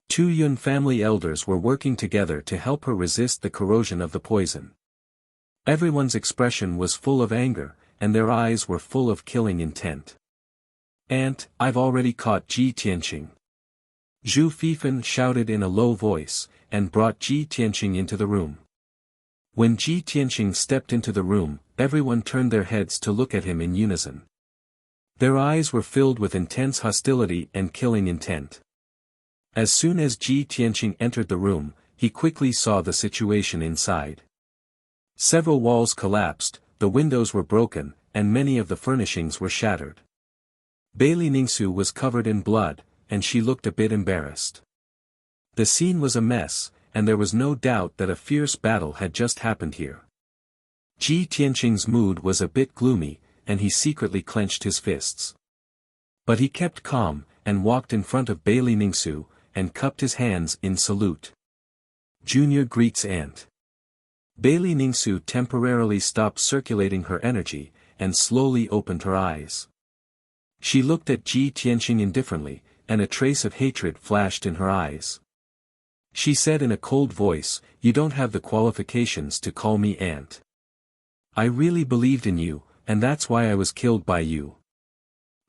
2 Yun family elders were working together to help her resist the corrosion of the poison. Everyone's expression was full of anger, and their eyes were full of killing intent. "Aunt, I've already caught Ji Tianqing." Zhu Fifan shouted in a low voice, and brought Ji Tianqing into the room. When Ji Tianqing stepped into the room, everyone turned their heads to look at him in unison. Their eyes were filled with intense hostility and killing intent. As soon as Ji Tianqing entered the room, he quickly saw the situation inside. Several walls collapsed, the windows were broken, and many of the furnishings were shattered. Bailey Ningsu was covered in blood, and she looked a bit embarrassed. The scene was a mess, and there was no doubt that a fierce battle had just happened here. Ji Tianqing's mood was a bit gloomy, and he secretly clenched his fists. But he kept calm, and walked in front of Bailey Ningsu, and cupped his hands in salute. Junior greets aunt. Bailey Ningsu temporarily stopped circulating her energy, and slowly opened her eyes. She looked at Ji Tianqing indifferently, and a trace of hatred flashed in her eyes. She said in a cold voice, "You don't have the qualifications to call me aunt. I really believed in you, and that's why I was killed by you."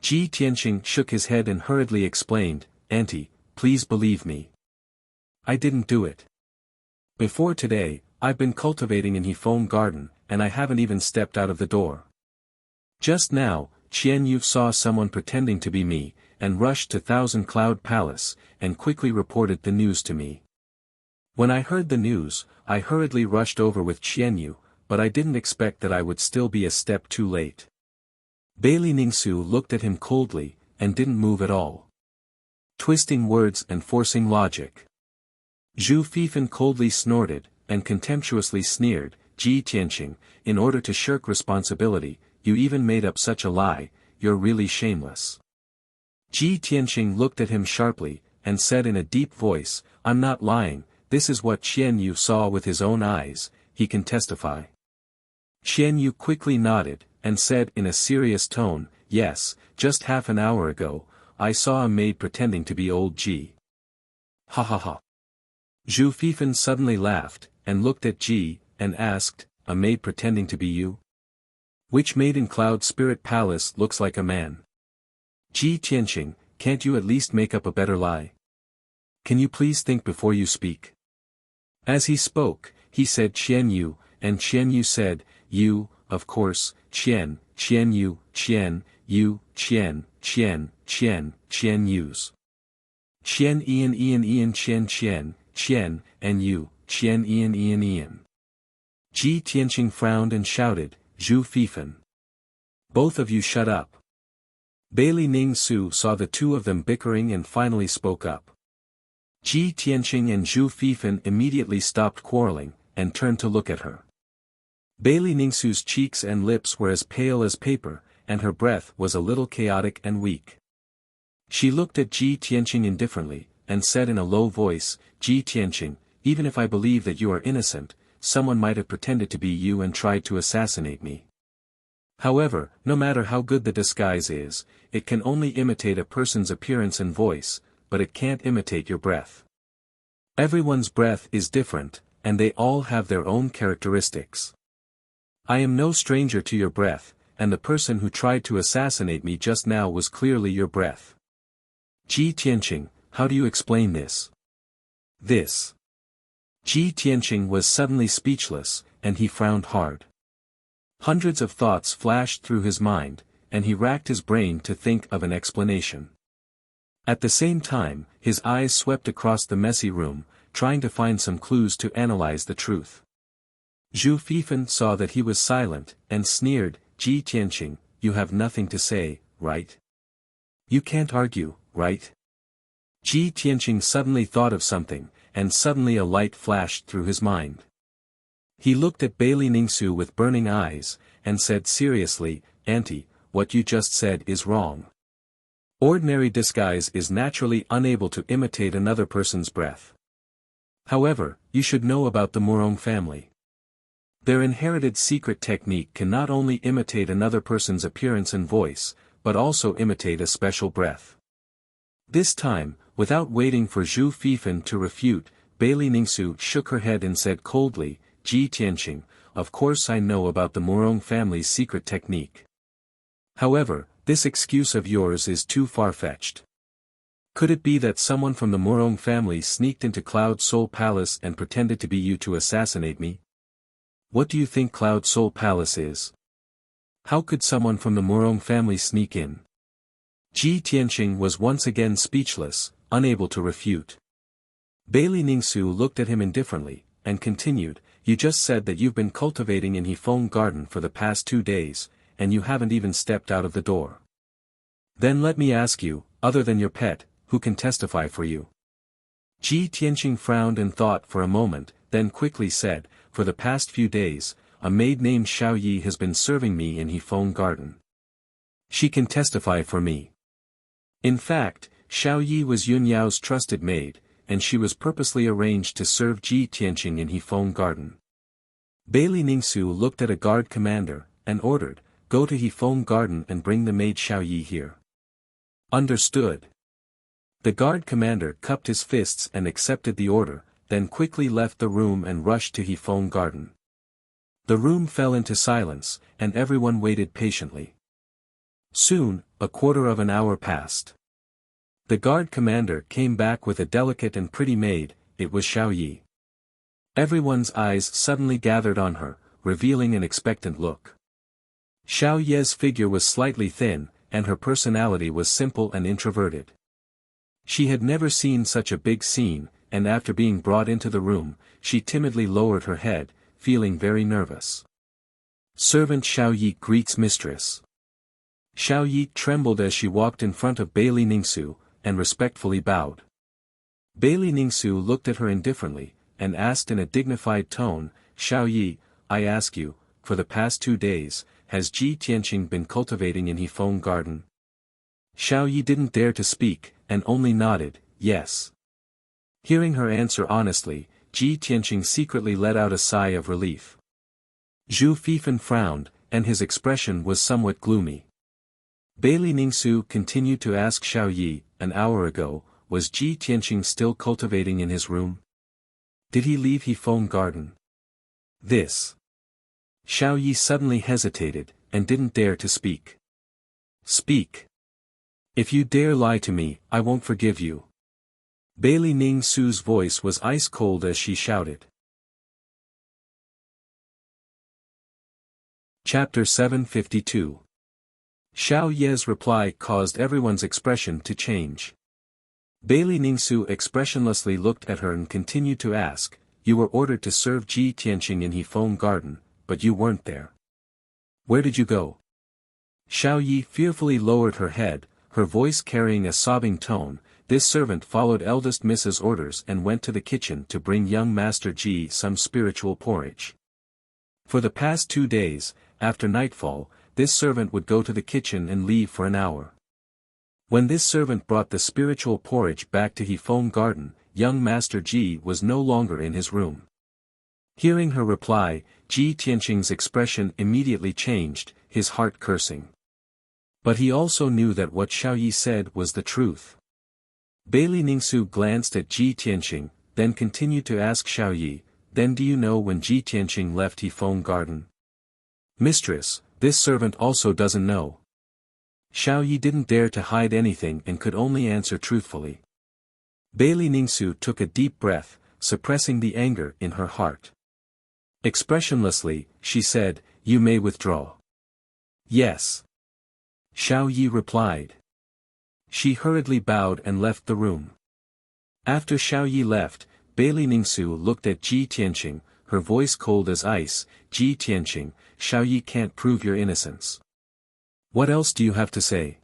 Ji Tianqing shook his head and hurriedly explained, "Auntie, please believe me. I didn't do it. Before today, I've been cultivating in Hefeng Garden, and I haven't even stepped out of the door. Just now, Qian Yu saw someone pretending to be me, and rushed to Thousand Cloud Palace, and quickly reported the news to me. When I heard the news, I hurriedly rushed over with Qian Yu, but I didn't expect that I would still be a step too late." Bailey Ningsu looked at him coldly, and didn't move at all. Twisting words and forcing logic. Zhu Fifan coldly snorted, and contemptuously sneered, "Ji Tianqing, in order to shirk responsibility, you even made up such a lie, you're really shameless." Ji Tianqing looked at him sharply, and said in a deep voice, "I'm not lying, this is what Qian Yu saw with his own eyes, he can testify." Qian Yu quickly nodded, and said in a serious tone, "Yes, just half an hour ago, I saw a maid pretending to be old Ji." "Ha ha ha." Zhu Fifan suddenly laughed, and looked at Ji, and asked, "A maid pretending to be you? Which maid in Cloud Spirit Palace looks like a man? Ji Tianqing, can't you at least make up a better lie? Can you please think before you speak?" As he spoke, he said Qian Yu, and Qian Yu said, "You, of course, Qian Yu, Qian Yu, Qian Yus. Qian Ian Qian, and you, Qian Ian. Ji Tianqing frowned and shouted, "Zhu Fifan. Both of you shut up." Bailey Ningsu saw the two of them bickering and finally spoke up. Ji Tianqing and Zhu Fifan immediately stopped quarreling, and turned to look at her. Bailey Ningsu's cheeks and lips were as pale as paper, and her breath was a little chaotic and weak. She looked at Ji Tianqing indifferently, and said in a low voice, "Ji Tianqing, even if I believe that you are innocent, someone might have pretended to be you and tried to assassinate me. However, no matter how good the disguise is, it can only imitate a person's appearance and voice, but it can't imitate your breath. Everyone's breath is different, and they all have their own characteristics. I am no stranger to your breath, and the person who tried to assassinate me just now was clearly your breath. Ji Tianqing, how do you explain this?" "This." Ji Tianqing was suddenly speechless, and he frowned hard. Hundreds of thoughts flashed through his mind, and he racked his brain to think of an explanation. At the same time, his eyes swept across the messy room, trying to find some clues to analyze the truth. Zhu Fifan saw that he was silent, and sneered, "Ji Tianqing, you have nothing to say, right? You can't argue, right?" Ji Tianqing suddenly thought of something, and suddenly a light flashed through his mind. He looked at Bailey Ningsu with burning eyes, and said seriously, "Auntie, what you just said is wrong. Ordinary disguise is naturally unable to imitate another person's breath. However, you should know about the Murong family. Their inherited secret technique can not only imitate another person's appearance and voice, but also imitate a special breath." This time, without waiting for Zhu Fifan to refute, Bailey Ningsu shook her head and said coldly, "Ji Tianqing, of course I know about the Murong family's secret technique. However, this excuse of yours is too far-fetched. Could it be that someone from the Murong family sneaked into Cloud Soul Palace and pretended to be you to assassinate me? What do you think Cloud Soul Palace is? How could someone from the Murong family sneak in?" Ji Tianqing was once again speechless, unable to refute. Bailey Ningsu looked at him indifferently, and continued, "You just said that you've been cultivating in Hefeng Garden for the past 2 days, and you haven't even stepped out of the door. Then let me ask you, other than your pet, who can testify for you?" Ji Tianqing frowned and thought for a moment, then quickly said, "For the past few days, a maid named Xiao Yi has been serving me in Hefeng Garden. She can testify for me. In fact, Xiao Yi was Yun Yao's trusted maid, and she was purposely arranged to serve Ji Tianqing in Hefeng Garden." Bailey Ningsu looked at a guard commander, and ordered, "Go to Hefeng Garden and bring the maid Xiao Yi here." "Understood." The guard commander cupped his fists and accepted the order, then quickly left the room and rushed to Hefeng Garden. The room fell into silence, and everyone waited patiently. Soon, a quarter of an hour passed. The guard commander came back with a delicate and pretty maid. It was Xiao Yi. Everyone's eyes suddenly gathered on her, revealing an expectant look. Xiao Ye's figure was slightly thin, and her personality was simple and introverted. She had never seen such a big scene, and after being brought into the room, she timidly lowered her head, feeling very nervous. "Servant Xiao Yi greets mistress." Xiao Yi trembled as she walked in front of Bailey Ningsu, and respectfully bowed. Bailey Ningsu looked at her indifferently, and asked in a dignified tone, "Xiao Yi, I ask you, for the past 2 days, has Ji Tianqing been cultivating in Hefeng Garden?" Xiao Yi didn't dare to speak, and only nodded, "Yes." Hearing her answer honestly, Ji Tianqing secretly let out a sigh of relief. Zhu Fifan frowned, and his expression was somewhat gloomy. Bailey Ningsu continued to ask Xiao Yi, "An hour ago, was Ji Tianqing still cultivating in his room? Did he leave Hefeng Garden?" This. Xiao Yi suddenly hesitated, and didn't dare to speak. "Speak. If you dare lie to me, I won't forgive you." Bailey Ningsu's voice was ice cold as she shouted. Chapter 752. Xiao Ye's reply caused everyone's expression to change. Bailey Ningsu expressionlessly looked at her and continued to ask, "You were ordered to serve Ji Tianqing in Hefeng Garden, but you weren't there. Where did you go?" Xiao Yi fearfully lowered her head, her voice carrying a sobbing tone. "This servant followed eldest Mrs. orders and went to the kitchen to bring young Master Ji some spiritual porridge. For the past 2 days, after nightfall, this servant would go to the kitchen and leave for an hour. When this servant brought the spiritual porridge back to Hefeng Garden, young Master Ji was no longer in his room." Hearing her reply, Ji Tianqing's expression immediately changed, his heart cursing. But he also knew that what Xiao Yi said was the truth. Bailey Ningsu glanced at Ji Tianqing, then continued to ask Xiao Yi, "Then do you know when Ji Tianqing left Hefeng Garden?" "Mistress, this servant also doesn't know." Xiao Yi didn't dare to hide anything and could only answer truthfully. Bailey Ningsu took a deep breath, suppressing the anger in her heart. Expressionlessly, she said, "You may withdraw." "Yes." Xiao Yi replied. She hurriedly bowed and left the room. After Xiao Yi left, Bailey Ningsu looked at Ji Tianqing, her voice cold as ice. "Ji Tianqing, Xiao Yi can't prove your innocence. What else do you have to say?"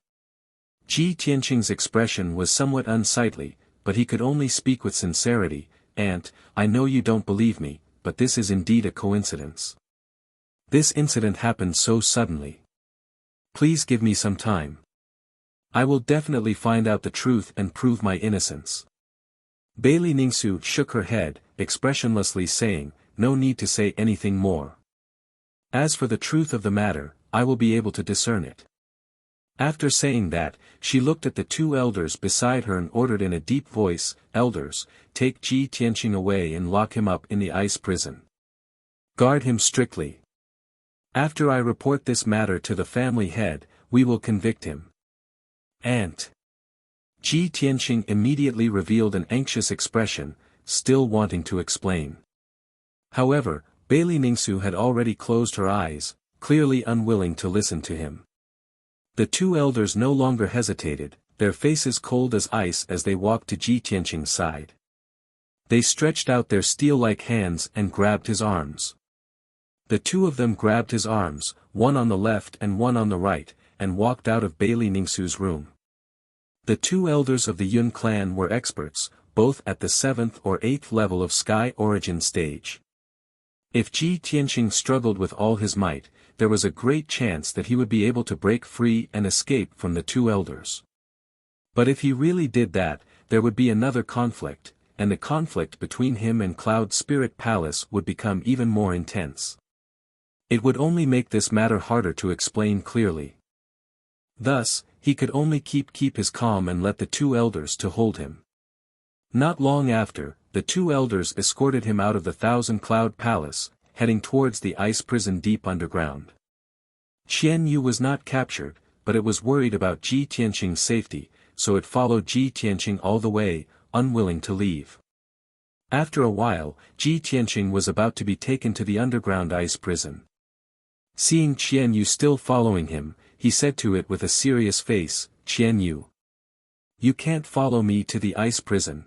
Ji Tianqing's expression was somewhat unsightly, but he could only speak with sincerity. "Aunt, I know you don't believe me, but this is indeed a coincidence. This incident happened so suddenly. Please give me some time. I will definitely find out the truth and prove my innocence." Bailey Ningsu shook her head, expressionlessly saying, "No need to say anything more. As for the truth of the matter, I will be able to discern it." After saying that, she looked at the two elders beside her and ordered in a deep voice, "Elders, take Ji Tianqing away and lock him up in the ice prison. Guard him strictly. After I report this matter to the family head, we will convict him." "Aunt." Ji Tianqing immediately revealed an anxious expression, still wanting to explain. However, Bailey Ningsu had already closed her eyes, clearly unwilling to listen to him. The two elders no longer hesitated, their faces cold as ice as they walked to Ji Tianqing's side. They stretched out their steel-like hands and grabbed his arms. The two of them grabbed his arms, one on the left and one on the right, and walked out of Bailey Ningsu's room. The two elders of the Yun clan were experts, both at the 7th or 8th level of Sky Origin stage. If Ji Tianqing struggled with all his might, there was a great chance that he would be able to break free and escape from the two elders. But if he really did that, there would be another conflict, and the conflict between him and Cloud Spirit Palace would become even more intense. It would only make this matter harder to explain clearly. Thus, he could only keep his calm and let the two elders to hold him. Not long after, the two elders escorted him out of the Thousand Cloud Palace, heading towards the ice prison deep underground. Qian Yu was not captured, but it was worried about Ji Tianqing's safety, so it followed Ji Tianqing all the way, unwilling to leave. After a while, Ji Tianqing was about to be taken to the underground ice prison. Seeing Qian Yu still following him, he said to it with a serious face, "Qian Yu, you can't follow me to the ice prison.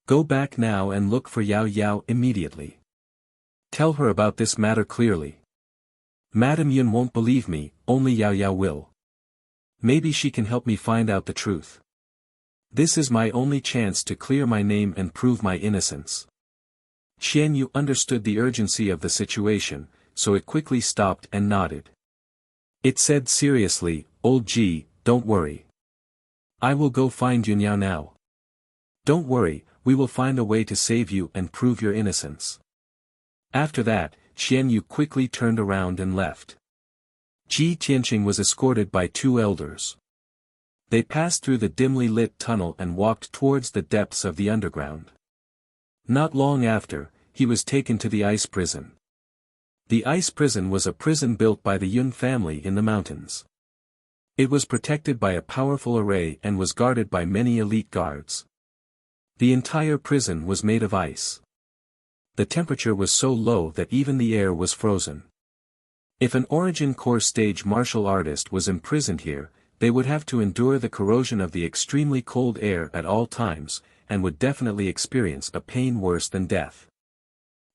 Go back now and look for Yao Yao immediately. Tell her about this matter clearly. Madame Yun won't believe me, only Yao Yao will. Maybe she can help me find out the truth. This is my only chance to clear my name and prove my innocence." Qian Yu understood the urgency of the situation, so it quickly stopped and nodded. It said seriously, "Old Ji, don't worry. I will go find Yun Yao now. Don't worry, we will find a way to save you and prove your innocence." After that, Qian Yu quickly turned around and left. Ji Tianqing was escorted by two elders. They passed through the dimly lit tunnel and walked towards the depths of the underground. Not long after, he was taken to the ice prison. The ice prison was a prison built by the Yun family in the mountains. It was protected by a powerful array and was guarded by many elite guards. The entire prison was made of ice. The temperature was so low that even the air was frozen. If an Origin Core stage martial artist was imprisoned here, they would have to endure the corrosion of the extremely cold air at all times, and would definitely experience a pain worse than death.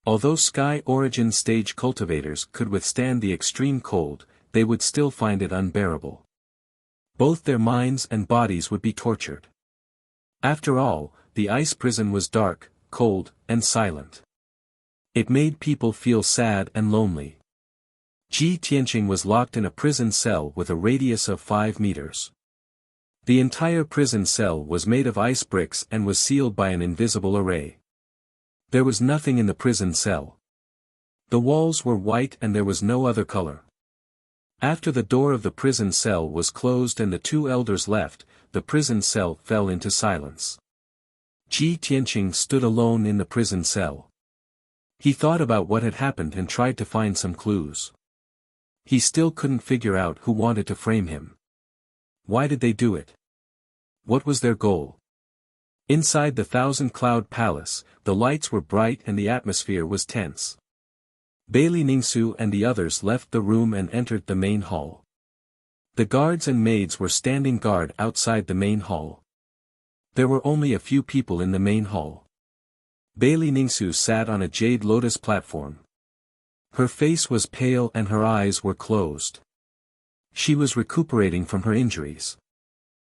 Although Sky Origin stage cultivators could withstand the extreme cold, they would still find it unbearable. Both their minds and bodies would be tortured. After all, the ice prison was dark, cold, and silent. It made people feel sad and lonely. Ji Tianqing was locked in a prison cell with a radius of 5 meters. The entire prison cell was made of ice bricks and was sealed by an invisible array. There was nothing in the prison cell. The walls were white and there was no other color. After the door of the prison cell was closed and the two elders left, the prison cell fell into silence. Ji Tianqing stood alone in the prison cell. He thought about what had happened and tried to find some clues. He still couldn't figure out who wanted to frame him. Why did they do it? What was their goal? Inside the Thousand Cloud Palace, the lights were bright and the atmosphere was tense. Bailey Ningsu and the others left the room and entered the main hall. The guards and maids were standing guard outside the main hall. There were only a few people in the main hall. Bailey Ningsu sat on a jade lotus platform. Her face was pale and her eyes were closed. She was recuperating from her injuries.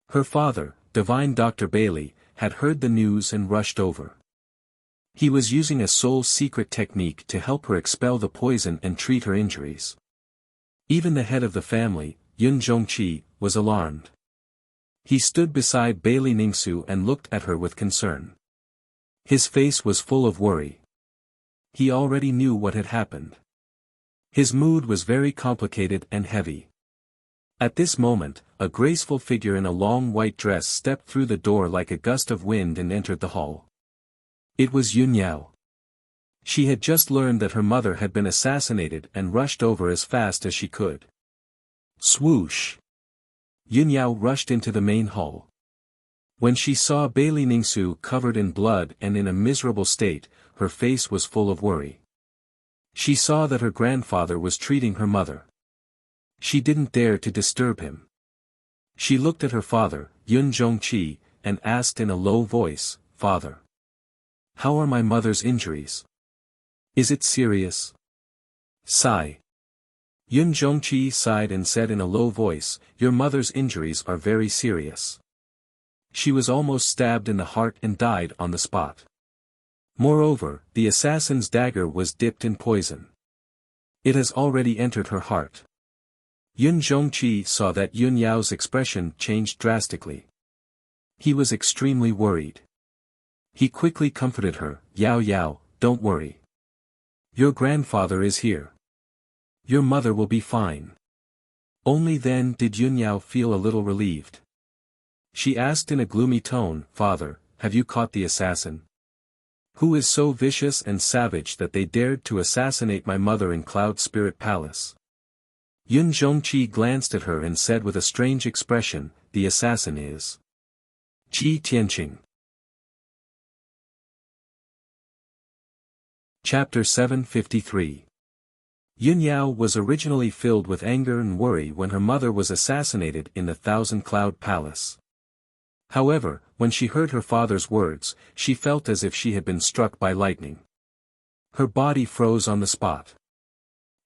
Her father, Divine Dr. Bailey, had heard the news and rushed over. He was using a soul secret technique to help her expel the poison and treat her injuries. Even the head of the family, Yun Zhongqi, was alarmed. He stood beside Bailey Ningsu and looked at her with concern. His face was full of worry. He already knew what had happened. His mood was very complicated and heavy. At this moment, a graceful figure in a long white dress stepped through the door like a gust of wind and entered the hall. It was Yun Yao. She had just learned that her mother had been assassinated and rushed over as fast as she could. Swoosh! Yun Yao rushed into the main hall. When she saw Bailey Ningsu covered in blood and in a miserable state, her face was full of worry. She saw that her grandfather was treating her mother. She didn't dare to disturb him. She looked at her father, Yun Zhongqi, and asked in a low voice, "Father, how are my mother's injuries? Is it serious?" Sigh. Yun Zhongqi sighed and said in a low voice, "Your mother's injuries are very serious. She was almost stabbed in the heart and died on the spot. Moreover, the assassin's dagger was dipped in poison. It has already entered her heart." Yun Zhongqi saw that Yun Yao's expression changed drastically. He was extremely worried. He quickly comforted her, "Yao Yao, don't worry. Your grandfather is here. Your mother will be fine." Only then did Yun Yao feel a little relieved. She asked in a gloomy tone, "Father, have you caught the assassin? Who is so vicious and savage that they dared to assassinate my mother in Cloud Spirit Palace?" Yun Zhongqi glanced at her and said with a strange expression, "The assassin is Ji Tianqing." Chapter 753. Yun Yao was originally filled with anger and worry when her mother was assassinated in the Thousand Cloud Palace. However, when she heard her father's words, she felt as if she had been struck by lightning. Her body froze on the spot.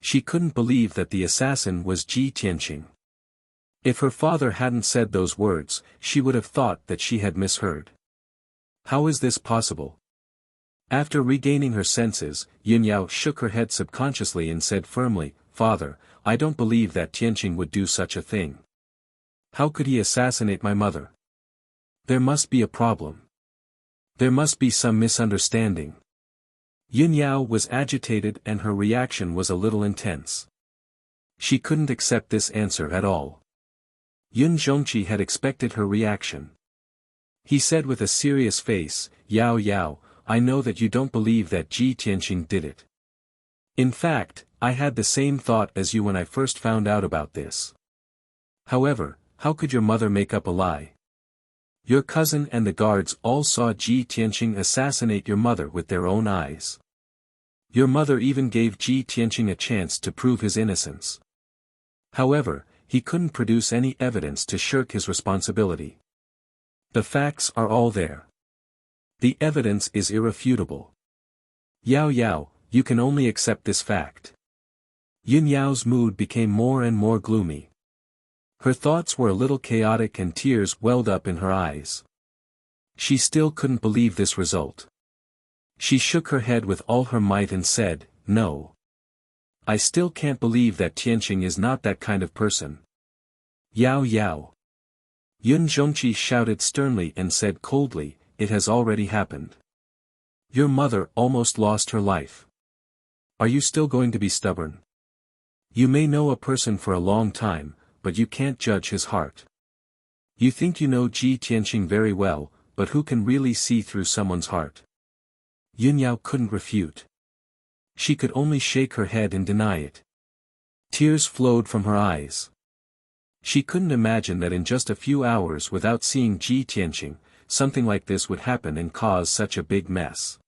She couldn't believe that the assassin was Ji Tianqing. If her father hadn't said those words, she would have thought that she had misheard. How is this possible? After regaining her senses, Yun Yao shook her head subconsciously and said firmly, "Father, I don't believe that Tianqing would do such a thing. How could he assassinate my mother? There must be a problem. There must be some misunderstanding." Yun Yao was agitated and her reaction was a little intense. She couldn't accept this answer at all. Yun Zhongqi had expected her reaction. He said with a serious face, "Yao Yao, I know that you don't believe that Ji Tianqing did it. In fact, I had the same thought as you when I first found out about this. However, how could your mother make up a lie? Your cousin and the guards all saw Ji Tianqing assassinate your mother with their own eyes. Your mother even gave Ji Tianqing a chance to prove his innocence. However, he couldn't produce any evidence to shirk his responsibility. The facts are all there. The evidence is irrefutable. Yao Yao, you can only accept this fact." Yun Yao's mood became more and more gloomy. Her thoughts were a little chaotic and tears welled up in her eyes. She still couldn't believe this result. She shook her head with all her might and said, "No. I still can't believe that Tianqing is not that kind of person." "Yao Yao." Yun Zhongqi shouted sternly and said coldly, "It has already happened. Your mother almost lost her life. Are you still going to be stubborn? You may know a person for a long time, but you can't judge his heart. You think you know Ji Tianqing very well, but who can really see through someone's heart?" Yun Yao couldn't refute. She could only shake her head and deny it. Tears flowed from her eyes. She couldn't imagine that in just a few hours without seeing Ji Tianqing, something like this would happen and cause such a big mess.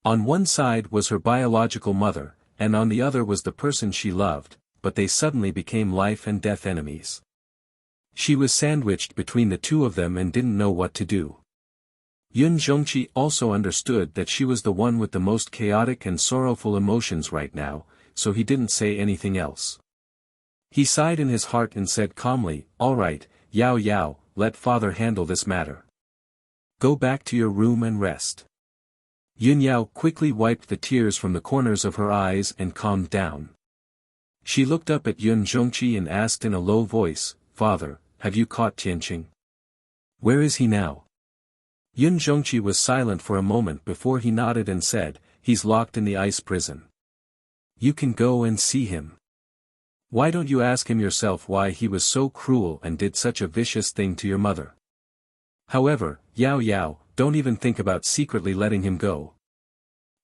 On one side was her biological mother, and on the other was the person she loved, but they suddenly became life and death enemies. She was sandwiched between the two of them and didn't know what to do. Yun Zhongqi also understood that she was the one with the most chaotic and sorrowful emotions right now, so he didn't say anything else. He sighed in his heart and said calmly, "All right, Yao Yao, let father handle this matter. Go back to your room and rest." Yun Yao quickly wiped the tears from the corners of her eyes and calmed down. She looked up at Yun Zhongqi and asked in a low voice, "Father, have you caught Tianqing? Where is he now?" Yun Zhongqi was silent for a moment before he nodded and said, "He's locked in the ice prison. You can go and see him. Why don't you ask him yourself why he was so cruel and did such a vicious thing to your mother? However, Yao Yao, don't even think about secretly letting him go.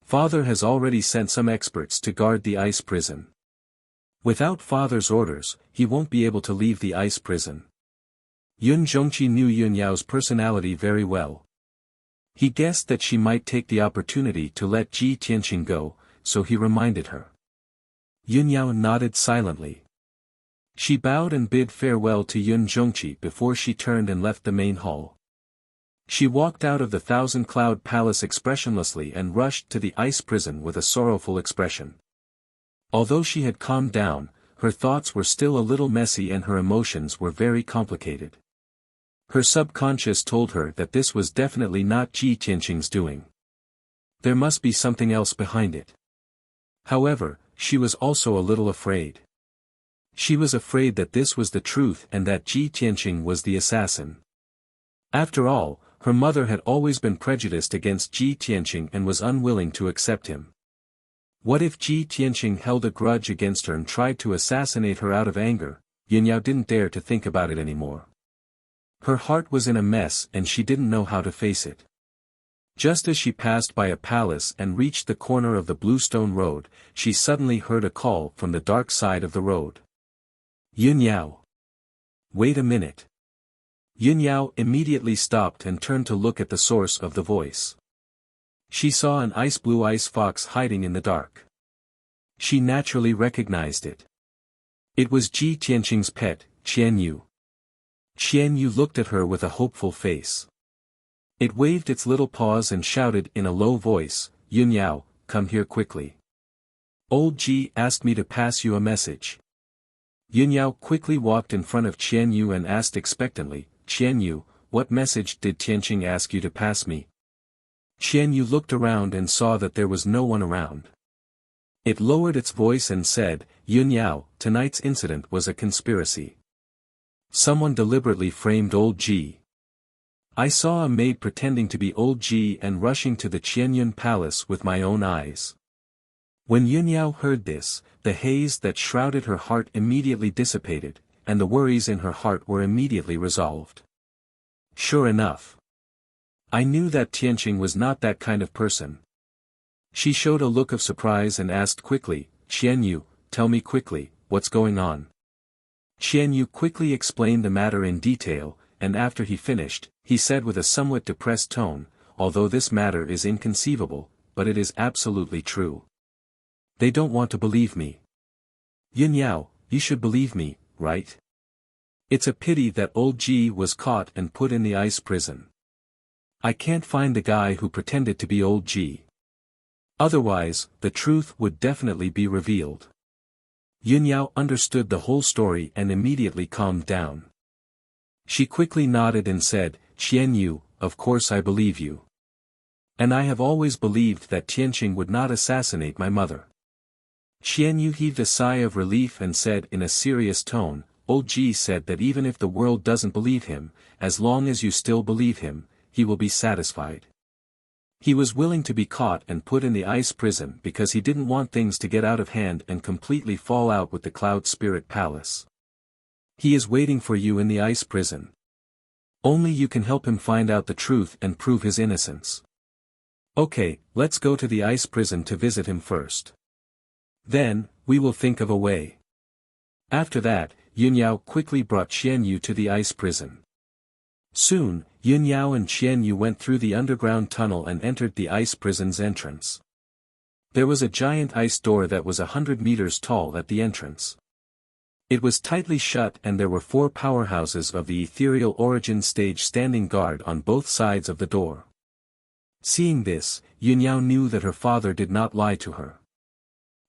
Father has already sent some experts to guard the ice prison. Without father's orders, he won't be able to leave the ice prison." Yun Zhongqi knew Yun Yao's personality very well. He guessed that she might take the opportunity to let Ji Tianqing go, so he reminded her. Yun Yao nodded silently. She bowed and bid farewell to Yun Zhongqi before she turned and left the main hall. She walked out of the thousand-cloud palace expressionlessly and rushed to the ice prison with a sorrowful expression. Although she had calmed down, her thoughts were still a little messy and her emotions were very complicated. Her subconscious told her that this was definitely not Ji Tianqing's doing. There must be something else behind it. However, she was also a little afraid. She was afraid that this was the truth and that Ji Tianqing was the assassin. After all, her mother had always been prejudiced against Ji Tianqing and was unwilling to accept him. What if Ji Tianqing held a grudge against her and tried to assassinate her out of anger? Yun Yao didn't dare to think about it anymore. Her heart was in a mess and she didn't know how to face it. Just as she passed by a palace and reached the corner of the Bluestone Road, she suddenly heard a call from the dark side of the road. "Yun Yao! Wait a minute." Yun Yao immediately stopped and turned to look at the source of the voice. She saw an ice-blue ice fox hiding in the dark. She naturally recognized it. It was Ji Tianqing's pet, Qian Yu. Qian Yu looked at her with a hopeful face. It waved its little paws and shouted in a low voice, "Yun Yao, come here quickly. Old Ji asked me to pass you a message." Yun Yao quickly walked in front of Qian Yu and asked expectantly, "Qian Yu, what message did Tianqing ask you to pass me?" Qian Yu looked around and saw that there was no one around. It lowered its voice and said, "Yun Yao, tonight's incident was a conspiracy. Someone deliberately framed old Ji. I saw a maid pretending to be old Ji and rushing to the Qianyun palace with my own eyes." When Yun Yao heard this, the haze that shrouded her heart immediately dissipated, and the worries in her heart were immediately resolved. Sure enough. I knew that Tianqing was not that kind of person. She showed a look of surprise and asked quickly, "Qian Yu, tell me quickly, what's going on?" Qian Yu quickly explained the matter in detail, and after he finished, he said with a somewhat depressed tone, "Although this matter is inconceivable, but it is absolutely true. They don't want to believe me. Yun Yao, you should believe me, right? It's a pity that old Ji was caught and put in the ice prison. I can't find the guy who pretended to be old Ji. Otherwise, the truth would definitely be revealed." Yun Yao understood the whole story and immediately calmed down. She quickly nodded and said, "Qian Yu, of course I believe you. And I have always believed that Tianqing would not assassinate my mother." Qian Yu heaved a sigh of relief and said in a serious tone, "Old Ji said that even if the world doesn't believe him, as long as you still believe him, he will be satisfied. He was willing to be caught and put in the ice prison because he didn't want things to get out of hand and completely fall out with the Cloud Spirit Palace. He is waiting for you in the ice prison. Only you can help him find out the truth and prove his innocence. Okay, let's go to the ice prison to visit him first. Then, we will think of a way." After that, Yun Yao quickly brought Qian Yu to the ice prison. Soon, Yun Yao and Qian Yu went through the underground tunnel and entered the ice prison's entrance. There was a giant ice door that was 100 meters tall at the entrance. It was tightly shut and there were 4 powerhouses of the ethereal origin stage standing guard on both sides of the door. Seeing this, Yun Yao knew that her father did not lie to her.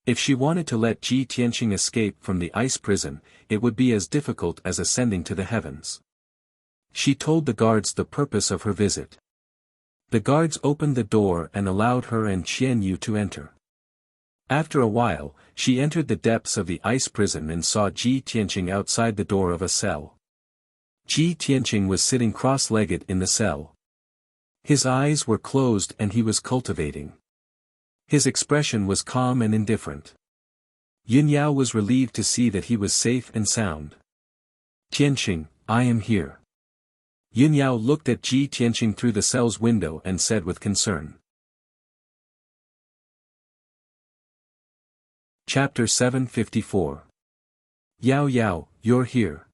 If she wanted to let Ji Tianqing escape from the ice prison, it would be as difficult as ascending to the heavens. She told the guards the purpose of her visit. The guards opened the door and allowed her and Qian Yu to enter. After a while, she entered the depths of the ice prison and saw Ji Tianqing outside the door of a cell. Ji Tianqing was sitting cross-legged in the cell. His eyes were closed and he was cultivating. His expression was calm and indifferent. Yun Yao was relieved to see that he was safe and sound. "Tianqing, I am here." Yun Yao looked at Ji Tianqing through the cell's window and said with concern. Chapter 754. Yao Yao, you're here.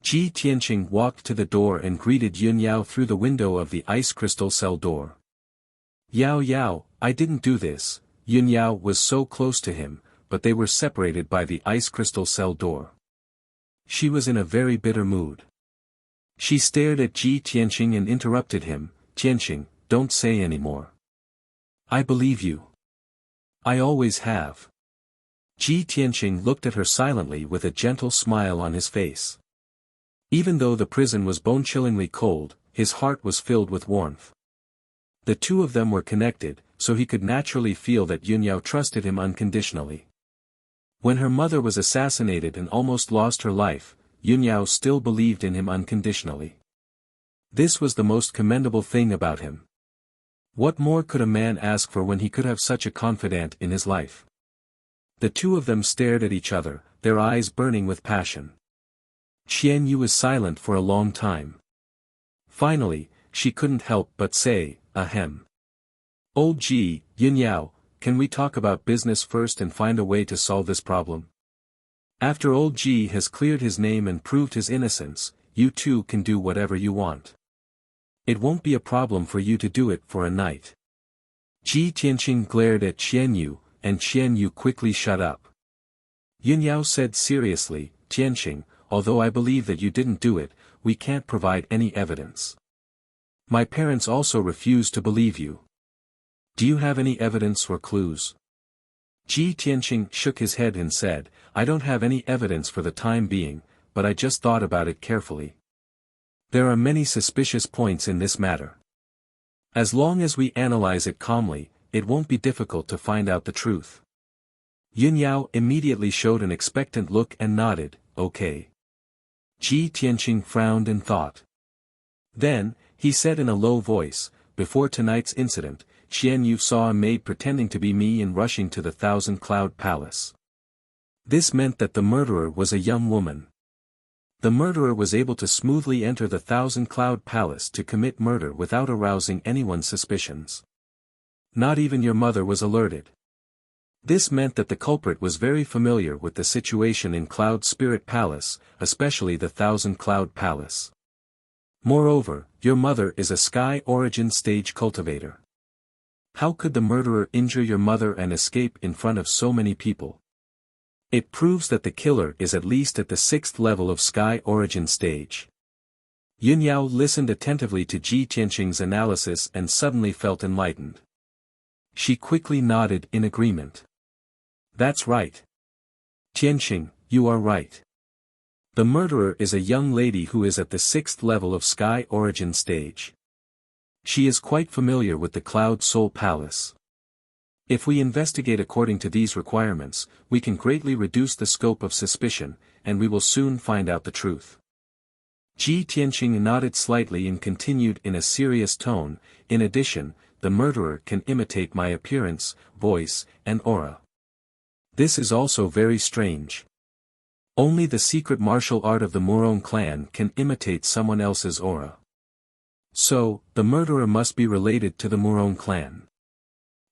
Ji Tianqing walked to the door and greeted Yun Yao through the window of the ice crystal cell door. "Yao Yao, I didn't do this." Yun Yao was so close to him, but they were separated by the ice crystal cell door. She was in a very bitter mood. She stared at Ji Tianqing and interrupted him. "Tianqing, don't say any more. I believe you. I always have." Ji Tianqing looked at her silently with a gentle smile on his face. Even though the prison was bone-chillingly cold, his heart was filled with warmth. The two of them were connected, so he could naturally feel that Yun Yao trusted him unconditionally. When her mother was assassinated and almost lost her life, Yun Yao still believed in him unconditionally. This was the most commendable thing about him. What more could a man ask for when he could have such a confidant in his life? The two of them stared at each other, their eyes burning with passion. Qian Yu was silent for a long time. Finally, she couldn't help but say, "Ahem. Old Ji, Yun Yao, can we talk about business first and find a way to solve this problem? After old Ji has cleared his name and proved his innocence, you two can do whatever you want. It won't be a problem for you to do it for a night." Ji Tianqing glared at Qian Yu, and Qian Yu quickly shut up. Yun Yao said seriously, "Tianqing, although I believe that you didn't do it, we can't provide any evidence. My parents also refuse to believe you. Do you have any evidence or clues?" Ji Tianqing shook his head and said, "I don't have any evidence for the time being, but I just thought about it carefully. There are many suspicious points in this matter. As long as we analyze it calmly, it won't be difficult to find out the truth." Yun Yao immediately showed an expectant look and nodded, "Okay." Ji Tianqing frowned and thought. Then, he said in a low voice, "Before tonight's incident, Qian Yu saw a maid pretending to be me and rushing to the Thousand Cloud Palace. This meant that the murderer was a young woman. The murderer was able to smoothly enter the Thousand Cloud Palace to commit murder without arousing anyone's suspicions. Not even your mother was alerted. This meant that the culprit was very familiar with the situation in Cloud Spirit Palace, especially the Thousand Cloud Palace. Moreover, your mother is a Sky Origin stage cultivator. How could the murderer injure your mother and escape in front of so many people? It proves that the killer is at least at the 6th level of Sky Origin stage." Yun Yao listened attentively to Ji Tianqing's analysis and suddenly felt enlightened. She quickly nodded in agreement. "That's right. Tianqing, you are right. The murderer is a young lady who is at the 6th level of Sky Origin stage. She is quite familiar with the Cloud Soul Palace. If we investigate according to these requirements, we can greatly reduce the scope of suspicion, and we will soon find out the truth." Ji Tianqing nodded slightly and continued in a serious tone, "In addition, the murderer can imitate my appearance, voice, and aura. This is also very strange. Only the secret martial art of the Murong clan can imitate someone else's aura. So, the murderer must be related to the Murong clan."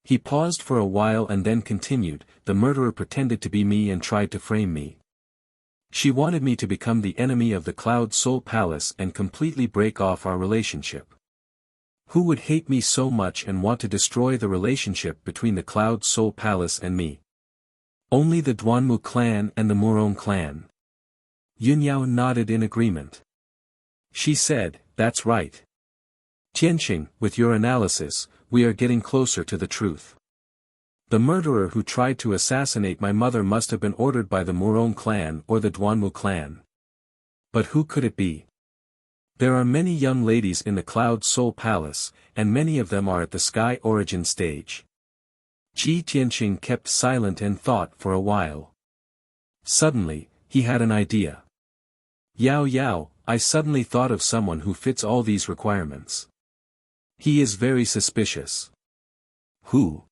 He paused for a while and then continued, "The murderer pretended to be me and tried to frame me. She wanted me to become the enemy of the Cloud Soul Palace and completely break off our relationship. Who would hate me so much and want to destroy the relationship between the Cloud Soul Palace and me? Only the Duanmu clan and the Murong clan." Yun Yao nodded in agreement. She said, "That's right. Tianqing, with your analysis, we are getting closer to the truth. The murderer who tried to assassinate my mother must have been ordered by the Murong clan or the Duanmu clan. But who could it be? There are many young ladies in the Cloud Soul Palace, and many of them are at the Sky Origin stage. Ji Tianqing kept silent and thought for a while. Suddenly, he had an idea. Yao Yao, I suddenly thought of someone who fits all these requirements. He is very suspicious. Who?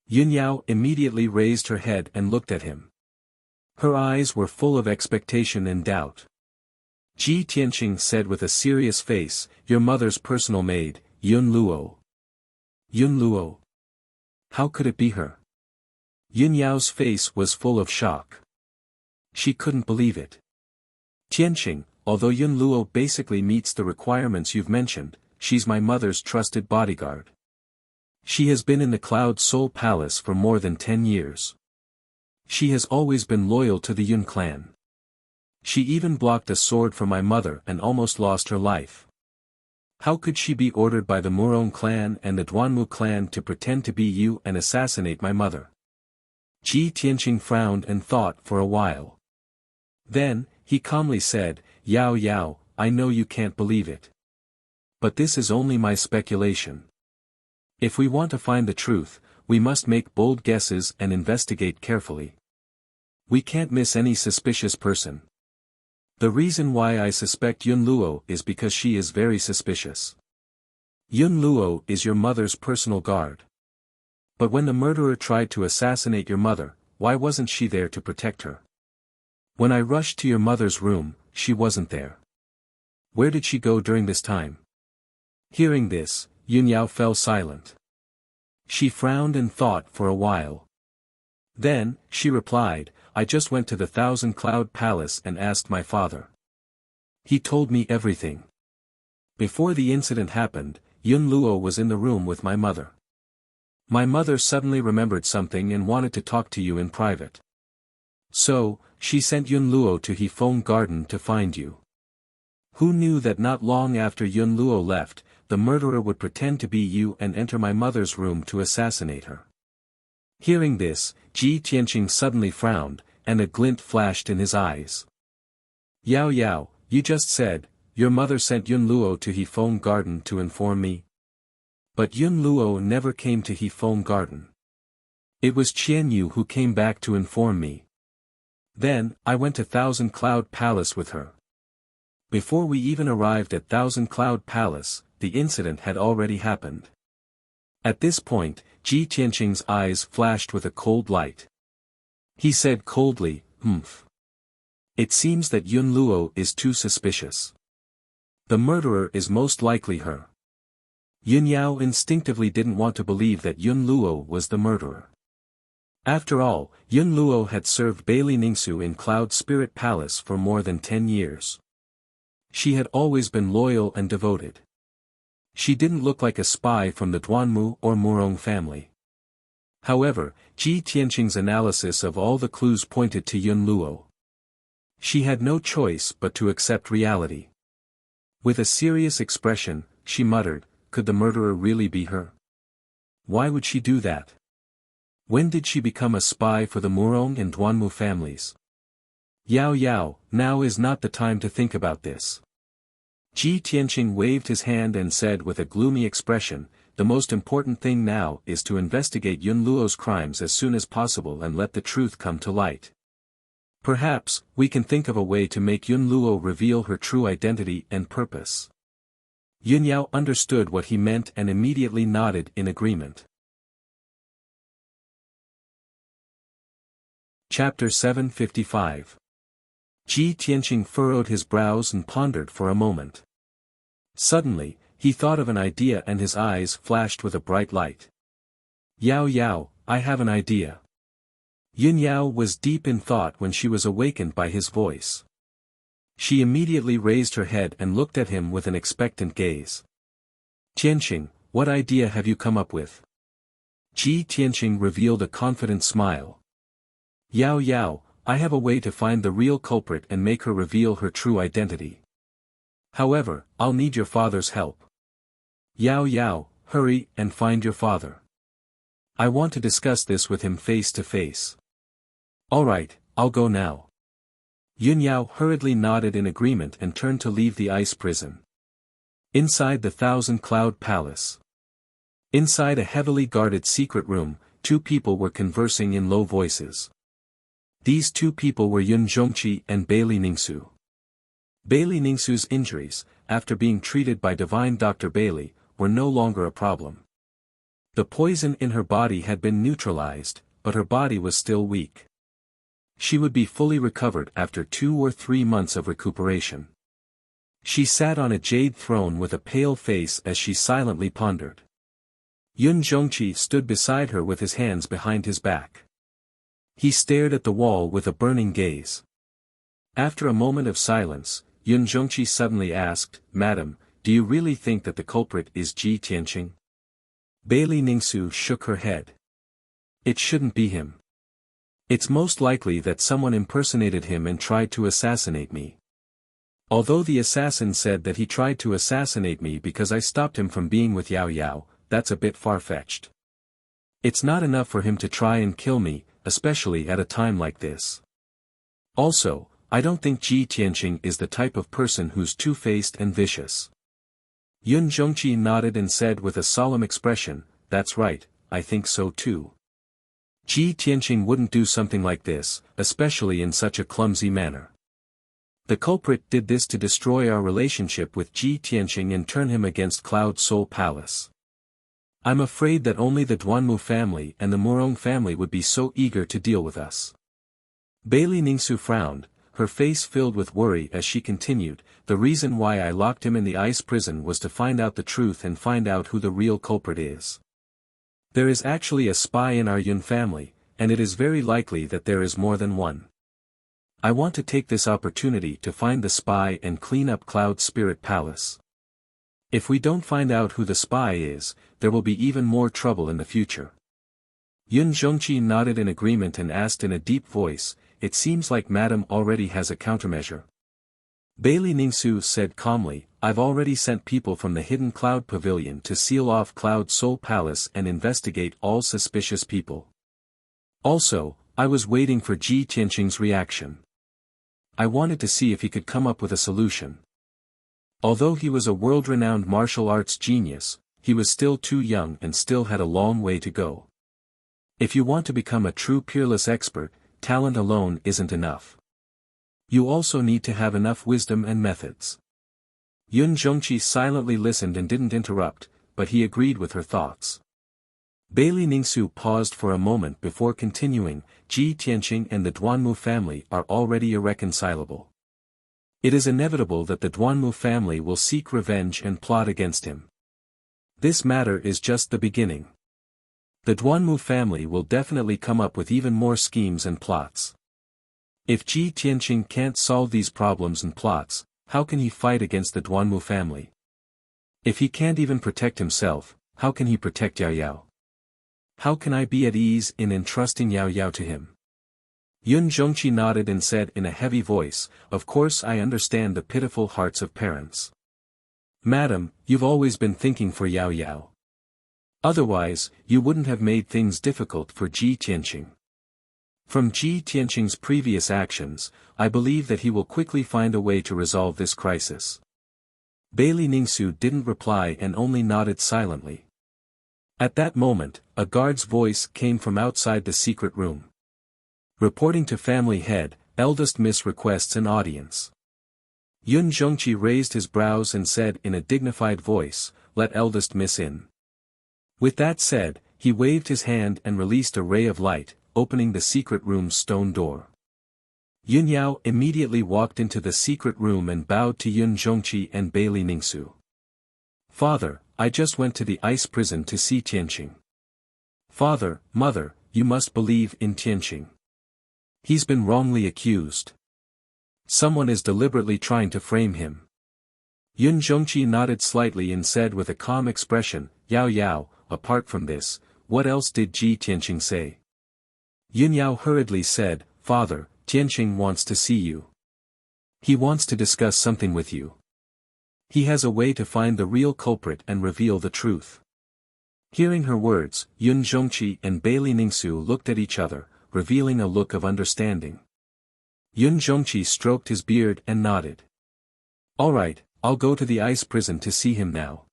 Yun Yao immediately raised her head and looked at him. Her eyes were full of expectation and doubt. Ji Tianqing said with a serious face, your mother's personal maid, Yun Luo. Yun Luo? How could it be her? Yun Yao's face was full of shock. She couldn't believe it. Tianqing, although Yun Luo basically meets the requirements you've mentioned, she's my mother's trusted bodyguard. She has been in the Cloud Soul Palace for more than 10 years. She has always been loyal to the Yun clan. She even blocked a sword for my mother and almost lost her life. How could she be ordered by the Murong clan and the Duanmu clan to pretend to be you and assassinate my mother? Ji Tianqing frowned and thought for a while. Then, he calmly said, Yao Yao, I know you can't believe it. But this is only my speculation. If we want to find the truth, we must make bold guesses and investigate carefully. We can't miss any suspicious person. The reason why I suspect Yun Luo is because she is very suspicious. Yun Luo is your mother's personal guard. But when the murderer tried to assassinate your mother, why wasn't she there to protect her? When I rushed to your mother's room, she wasn't there. Where did she go during this time? Hearing this, Yun Yao fell silent. She frowned and thought for a while. Then, she replied, I just went to the Thousand Cloud Palace and asked my father. He told me everything. Before the incident happened, Yun Luo was in the room with my mother. My mother suddenly remembered something and wanted to talk to you in private. So, she sent Yun Luo to Hefeng Garden to find you. Who knew that not long after Yun Luo left, the murderer would pretend to be you and enter my mother's room to assassinate her? Hearing this, Ji Tianqing suddenly frowned, and a glint flashed in his eyes. Yao Yao, you just said, your mother sent Yun Luo to Hefeng Garden to inform me. But Yun Luo never came to Hefeng Garden. It was Qian Yu who came back to inform me. Then, I went to Thousand Cloud Palace with her. Before we even arrived at Thousand Cloud Palace, the incident had already happened. At this point, Ji Tianqing's eyes flashed with a cold light. He said coldly, It seems that Yun Luo is too suspicious. The murderer is most likely her. Yun Yao instinctively didn't want to believe that Yun Luo was the murderer. After all, Yun Luo had served Bailey Ningsu in Cloud Spirit Palace for more than 10 years. She had always been loyal and devoted. She didn't look like a spy from the Duanmu or Murong family. However, Ji Tianqing's analysis of all the clues pointed to Yun Luo. She had no choice but to accept reality. With a serious expression, she muttered, could the murderer really be her? Why would she do that? When did she become a spy for the Murong and Duanmu families? Yao Yao, now is not the time to think about this. Ji Tianqing waved his hand and said with a gloomy expression, the most important thing now is to investigate Yun Luo's crimes as soon as possible and let the truth come to light. Perhaps, we can think of a way to make Yun Luo reveal her true identity and purpose. Yun Yao understood what he meant and immediately nodded in agreement. Chapter 755. Ji Tianqing furrowed his brows and pondered for a moment. Suddenly, he thought of an idea and his eyes flashed with a bright light. Yao Yao, I have an idea. Yun Yao was deep in thought when she was awakened by his voice. She immediately raised her head and looked at him with an expectant gaze. Tianqing, what idea have you come up with? Ji Tianqing revealed a confident smile. Yao Yao, I have a way to find the real culprit and make her reveal her true identity. However, I'll need your father's help. Yao Yao, hurry and find your father. I want to discuss this with him face to face. Alright, I'll go now. Yun Yao hurriedly nodded in agreement and turned to leave the ice prison. Inside the Thousand-Cloud Palace. Inside a heavily guarded secret room, two people were conversing in low voices. These two people were Yun Zhongqi and Bailey Ningsu. Bailey Ningsu's injuries, after being treated by divine Dr. Bailey, were no longer a problem. The poison in her body had been neutralized, but her body was still weak. She would be fully recovered after 2 or 3 months of recuperation. She sat on a jade throne with a pale face as she silently pondered. Yun Zhongqi stood beside her with his hands behind his back. He stared at the wall with a burning gaze. After a moment of silence, Yun Zhongqi suddenly asked, "Madam, do you really think that the culprit is Ji Tianqing?" Bailey Ningsu shook her head. "It shouldn't be him. It's most likely that someone impersonated him and tried to assassinate me. Although the assassin said that he tried to assassinate me because I stopped him from being with Yao Yao, that's a bit far-fetched. It's not enough for him to try and kill me, especially at a time like this. Also, I don't think Ji Tianqing is the type of person who's two-faced and vicious." Yun Zhongqi nodded and said with a solemn expression, "That's right, I think so too. Ji Tianqing wouldn't do something like this, especially in such a clumsy manner. The culprit did this to destroy our relationship with Ji Tianqing and turn him against Cloud Soul Palace. I'm afraid that only the Duanmu family and the Murong family would be so eager to deal with us." Bailey Ningsu frowned, her face filled with worry as she continued, "The reason why I locked him in the ice prison was to find out the truth and find out who the real culprit is. There is actually a spy in our Yun family, and it is very likely that there is more than one. I want to take this opportunity to find the spy and clean up Cloud Spirit Palace. If we don't find out who the spy is, there will be even more trouble in the future." Yun Zhongqi nodded in agreement and asked in a deep voice, "It seems like Madam already has a countermeasure." Bailey Ningsu said calmly, "I've already sent people from the Hidden Cloud Pavilion to seal off Cloud Soul Palace and investigate all suspicious people. Also, I was waiting for Ji Tianqing's reaction. I wanted to see if he could come up with a solution. Although he was a world-renowned martial arts genius, he was still too young and still had a long way to go. If you want to become a true peerless expert, talent alone isn't enough. You also need to have enough wisdom and methods." Yun Zhongqi silently listened and didn't interrupt, but he agreed with her thoughts. Bailey Ningsu paused for a moment before continuing, "Ji Tianqing and the Duanmu family are already irreconcilable. It is inevitable that the Duanmu family will seek revenge and plot against him. This matter is just the beginning. The Duanmu family will definitely come up with even more schemes and plots. If Ji Tianqing can't solve these problems and plots, how can he fight against the Duanmu family? If he can't even protect himself, how can he protect Yao Yao? How can I be at ease in entrusting Yao Yao to him?" Yun Zhongqi nodded and said in a heavy voice, "Of course I understand the pitiful hearts of parents. Madam, you've always been thinking for Yao Yao. Otherwise, you wouldn't have made things difficult for Ji Tianqing. From Ji Tianqing's previous actions, I believe that he will quickly find a way to resolve this crisis." Bailey Ningsu didn't reply and only nodded silently. At that moment, a guard's voice came from outside the secret room. "Reporting to family head, eldest miss requests an audience." Yun Zhongqi raised his brows and said in a dignified voice, "Let eldest miss in." With that said, he waved his hand and released a ray of light, opening the secret room's stone door. Yun Yao immediately walked into the secret room and bowed to Yun Zhongqi and Bailey Ningsu. "Father, I just went to the ice prison to see Tianqing. Father, mother, you must believe in Tianqing. He's been wrongly accused. Someone is deliberately trying to frame him." Yun Zhongqi nodded slightly and said with a calm expression, "Yao Yao, apart from this, what else did Ji Tianqing say?" Yun Yao hurriedly said, "Father, Tianqing wants to see you. He wants to discuss something with you. He has a way to find the real culprit and reveal the truth." Hearing her words, Yun Zhongqi and Bailey Ningsu looked at each other, revealing a look of understanding. Yun Zhongqi stroked his beard and nodded. All right, I'll go to the ice prison to see him now.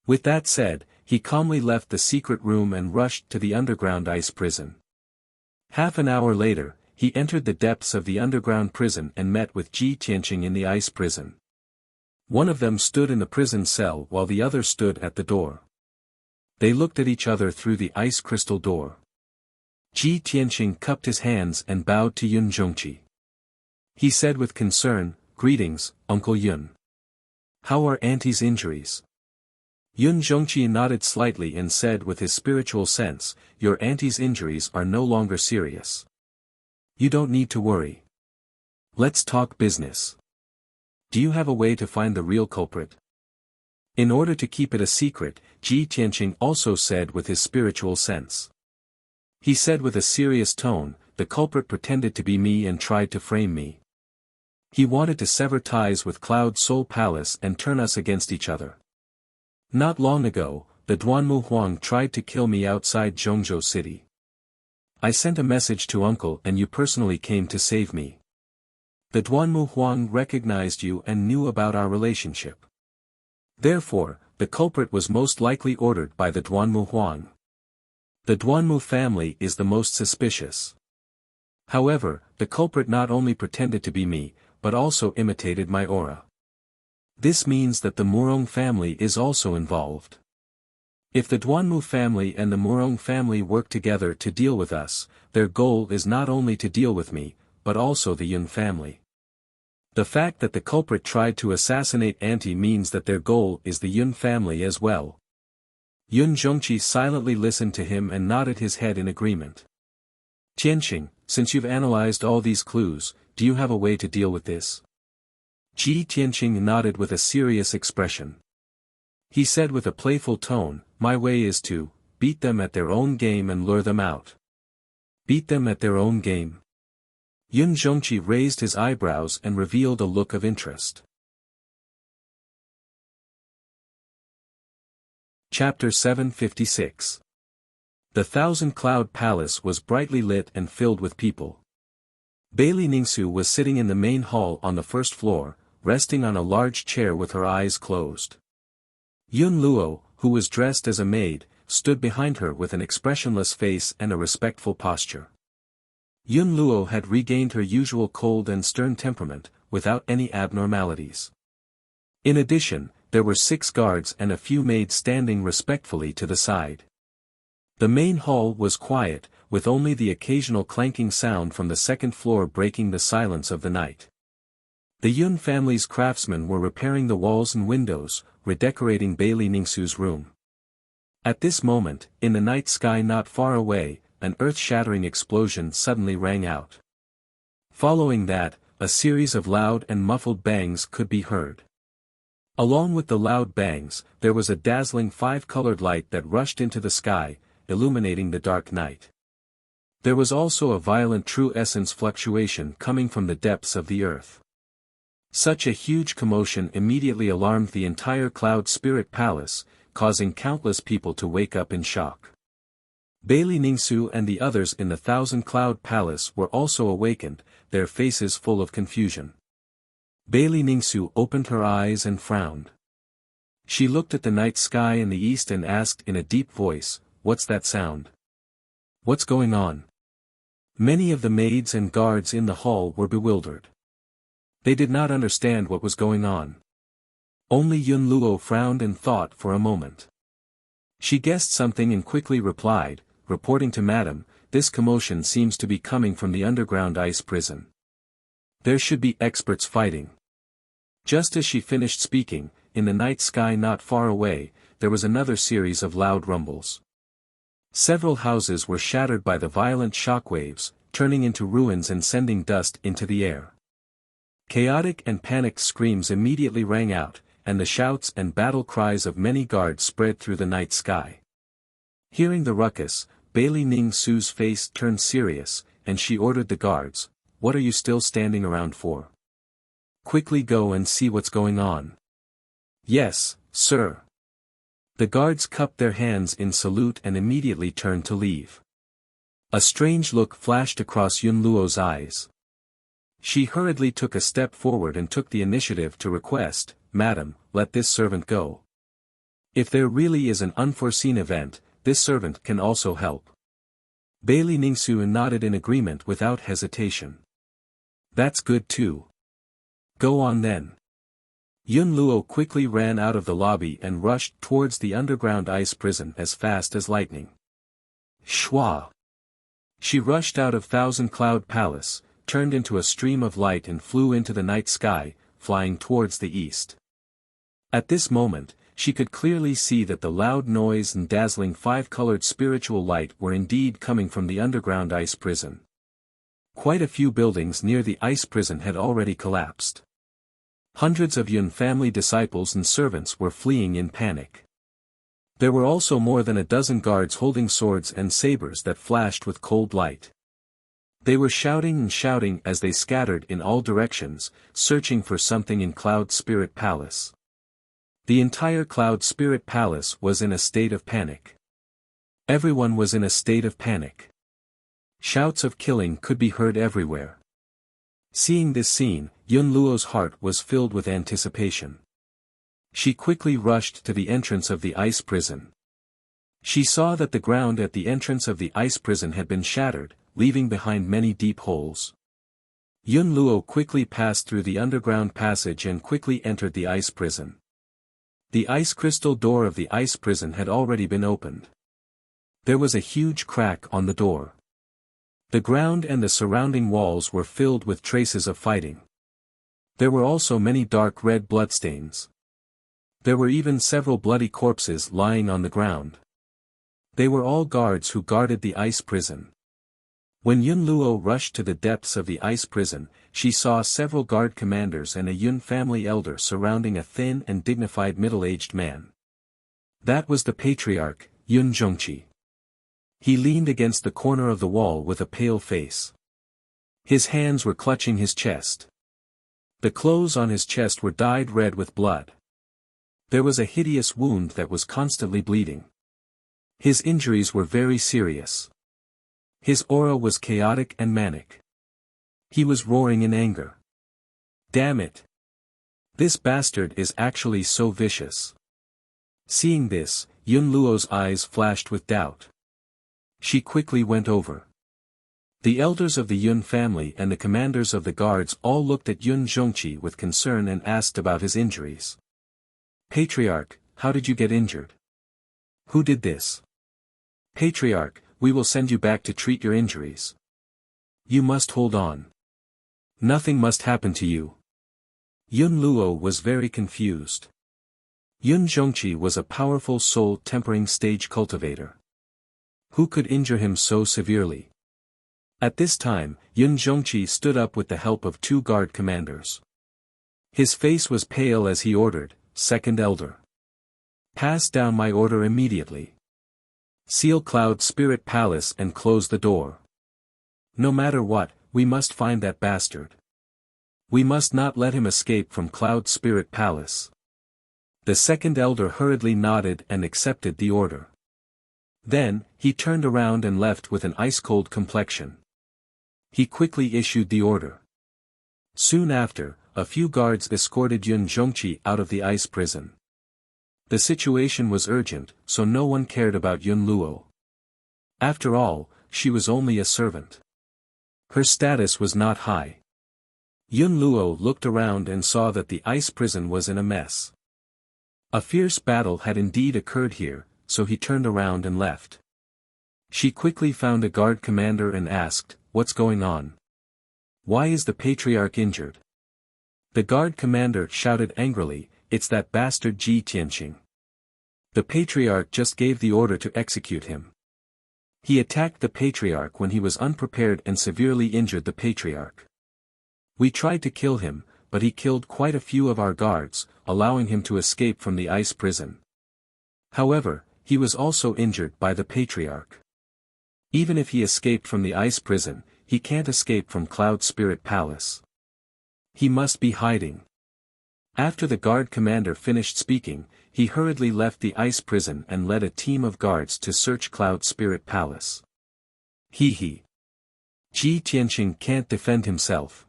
With that said, he calmly left the secret room and rushed to the underground ice prison. Half an hour later, he entered the depths of the underground prison and met with Ji Tianqing in the ice prison. One of them stood in the prison cell while the other stood at the door. They looked at each other through the ice crystal door. Ji Tianqing cupped his hands and bowed to Yun Zhongqi. He said with concern, "Greetings, Uncle Yun. How are Auntie's injuries?" Yun Zhongqi nodded slightly and said with his spiritual sense, "Your auntie's injuries are no longer serious. You don't need to worry. Let's talk business. Do you have a way to find the real culprit?" In order to keep it a secret, Ji Tianqing also said with his spiritual sense. He said with a serious tone, "The culprit pretended to be me and tried to frame me. He wanted to sever ties with Cloud Soul Palace and turn us against each other. Not long ago, the Duanmu Huang tried to kill me outside Zhongzhou City. I sent a message to Uncle and you personally came to save me. The Duanmu Huang recognized you and knew about our relationship. Therefore, the culprit was most likely ordered by the Duanmu Huang. The Duanmu family is the most suspicious. However, the culprit not only pretended to be me, but also imitated my aura. This means that the Murong family is also involved. If the Duanmu family and the Murong family work together to deal with us, their goal is not only to deal with me, but also the Yun family. The fact that the culprit tried to assassinate Auntie means that their goal is the Yun family as well." Yun Zhongqi silently listened to him and nodded his head in agreement. "Tianqing, since you've analyzed all these clues, do you have a way to deal with this?" Ji Tianqing nodded with a serious expression. He said with a playful tone, "My way is to beat them at their own game and lure them out." "Beat them at their own game?" Yun Zhongqi raised his eyebrows and revealed a look of interest. Chapter 756. The Thousand Cloud Palace was brightly lit and filled with people. Bailey Ningsu was sitting in the main hall on the first floor, resting on a large chair with her eyes closed. Yun Luo, who was dressed as a maid, stood behind her with an expressionless face and a respectful posture. Yun Luo had regained her usual cold and stern temperament, without any abnormalities. In addition, there were 6 guards and a few maids standing respectfully to the side. The main hall was quiet, with only the occasional clanking sound from the second floor breaking the silence of the night. The Yun family's craftsmen were repairing the walls and windows, redecorating Bailey Ningsu's room. At this moment, in the night sky not far away, an earth-shattering explosion suddenly rang out. Following that, a series of loud and muffled bangs could be heard. Along with the loud bangs, there was a dazzling 5-colored light that rushed into the sky, illuminating the dark night. There was also a violent true essence fluctuation coming from the depths of the earth. Such a huge commotion immediately alarmed the entire Cloud Spirit Palace, causing countless people to wake up in shock. Bailey Ningsu and the others in the Thousand Cloud Palace were also awakened, their faces full of confusion. Bailey Ningsu opened her eyes and frowned. She looked at the night sky in the east and asked in a deep voice, "What's that sound? What's going on?" Many of the maids and guards in the hall were bewildered. They did not understand what was going on. Only Yun Luo frowned and thought for a moment. She guessed something and quickly replied, reporting to Madam, "This commotion seems to be coming from the underground ice prison. There should be experts fighting." Just as she finished speaking, in the night sky not far away, there was another series of loud rumbles. Several houses were shattered by the violent shockwaves, turning into ruins and sending dust into the air. Chaotic and panicked screams immediately rang out, and the shouts and battle cries of many guards spread through the night sky. Hearing the ruckus, Bailey Ningsu's face turned serious, and she ordered the guards, "What are you still standing around for? Quickly go and see what's going on." "Yes, sir." The guards cupped their hands in salute and immediately turned to leave. A strange look flashed across Yun Luo's eyes. She hurriedly took a step forward and took the initiative to request, "Madam, let this servant go. If there really is an unforeseen event, this servant can also help." Bailey Ningsu nodded in agreement without hesitation. "That's good too. Go on then." Yun Luo quickly ran out of the lobby and rushed towards the underground ice prison as fast as lightning. Shwa! She rushed out of Thousand Cloud Palace, turned into a stream of light and flew into the night sky, flying towards the east. At this moment, she could clearly see that the loud noise and dazzling five-colored spiritual light were indeed coming from the underground ice prison. Quite a few buildings near the ice prison had already collapsed. Hundreds of Yun family disciples and servants were fleeing in panic. There were also more than a dozen guards holding swords and sabers that flashed with cold light. They were shouting and shouting as they scattered in all directions, searching for something in Cloud Spirit Palace. The entire Cloud Spirit Palace was in a state of panic. Everyone was in a state of panic. Shouts of killing could be heard everywhere. Seeing this scene, Yun Luo's heart was filled with anticipation. She quickly rushed to the entrance of the ice prison. She saw that the ground at the entrance of the ice prison had been shattered, leaving behind many deep holes. Yun Luo quickly passed through the underground passage and quickly entered the ice prison. The ice crystal door of the ice prison had already been opened. There was a huge crack on the door. The ground and the surrounding walls were filled with traces of fighting. There were also many dark red bloodstains. There were even several bloody corpses lying on the ground. They were all guards who guarded the ice prison. When Yun Luo rushed to the depths of the ice prison, she saw several guard commanders and a Yun family elder surrounding a thin and dignified middle-aged man. That was the patriarch, Yun Zhongqi. He leaned against the corner of the wall with a pale face. His hands were clutching his chest. The clothes on his chest were dyed red with blood. There was a hideous wound that was constantly bleeding. His injuries were very serious. His aura was chaotic and manic. He was roaring in anger. Damn it! This bastard is actually so vicious. Seeing this, Yun Luo's eyes flashed with doubt. She quickly went over. The elders of the Yun family and the commanders of the guards all looked at Yun Zhongqi with concern and asked about his injuries. "Patriarch, how did you get injured? Who did this?" "Patriarch, we will send you back to treat your injuries. You must hold on. Nothing must happen to you." Yun Luo was very confused. Yun Zhongqi was a powerful soul-tempering stage cultivator. Who could injure him so severely? At this time, Yun Zhongqi stood up with the help of two guard commanders. His face was pale as he ordered, "Second Elder. Pass down my order immediately. Seal Cloud Spirit Palace and close the door. No matter what, we must find that bastard. We must not let him escape from Cloud Spirit Palace." The second elder hurriedly nodded and accepted the order. Then, he turned around and left with an ice-cold complexion. He quickly issued the order. Soon after, a few guards escorted Yun Zhongqi out of the ice prison. The situation was urgent, so no one cared about Yun Luo. After all, she was only a servant. Her status was not high. Yun Luo looked around and saw that the ice prison was in a mess. A fierce battle had indeed occurred here, so he turned around and left. She quickly found a guard commander and asked, "What's going on? Why is the patriarch injured?" The guard commander shouted angrily, "It's that bastard Ji Tianqing. The patriarch just gave the order to execute him. He attacked the patriarch when he was unprepared and severely injured the patriarch. We tried to kill him, but he killed quite a few of our guards, allowing him to escape from the ice prison. However, he was also injured by the patriarch. Even if he escaped from the ice prison, he can't escape from Cloud Spirit Palace. He must be hiding." After the guard commander finished speaking, he hurriedly left the ice prison and led a team of guards to search Cloud Spirit Palace. Ji Tianqing can't defend himself.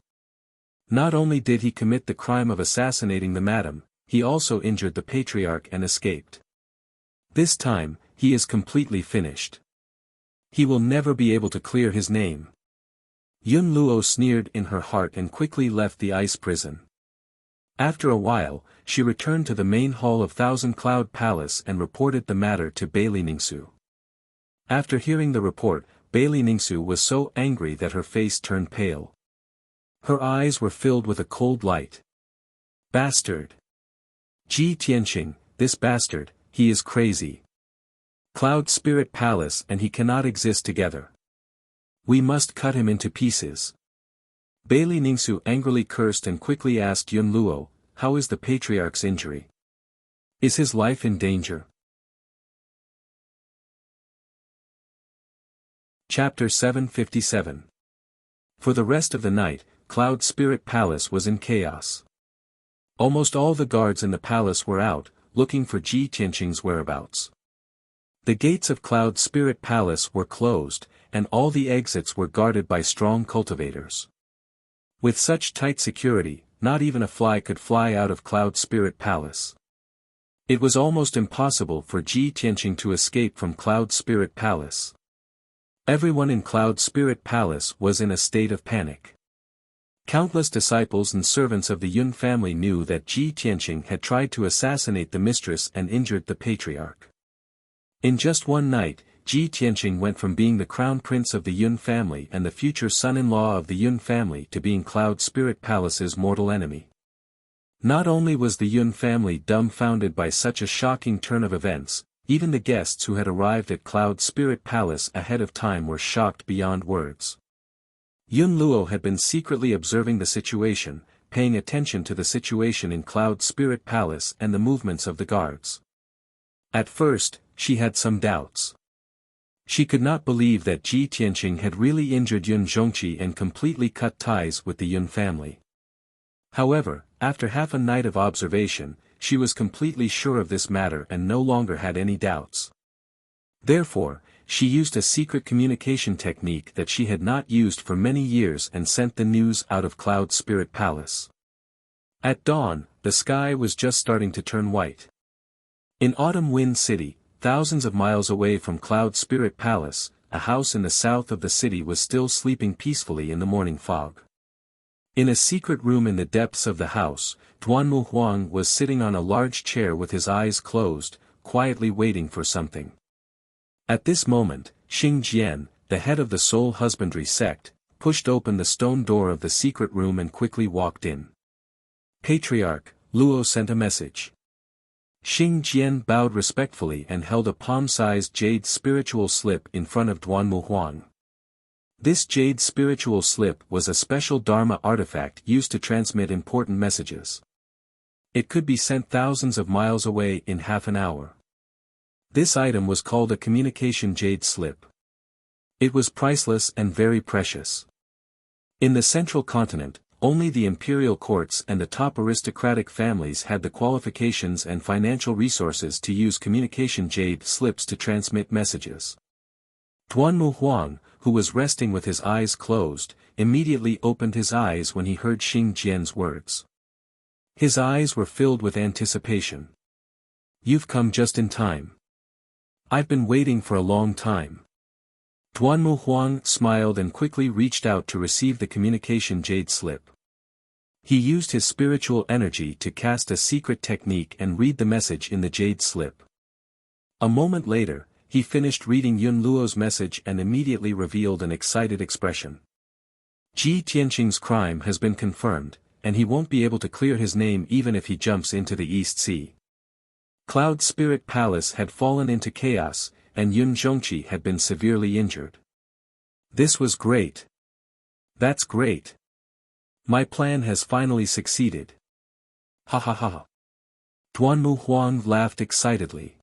Not only did he commit the crime of assassinating the madam, he also injured the patriarch and escaped. This time, he is completely finished. He will never be able to clear his name. Yun Luo sneered in her heart and quickly left the ice prison. After a while, she returned to the main hall of Thousand Cloud Palace and reported the matter to Bailey Ningsu. After hearing the report, Bailey Ningsu was so angry that her face turned pale. Her eyes were filled with a cold light. Bastard! Ji Tianqing, this bastard, he is crazy. Cloud Spirit Palace and he cannot exist together. We must cut him into pieces. Bailey Ningsu angrily cursed and quickly asked Yun Luo, how is the patriarch's injury? Is his life in danger? Chapter 757. For the rest of the night, Cloud Spirit Palace was in chaos. Almost all the guards in the palace were out, looking for Ji Tianqing's whereabouts. The gates of Cloud Spirit Palace were closed, and all the exits were guarded by strong cultivators. With such tight security, not even a fly could fly out of Cloud Spirit Palace. It was almost impossible for Ji Tianqing to escape from Cloud Spirit Palace. Everyone in Cloud Spirit Palace was in a state of panic. Countless disciples and servants of the Yun family knew that Ji Tianqing had tried to assassinate the mistress and injured the patriarch. In just one night, Ji Tianqing went from being the crown prince of the Yun family and the future son-in-law of the Yun family to being Cloud Spirit Palace's mortal enemy. Not only was the Yun family dumbfounded by such a shocking turn of events, even the guests who had arrived at Cloud Spirit Palace ahead of time were shocked beyond words. Yun Luo had been secretly observing the situation, paying attention to the situation in Cloud Spirit Palace and the movements of the guards. At first, she had some doubts. She could not believe that Ji Tianqing had really injured Yun Zhongqi and completely cut ties with the Yun family. However, after half a night of observation, she was completely sure of this matter and no longer had any doubts. Therefore, she used a secret communication technique that she had not used for many years and sent the news out of Cloud Spirit Palace. At dawn, the sky was just starting to turn white. In Autumn Wind City, thousands of miles away from Cloud Spirit Palace, a house in the south of the city was still sleeping peacefully in the morning fog. In a secret room in the depths of the house, Duanmu Huang was sitting on a large chair with his eyes closed, quietly waiting for something. At this moment, Xing Jian, the head of the Soul Husbandry sect, pushed open the stone door of the secret room and quickly walked in. Patriarch, Luo sent a message. Xing Jian bowed respectfully and held a palm-sized jade spiritual slip in front of Duanmu Huang. This jade spiritual slip was a special Dharma artifact used to transmit important messages. It could be sent thousands of miles away in half an hour. This item was called a communication jade slip. It was priceless and very precious. In the central continent, only the imperial courts and the top aristocratic families had the qualifications and financial resources to use communication jade slips to transmit messages. Duanmu Huang, who was resting with his eyes closed, immediately opened his eyes when he heard Xing Jian's words. His eyes were filled with anticipation. You've come just in time. I've been waiting for a long time. Duanmu Huang smiled and quickly reached out to receive the communication jade slip. He used his spiritual energy to cast a secret technique and read the message in the jade slip. A moment later, he finished reading Yun Luo's message and immediately revealed an excited expression. Ji Tianqing's crime has been confirmed, and he won't be able to clear his name even if he jumps into the East Sea. Cloud Spirit Palace had fallen into chaos, and Yun Zhongqi had been severely injured. This was great. That's great. My plan has finally succeeded. Ha ha ha. Duanmu Huang laughed excitedly.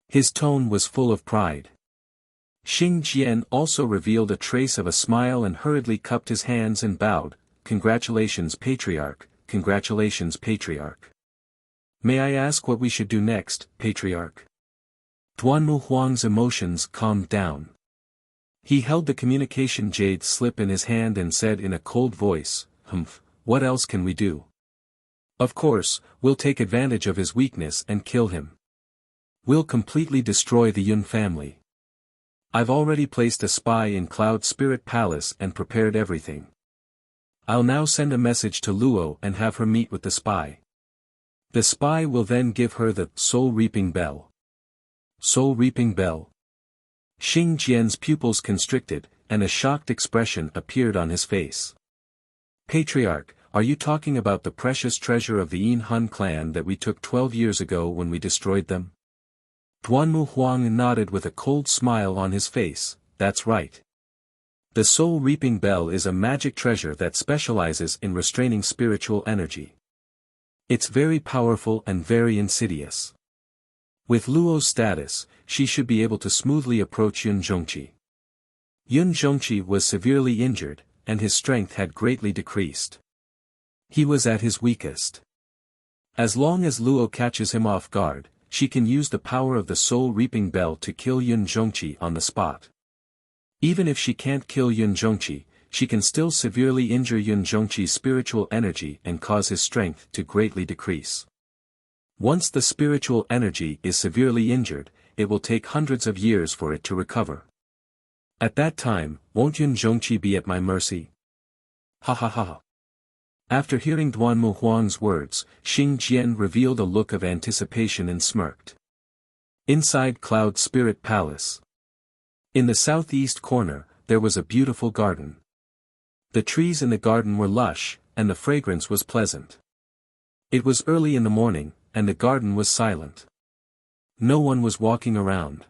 His tone was full of pride. Xing Jian also revealed a trace of a smile and hurriedly cupped his hands and bowed, "Congratulations, Patriarch, congratulations, Patriarch. May I ask what we should do next, Patriarch?" Duanmu Huang's emotions calmed down. He held the communication jade slip in his hand and said in a cold voice, what else can we do? Of course, we'll take advantage of his weakness and kill him. We'll completely destroy the Yun family. I've already placed a spy in Cloud Spirit Palace and prepared everything. I'll now send a message to Luo and have her meet with the spy. The spy will then give her the Soul Reaping Bell. Soul Reaping Bell. Xing Jian's pupils constricted, and a shocked expression appeared on his face. Patriarch, are you talking about the precious treasure of the Yin Hun clan that we took 12 years ago when we destroyed them? Duanmu Huang nodded with a cold smile on his face. That's right. The Soul Reaping Bell is a magic treasure that specializes in restraining spiritual energy. It's very powerful and very insidious. With Luo's status, she should be able to smoothly approach Yun Zhongqi. Yun Zhongqi was severely injured, and his strength had greatly decreased. He was at his weakest. As long as Luo catches him off guard, she can use the power of the Soul Reaping Bell to kill Yun Zhongqi on the spot. Even if she can't kill Yun Zhongqi, she can still severely injure Yun Zhongqi's spiritual energy and cause his strength to greatly decrease. Once the spiritual energy is severely injured, it will take hundreds of years for it to recover. At that time, won't Yun Zhongqi be at my mercy? Ha ha ha. After hearing Duanmu Huang's words, Xing Jian revealed a look of anticipation and smirked. Inside Cloud Spirit Palace. In the southeast corner, there was a beautiful garden. The trees in the garden were lush, and the fragrance was pleasant. It was early in the morning, and the garden was silent. No one was walking around.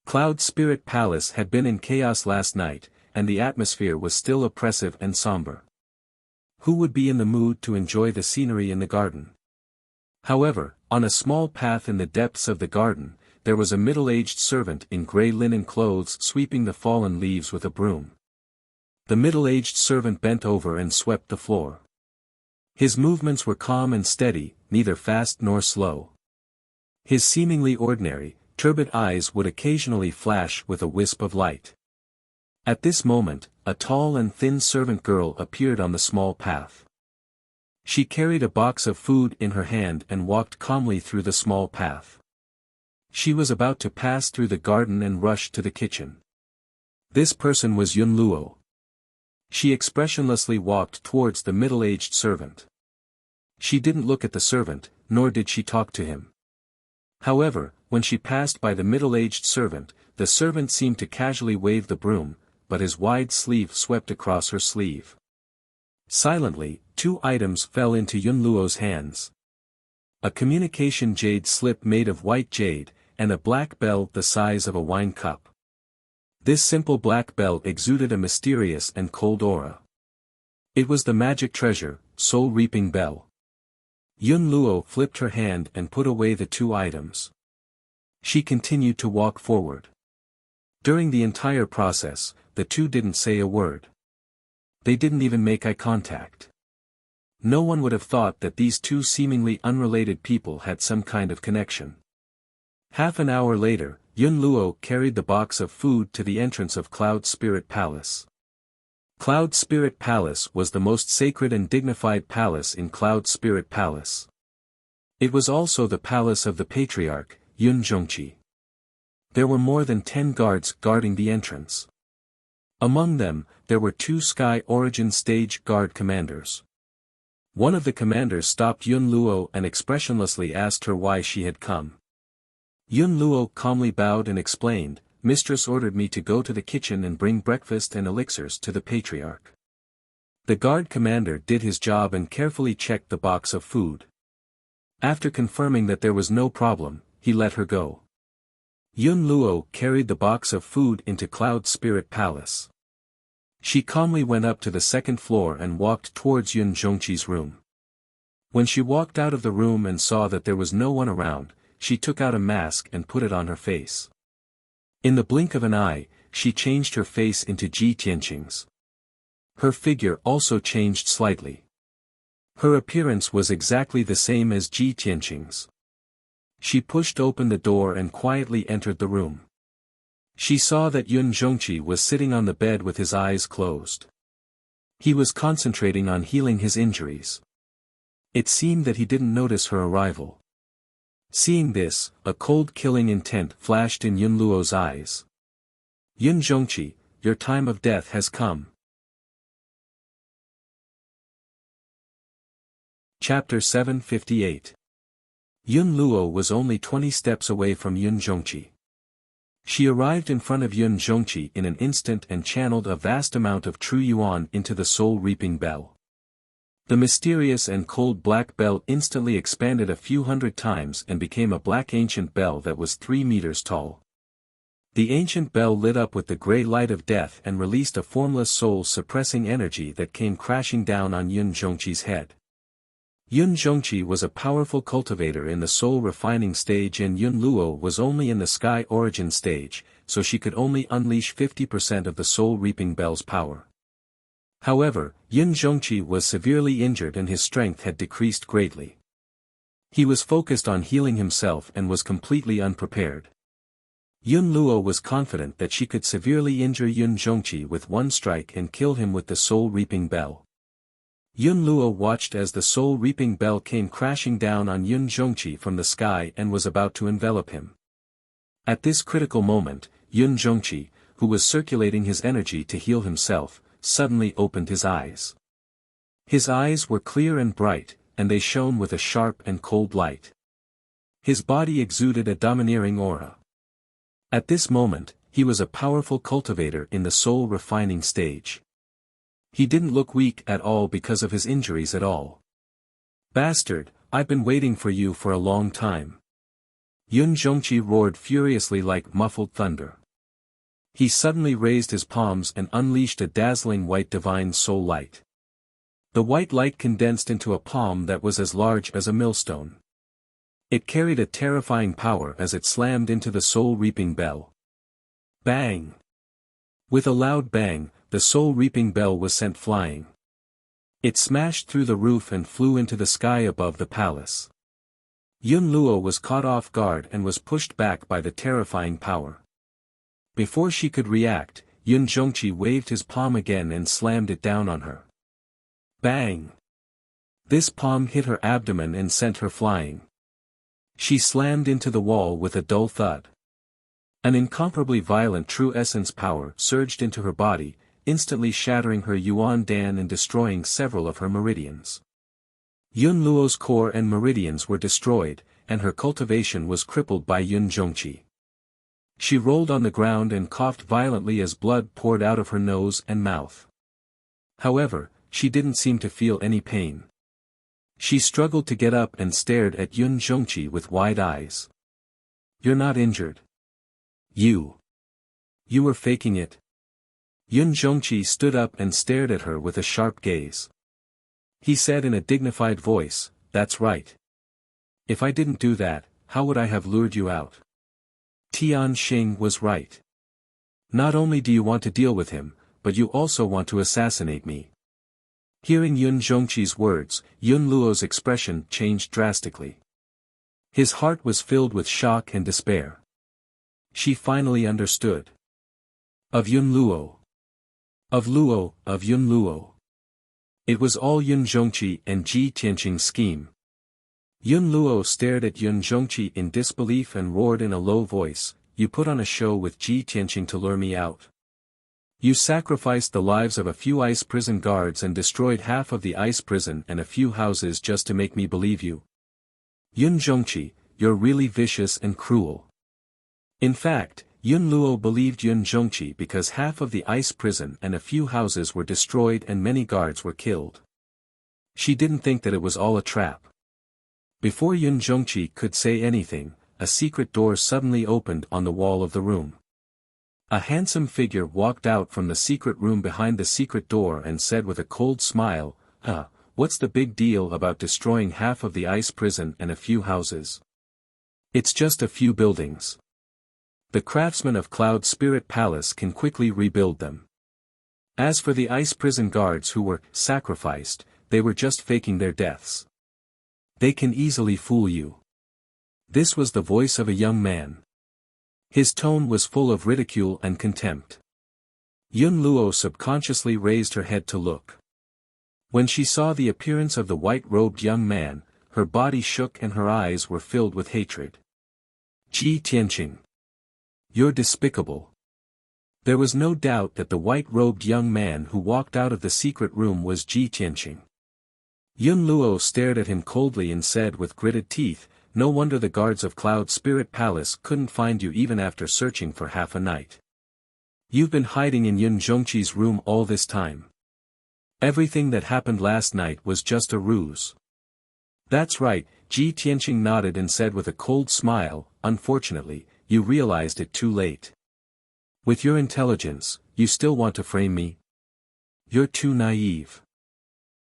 Cloud Spirit Palace had been in chaos last night, and the atmosphere was still oppressive and somber. Who would be in the mood to enjoy the scenery in the garden? However, on a small path in the depths of the garden, there was a middle-aged servant in grey linen clothes sweeping the fallen leaves with a broom. The middle-aged servant bent over and swept the floor. His movements were calm and steady, neither fast nor slow. His seemingly ordinary, turbid eyes would occasionally flash with a wisp of light. At this moment, a tall and thin servant girl appeared on the small path. She carried a box of food in her hand and walked calmly through the small path. She was about to pass through the garden and rush to the kitchen. This person was Yun Luo. She expressionlessly walked towards the middle-aged servant. She didn't look at the servant, nor did she talk to him. However, when she passed by the middle-aged servant, the servant seemed to casually wave the broom, but his wide sleeve swept across her sleeve. Silently, 2 items fell into Yun Luo's hands. A communication jade slip made of white jade, and a black bell the size of a wine cup. This simple black bell exuded a mysterious and cold aura. It was the magic treasure, Soul Reaping Bell. Yun Luo flipped her hand and put away the 2 items. She continued to walk forward. During the entire process, the 2 didn't say a word. They didn't even make eye contact. No one would have thought that these 2 seemingly unrelated people had some kind of connection. Half an hour later, Yun Luo carried the box of food to the entrance of Cloud Spirit Palace. Cloud Spirit Palace was the most sacred and dignified palace in Cloud Spirit Palace. It was also the palace of the patriarch, Yun Zhongqi. There were more than 10 guards guarding the entrance. Among them, there were 2 Sky Origin Stage Guard commanders. One of the commanders stopped Yun Luo and expressionlessly asked her why she had come. Yun Luo calmly bowed and explained, "Mistress ordered me to go to the kitchen and bring breakfast and elixirs to the patriarch." The guard commander did his job and carefully checked the box of food. After confirming that there was no problem, he let her go. Yun Luo carried the box of food into Cloud Spirit Palace. She calmly went up to the 2nd floor and walked towards Yun Zhongqi's room. When she walked out of the room and saw that there was no one around, she took out a mask and put it on her face. In the blink of an eye, she changed her face into Ji Tianqing's. Her figure also changed slightly. Her appearance was exactly the same as Ji Tianqing's. She pushed open the door and quietly entered the room. She saw that Yun Zhongqi was sitting on the bed with his eyes closed. He was concentrating on healing his injuries. It seemed that he didn't notice her arrival. Seeing this, a cold killing intent flashed in Yun Luo's eyes. Yun Zhongqi, your time of death has come. Chapter 758. Yun Luo was only 20 steps away from Yun Zhongqi. She arrived in front of Yun Zhongqi in an instant and channeled a vast amount of true yuan into the soul-reaping bell. The mysterious and cold black bell instantly expanded a few hundred times and became a black ancient bell that was 3 meters tall. The ancient bell lit up with the gray light of death and released a formless soul-suppressing energy that came crashing down on Yun Zhongqi's head. Yun Zhongqi was a powerful cultivator in the soul-refining stage and Yun Luo was only in the sky origin stage, so she could only unleash 50% of the soul-reaping bell's power. However, Yun Zhongqi was severely injured and his strength had decreased greatly. He was focused on healing himself and was completely unprepared. Yun Luo was confident that she could severely injure Yun Zhongqi with one strike and kill him with the soul-reaping bell. Yun Luo watched as the soul-reaping bell came crashing down on Yun Zhongqi from the sky and was about to envelop him. At this critical moment, Yun Zhongqi, who was circulating his energy to heal himself, suddenly opened his eyes. His eyes were clear and bright, and they shone with a sharp and cold light. His body exuded a domineering aura. At this moment, he was a powerful cultivator in the soul-refining stage. He didn't look weak at all because of his injuries at all. Bastard, I've been waiting for you for a long time. Yun Zhongqi roared furiously like muffled thunder. He suddenly raised his palms and unleashed a dazzling white divine soul light. The white light condensed into a palm that was as large as a millstone. It carried a terrifying power as it slammed into the soul-reaping bell. Bang! With a loud bang, the soul-reaping bell was sent flying. It smashed through the roof and flew into the sky above the palace. Yun Luo was caught off guard and was pushed back by the terrifying power. Before she could react, Yun Zhongqi waved his palm again and slammed it down on her. Bang! This palm hit her abdomen and sent her flying. She slammed into the wall with a dull thud. An incomparably violent true essence power surged into her body, instantly shattering her Yuan Dan and destroying several of her meridians. Yun Luo's core and meridians were destroyed, and her cultivation was crippled by Yun Zhongqi. She rolled on the ground and coughed violently as blood poured out of her nose and mouth. However, she didn't seem to feel any pain. She struggled to get up and stared at Yun Zhongqi with wide eyes. You're not injured. You were faking it. Yun Zhongqi stood up and stared at her with a sharp gaze. He said in a dignified voice, "That's right. If I didn't do that, how would I have lured you out?" Tian Xing was right. Not only do you want to deal with him, but you also want to assassinate me. Hearing Yun Zhongqi's words, Yun Luo's expression changed drastically. His heart was filled with shock and despair. She finally understood. Of Yun Luo. Of Yun Luo. It was all Yun Zhongqi and Ji Tianqing's scheme. Yun Luo stared at Yun Zhongqi in disbelief and roared in a low voice, "You put on a show with Ji Tianqing to lure me out. You sacrificed the lives of a few ice prison guards and destroyed half of the ice prison and a few houses just to make me believe you. Yun Zhongqi, you're really vicious and cruel." In fact, Yun Luo believed Yun Zhongqi because half of the ice prison and a few houses were destroyed and many guards were killed. She didn't think that it was all a trap. Before Yun Zhongqi could say anything, a secret door suddenly opened on the wall of the room. A handsome figure walked out from the secret room behind the secret door and said with a cold smile, "What's the big deal about destroying half of the ice prison and a few houses? It's just a few buildings. The craftsmen of Cloud Spirit Palace can quickly rebuild them. As for the ice prison guards who were sacrificed, they were just faking their deaths. They can easily fool you." This was the voice of a young man. His tone was full of ridicule and contempt. Yun Luo subconsciously raised her head to look. When she saw the appearance of the white-robed young man, her body shook and her eyes were filled with hatred. Ji Tianqing. You're despicable. There was no doubt that the white-robed young man who walked out of the secret room was Ji Tianqing. Yun Luo stared at him coldly and said with gritted teeth, "No wonder the guards of Cloud Spirit Palace couldn't find you even after searching for half a night. You've been hiding in Yun Zhongqi's room all this time. Everything that happened last night was just a ruse." "That's right," Ji Tianqing nodded and said with a cold smile, "Unfortunately, you realized it too late. With your intelligence, you still want to frame me? You're too naive."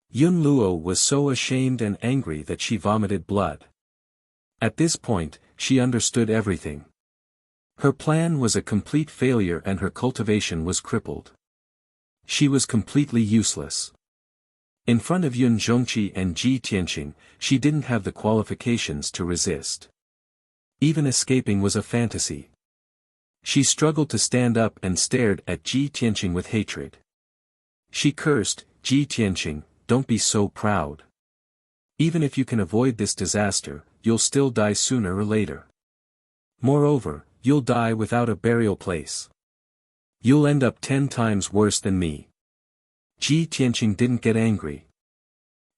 Yun Luo was so ashamed and angry that she vomited blood. At this point, she understood everything. Her plan was a complete failure and her cultivation was crippled. She was completely useless. In front of Yun Zhongqi and Ji Tianqing, she didn't have the qualifications to resist. Even escaping was a fantasy. She struggled to stand up and stared at Ji Tianqing with hatred. She cursed, "Ji Tianqing, don't be so proud. Even if you can avoid this disaster, you'll still die sooner or later. Moreover, you'll die without a burial place. You'll end up 10 times worse than me." Ji Tianqing didn't get angry.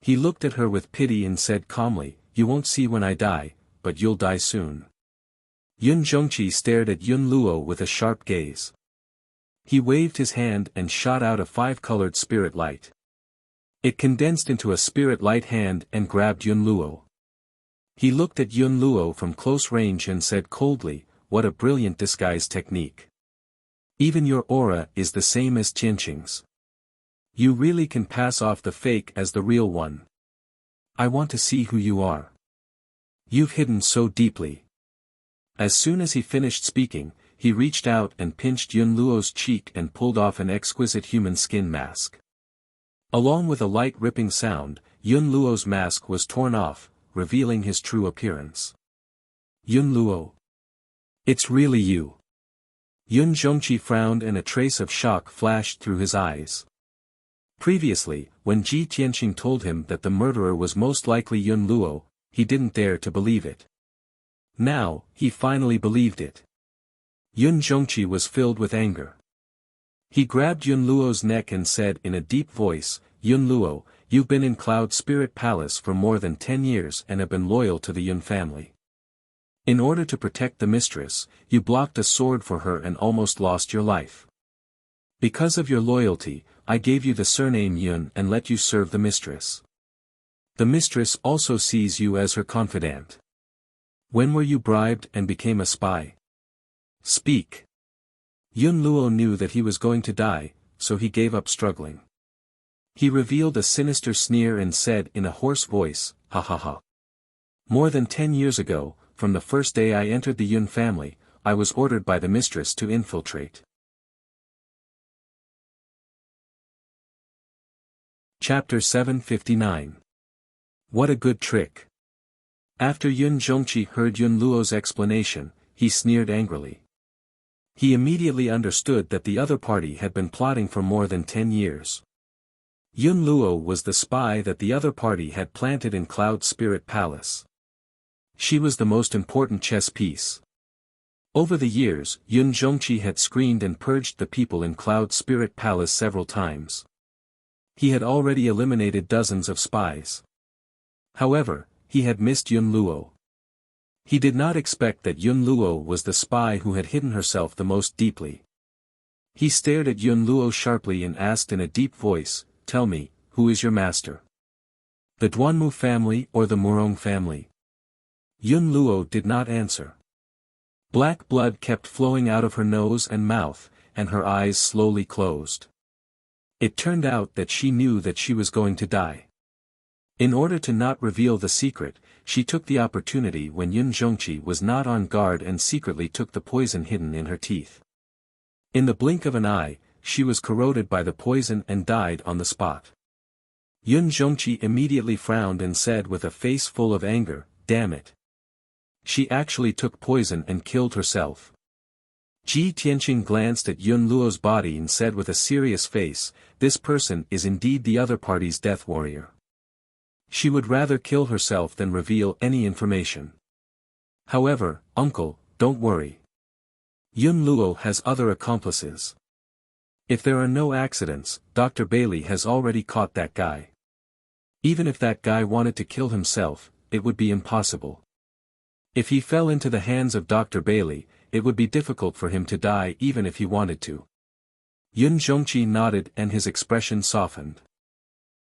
He looked at her with pity and said calmly, "You won't see when I die, but you'll die soon." Yun Zhongqi stared at Yun Luo with a sharp gaze. He waved his hand and shot out a 5-colored spirit light. It condensed into a spirit light hand and grabbed Yun Luo. He looked at Yun Luo from close range and said coldly, "What a brilliant disguise technique. Even your aura is the same as Tianqing's. You really can pass off the fake as the real one. I want to see who you are. You've hidden so deeply." As soon as he finished speaking, he reached out and pinched Yun Luo's cheek and pulled off an exquisite human skin mask. Along with a light ripping sound, Yun Luo's mask was torn off, revealing his true appearance. "Yun Luo. It's really you." Yun Zhongqi frowned and a trace of shock flashed through his eyes. Previously, when Ji Tianqing told him that the murderer was most likely Yun Luo, he didn't dare to believe it. Now, he finally believed it. Yun Zhongqi was filled with anger. He grabbed Yun Luo's neck and said in a deep voice, "Yun Luo, you've been in Cloud Spirit Palace for more than 10 years and have been loyal to the Yun family. In order to protect the mistress, you blocked a sword for her and almost lost your life. Because of your loyalty, I gave you the surname Yun and let you serve the mistress. The mistress also sees you as her confidant. When were you bribed and became a spy? Speak." Yun Luo knew that he was going to die, so he gave up struggling. He revealed a sinister sneer and said in a hoarse voice, "Ha ha ha. More than 10 years ago, from the first day I entered the Yun family, I was ordered by the mistress to infiltrate." Chapter 759. What a good trick. After Yun Zhongqi heard Yun Luo's explanation, he sneered angrily. He immediately understood that the other party had been plotting for more than 10 years. Yun Luo was the spy that the other party had planted in Cloud Spirit Palace. She was the most important chess piece. Over the years, Yun Zhongqi had screened and purged the people in Cloud Spirit Palace several times. He had already eliminated dozens of spies. However, he had missed Yun Luo. He did not expect that Yun Luo was the spy who had hidden herself the most deeply. He stared at Yun Luo sharply and asked in a deep voice, "Tell me, who is your master? The Duanmu family or the Murong family?" Yun Luo did not answer. Black blood kept flowing out of her nose and mouth, and her eyes slowly closed. It turned out that she knew that she was going to die. In order to not reveal the secret, she took the opportunity when Yun Zhongqi was not on guard and secretly took the poison hidden in her teeth. In the blink of an eye, she was corroded by the poison and died on the spot. Yun Zhongqi immediately frowned and said with a face full of anger, "Damn it. She actually took poison and killed herself." Ji Tianqing glanced at Yun Luo's body and said with a serious face, "This person is indeed the other party's death warrior. She would rather kill herself than reveal any information. However, uncle, don't worry. Yun Luo has other accomplices. If there are no accidents, Dr. Bailey has already caught that guy. Even if that guy wanted to kill himself, it would be impossible. If he fell into the hands of Dr. Bailey, it would be difficult for him to die even if he wanted to." Yun Zhongqi nodded and his expression softened.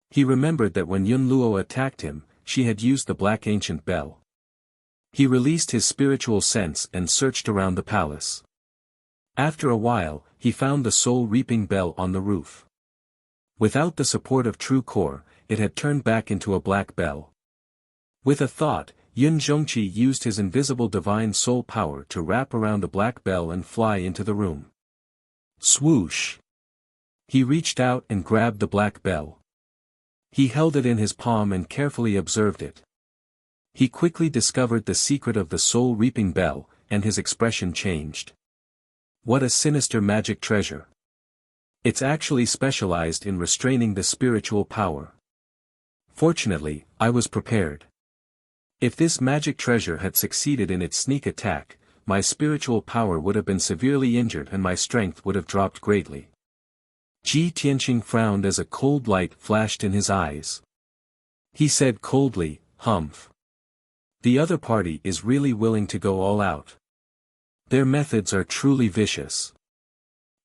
He remembered that when Yun Luo attacked him, she had used the black ancient bell. He released his spiritual sense and searched around the palace. After a while, he found the soul-reaping bell on the roof. Without the support of true core, it had turned back into a black bell. With a thought, Yun Zhongqi used his invisible divine soul power to wrap around the black bell and fly into the room. Swoosh! He reached out and grabbed the black bell. He held it in his palm and carefully observed it. He quickly discovered the secret of the soul-reaping bell, and his expression changed. What a sinister magic treasure. It's actually specialized in restraining the spiritual power. Fortunately, I was prepared. If this magic treasure had succeeded in its sneak attack, my spiritual power would have been severely injured and my strength would have dropped greatly. Ji Tianqing frowned as a cold light flashed in his eyes. He said coldly, "Humph. The other party is really willing to go all out. Their methods are truly vicious."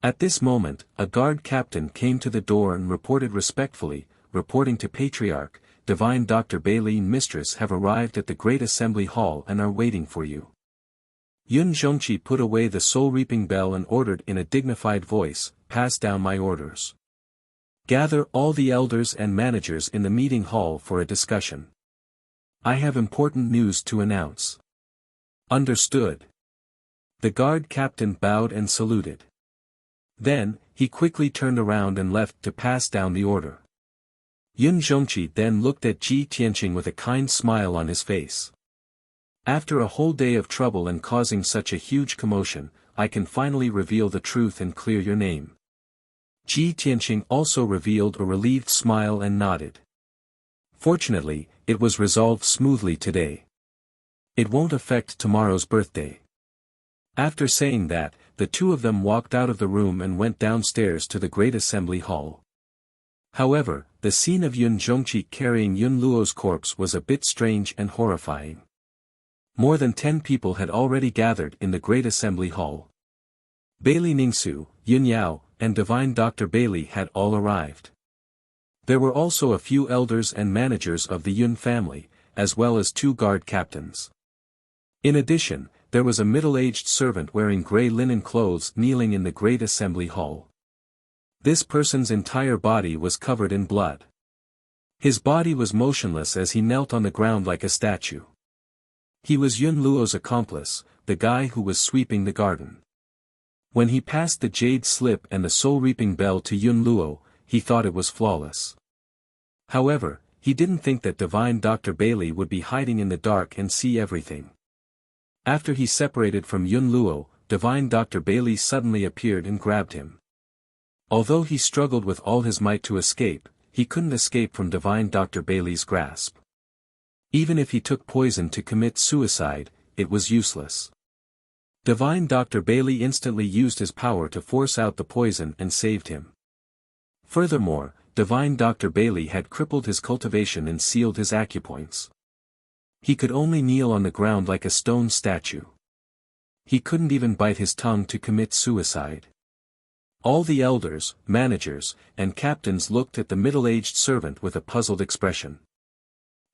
At this moment, a guard captain came to the door and reported respectfully, reporting to Patriarch, "Divine Dr. Bailey and Mistress have arrived at the Great Assembly Hall and are waiting for you." Yun Zhongqi put away the soul-reaping bell and ordered in a dignified voice, "Pass down my orders. Gather all the elders and managers in the meeting hall for a discussion. I have important news to announce." "Understood." The guard captain bowed and saluted. Then, he quickly turned around and left to pass down the order. Yun Zhongqi then looked at Ji Tianqing with a kind smile on his face. "After a whole day of trouble and causing such a huge commotion, I can finally reveal the truth and clear your name." Ji Tianqing also revealed a relieved smile and nodded. Fortunately, it was resolved smoothly today. It won't affect tomorrow's birthday. After saying that, the two of them walked out of the room and went downstairs to the Great Assembly Hall. However, the scene of Yun Zhongqi carrying Yun Luo's corpse was a bit strange and horrifying. More than 10 people had already gathered in the Great Assembly Hall. Bailey Ningsu, Yun Yao, and Divine Dr. Bailey had all arrived. There were also a few elders and managers of the Yun family, as well as 2 guard captains. In addition, there was a middle-aged servant wearing gray linen clothes kneeling in the Great Assembly Hall. This person's entire body was covered in blood. His body was motionless as he knelt on the ground like a statue. He was Yun Luo's accomplice, the guy who was sweeping the garden. When he passed the jade slip and the soul-reaping bell to Yun Luo, he thought it was flawless. However, he didn't think that Divine Dr. Bailey would be hiding in the dark and see everything. After he separated from Yun Luo, Divine Dr. Bailey suddenly appeared and grabbed him. Although he struggled with all his might to escape, he couldn't escape from Divine Dr. Bailey's grasp. Even if he took poison to commit suicide, it was useless. Divine Dr. Bailey instantly used his power to force out the poison and saved him. Furthermore, Divine Dr. Bailey had crippled his cultivation and sealed his acupoints. He could only kneel on the ground like a stone statue. He couldn't even bite his tongue to commit suicide. All the elders, managers, and captains looked at the middle-aged servant with a puzzled expression.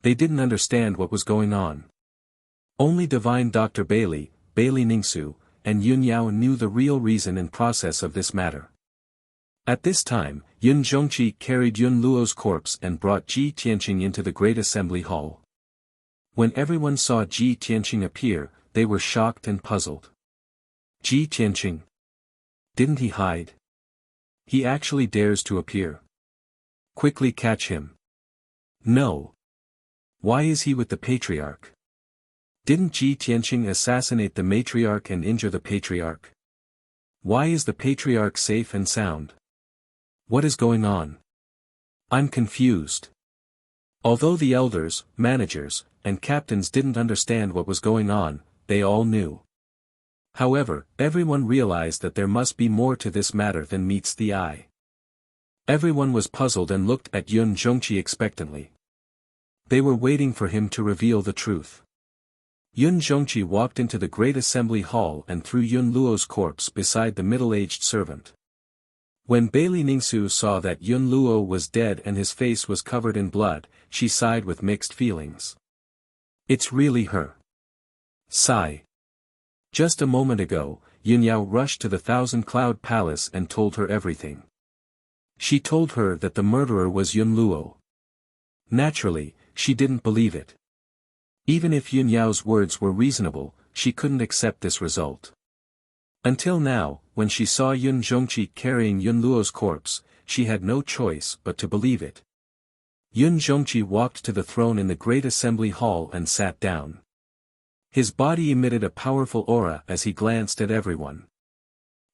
They didn't understand what was going on. Only Divine Dr. Bailey, Bailey Ningsu, and Yun Yao knew the real reason and process of this matter. At this time, Yun Zhongqi carried Yun Luo's corpse and brought Ji Tianqing into the Great Assembly Hall. When everyone saw Ji Tianqing appear, they were shocked and puzzled. Ji Tianqing. Didn't he hide? He actually dares to appear. Quickly catch him. No. Why is he with the Patriarch? Didn't Ji Tianqing assassinate the matriarch and injure the Patriarch? Why is the patriarch safe and sound? What is going on? I'm confused. Although the elders, managers, and captains didn't understand what was going on, they all knew. However, everyone realized that there must be more to this matter than meets the eye. Everyone was puzzled and looked at Yun Zhongqi expectantly. They were waiting for him to reveal the truth. Yun Zhongqi walked into the great assembly hall and threw Yun Luo's corpse beside the middle-aged servant. When Bailey Ningsu saw that Yun Luo was dead and his face was covered in blood, she sighed with mixed feelings. It's really her. Sigh. Just a moment ago, Yun Yao rushed to the Thousand Cloud Palace and told her everything. She told her that the murderer was Yun Luo. Naturally, she didn't believe it. Even if Yun Yao's words were reasonable, she couldn't accept this result. Until now, when she saw Yun Zhongqi carrying Yun Luo's corpse, she had no choice but to believe it. Yun Zhongqi walked to the throne in the great assembly hall and sat down. His body emitted a powerful aura as he glanced at everyone.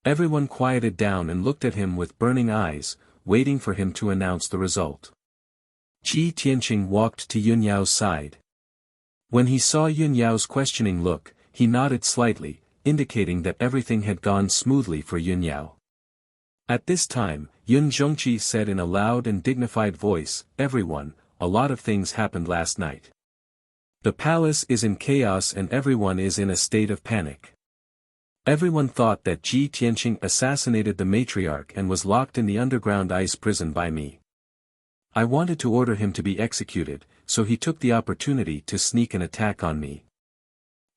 Everyone quieted down and looked at him with burning eyes, waiting for him to announce the result. Ji Tianqing walked to Yun Yao's side. When he saw Yun Yao's questioning look, he nodded slightly, indicating that everything had gone smoothly for Yun Yao. At this time, Yun Zhongqi said in a loud and dignified voice, "Everyone, a lot of things happened last night. The palace is in chaos and everyone is in a state of panic. Everyone thought that Ji Tianqing assassinated the matriarch and was locked in the underground ice prison by me. I wanted to order him to be executed, so he took the opportunity to sneak an attack on me.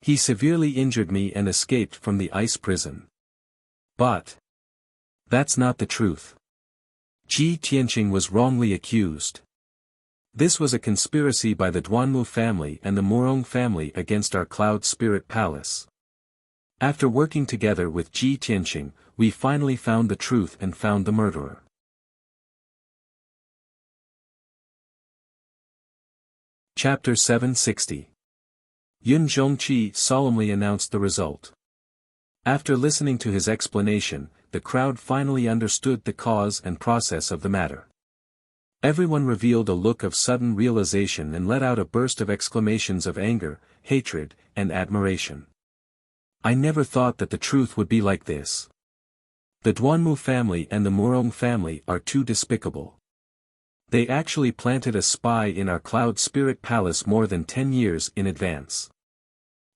He severely injured me and escaped from the ice prison. But that's not the truth. Ji Tianqing was wrongly accused. This was a conspiracy by the Duanmu family and the Murong family against our Cloud Spirit Palace. After working together with Ji Tianqing, we finally found the truth and found the murderer." Chapter 760. Yun Zhongqi solemnly announced the result. After listening to his explanation, the crowd finally understood the cause and process of the matter. Everyone revealed a look of sudden realization and let out a burst of exclamations of anger, hatred, and admiration. I never thought that the truth would be like this. The Duanmu family and the Murong family are too despicable. They actually planted a spy in our Cloud Spirit Palace more than 10 years in advance.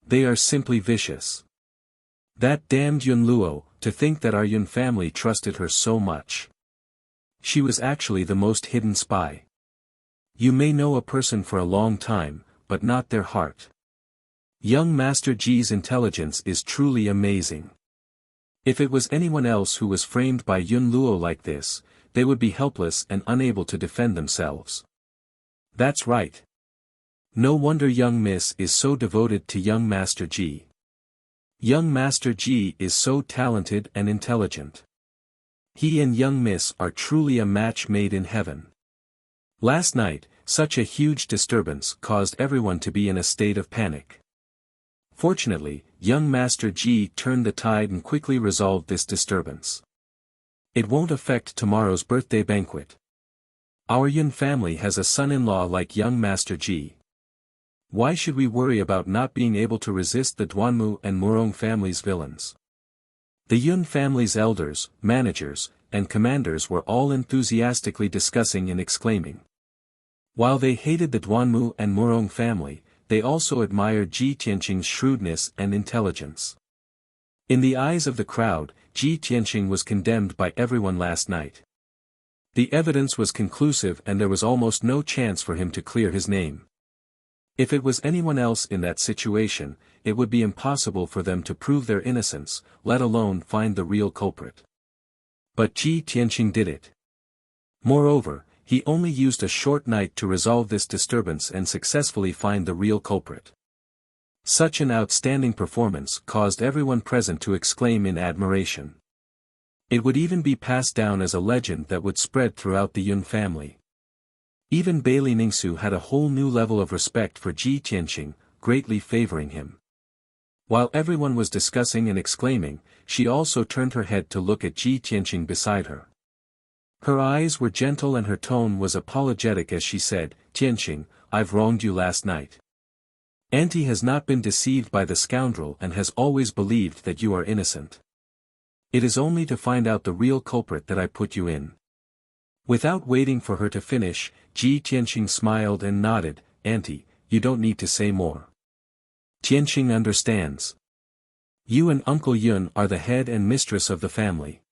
They are simply vicious. That damned Yun Luo, to think that our Yun family trusted her so much. She was actually the most hidden spy. You may know a person for a long time, but not their heart. Young Master Ji's intelligence is truly amazing. If it was anyone else who was framed by Yun Luo like this, they would be helpless and unable to defend themselves. That's right. No wonder young Miss is so devoted to young Master Ji. Young Master Ji is so talented and intelligent. He and young Miss are truly a match made in heaven. Last night, such a huge disturbance caused everyone to be in a state of panic. Fortunately, young Master Ji turned the tide and quickly resolved this disturbance. It won't affect tomorrow's birthday banquet. Our Yun family has a son-in-law like young Master Ji. Why should we worry about not being able to resist the Duanmu and Murong family's villains? The Yun family's elders, managers, and commanders were all enthusiastically discussing and exclaiming. While they hated the Duanmu and Murong family, they also admired Ji Tianqing's shrewdness and intelligence. In the eyes of the crowd, Ji Tianqing was condemned by everyone last night. The evidence was conclusive and there was almost no chance for him to clear his name. If it was anyone else in that situation, it would be impossible for them to prove their innocence, let alone find the real culprit. But Ji Tianqing did it. Moreover, he only used a short night to resolve this disturbance and successfully find the real culprit. Such an outstanding performance caused everyone present to exclaim in admiration. It would even be passed down as a legend that would spread throughout the Yun family. Even Bailey Ningsu had a whole new level of respect for Ji Tianqing, greatly favoring him. While everyone was discussing and exclaiming, she also turned her head to look at Ji Tianqing beside her. Her eyes were gentle and her tone was apologetic as she said, "Tianqing, I've wronged you last night. Auntie has not been deceived by the scoundrel and has always believed that you are innocent. It is only to find out the real culprit that I put you in." Without waiting for her to finish, Ji Tianqing smiled and nodded, "Auntie, you don't need to say more. Tianqing understands. You and Uncle Yun are the head and mistress of the family.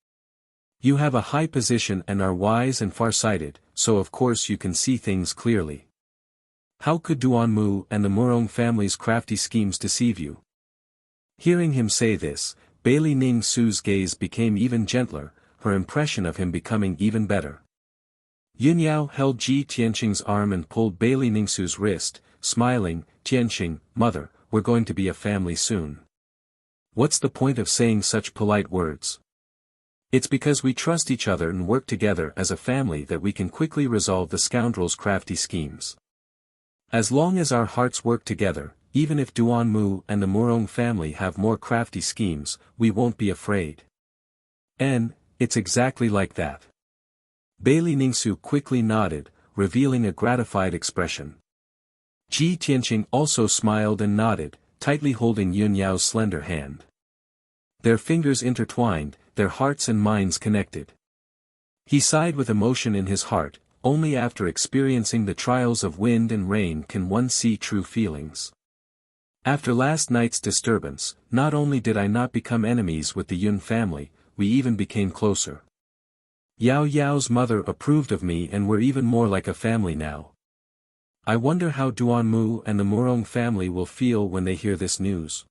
You have a high position and are wise and far-sighted, so of course you can see things clearly. How could Duanmu and the Murong family's crafty schemes deceive you?" Hearing him say this, Bailey Ning Su's gaze became even gentler, her impression of him becoming even better. Yun Yao held Ji Tianqing's arm and pulled Bailey Ning Su's wrist, smiling, "Tianqing, mother, we're going to be a family soon. What's the point of saying such polite words? It's because we trust each other and work together as a family that we can quickly resolve the scoundrel's crafty schemes. As long as our hearts work together, even if Duanmu and the Murong family have more crafty schemes, we won't be afraid." It's exactly like that. Bailey Ningsu quickly nodded, revealing a gratified expression. Ji Tianqing also smiled and nodded, tightly holding Yun Yao's slender hand. Their fingers intertwined, their hearts and minds connected. He sighed with emotion in his heart, only after experiencing the trials of wind and rain can one see true feelings. After last night's disturbance, not only did I not become enemies with the Yun family, we even became closer. Yao Yao's mother approved of me and we're even more like a family now. I wonder how Duanmu and the Murong family will feel when they hear this news.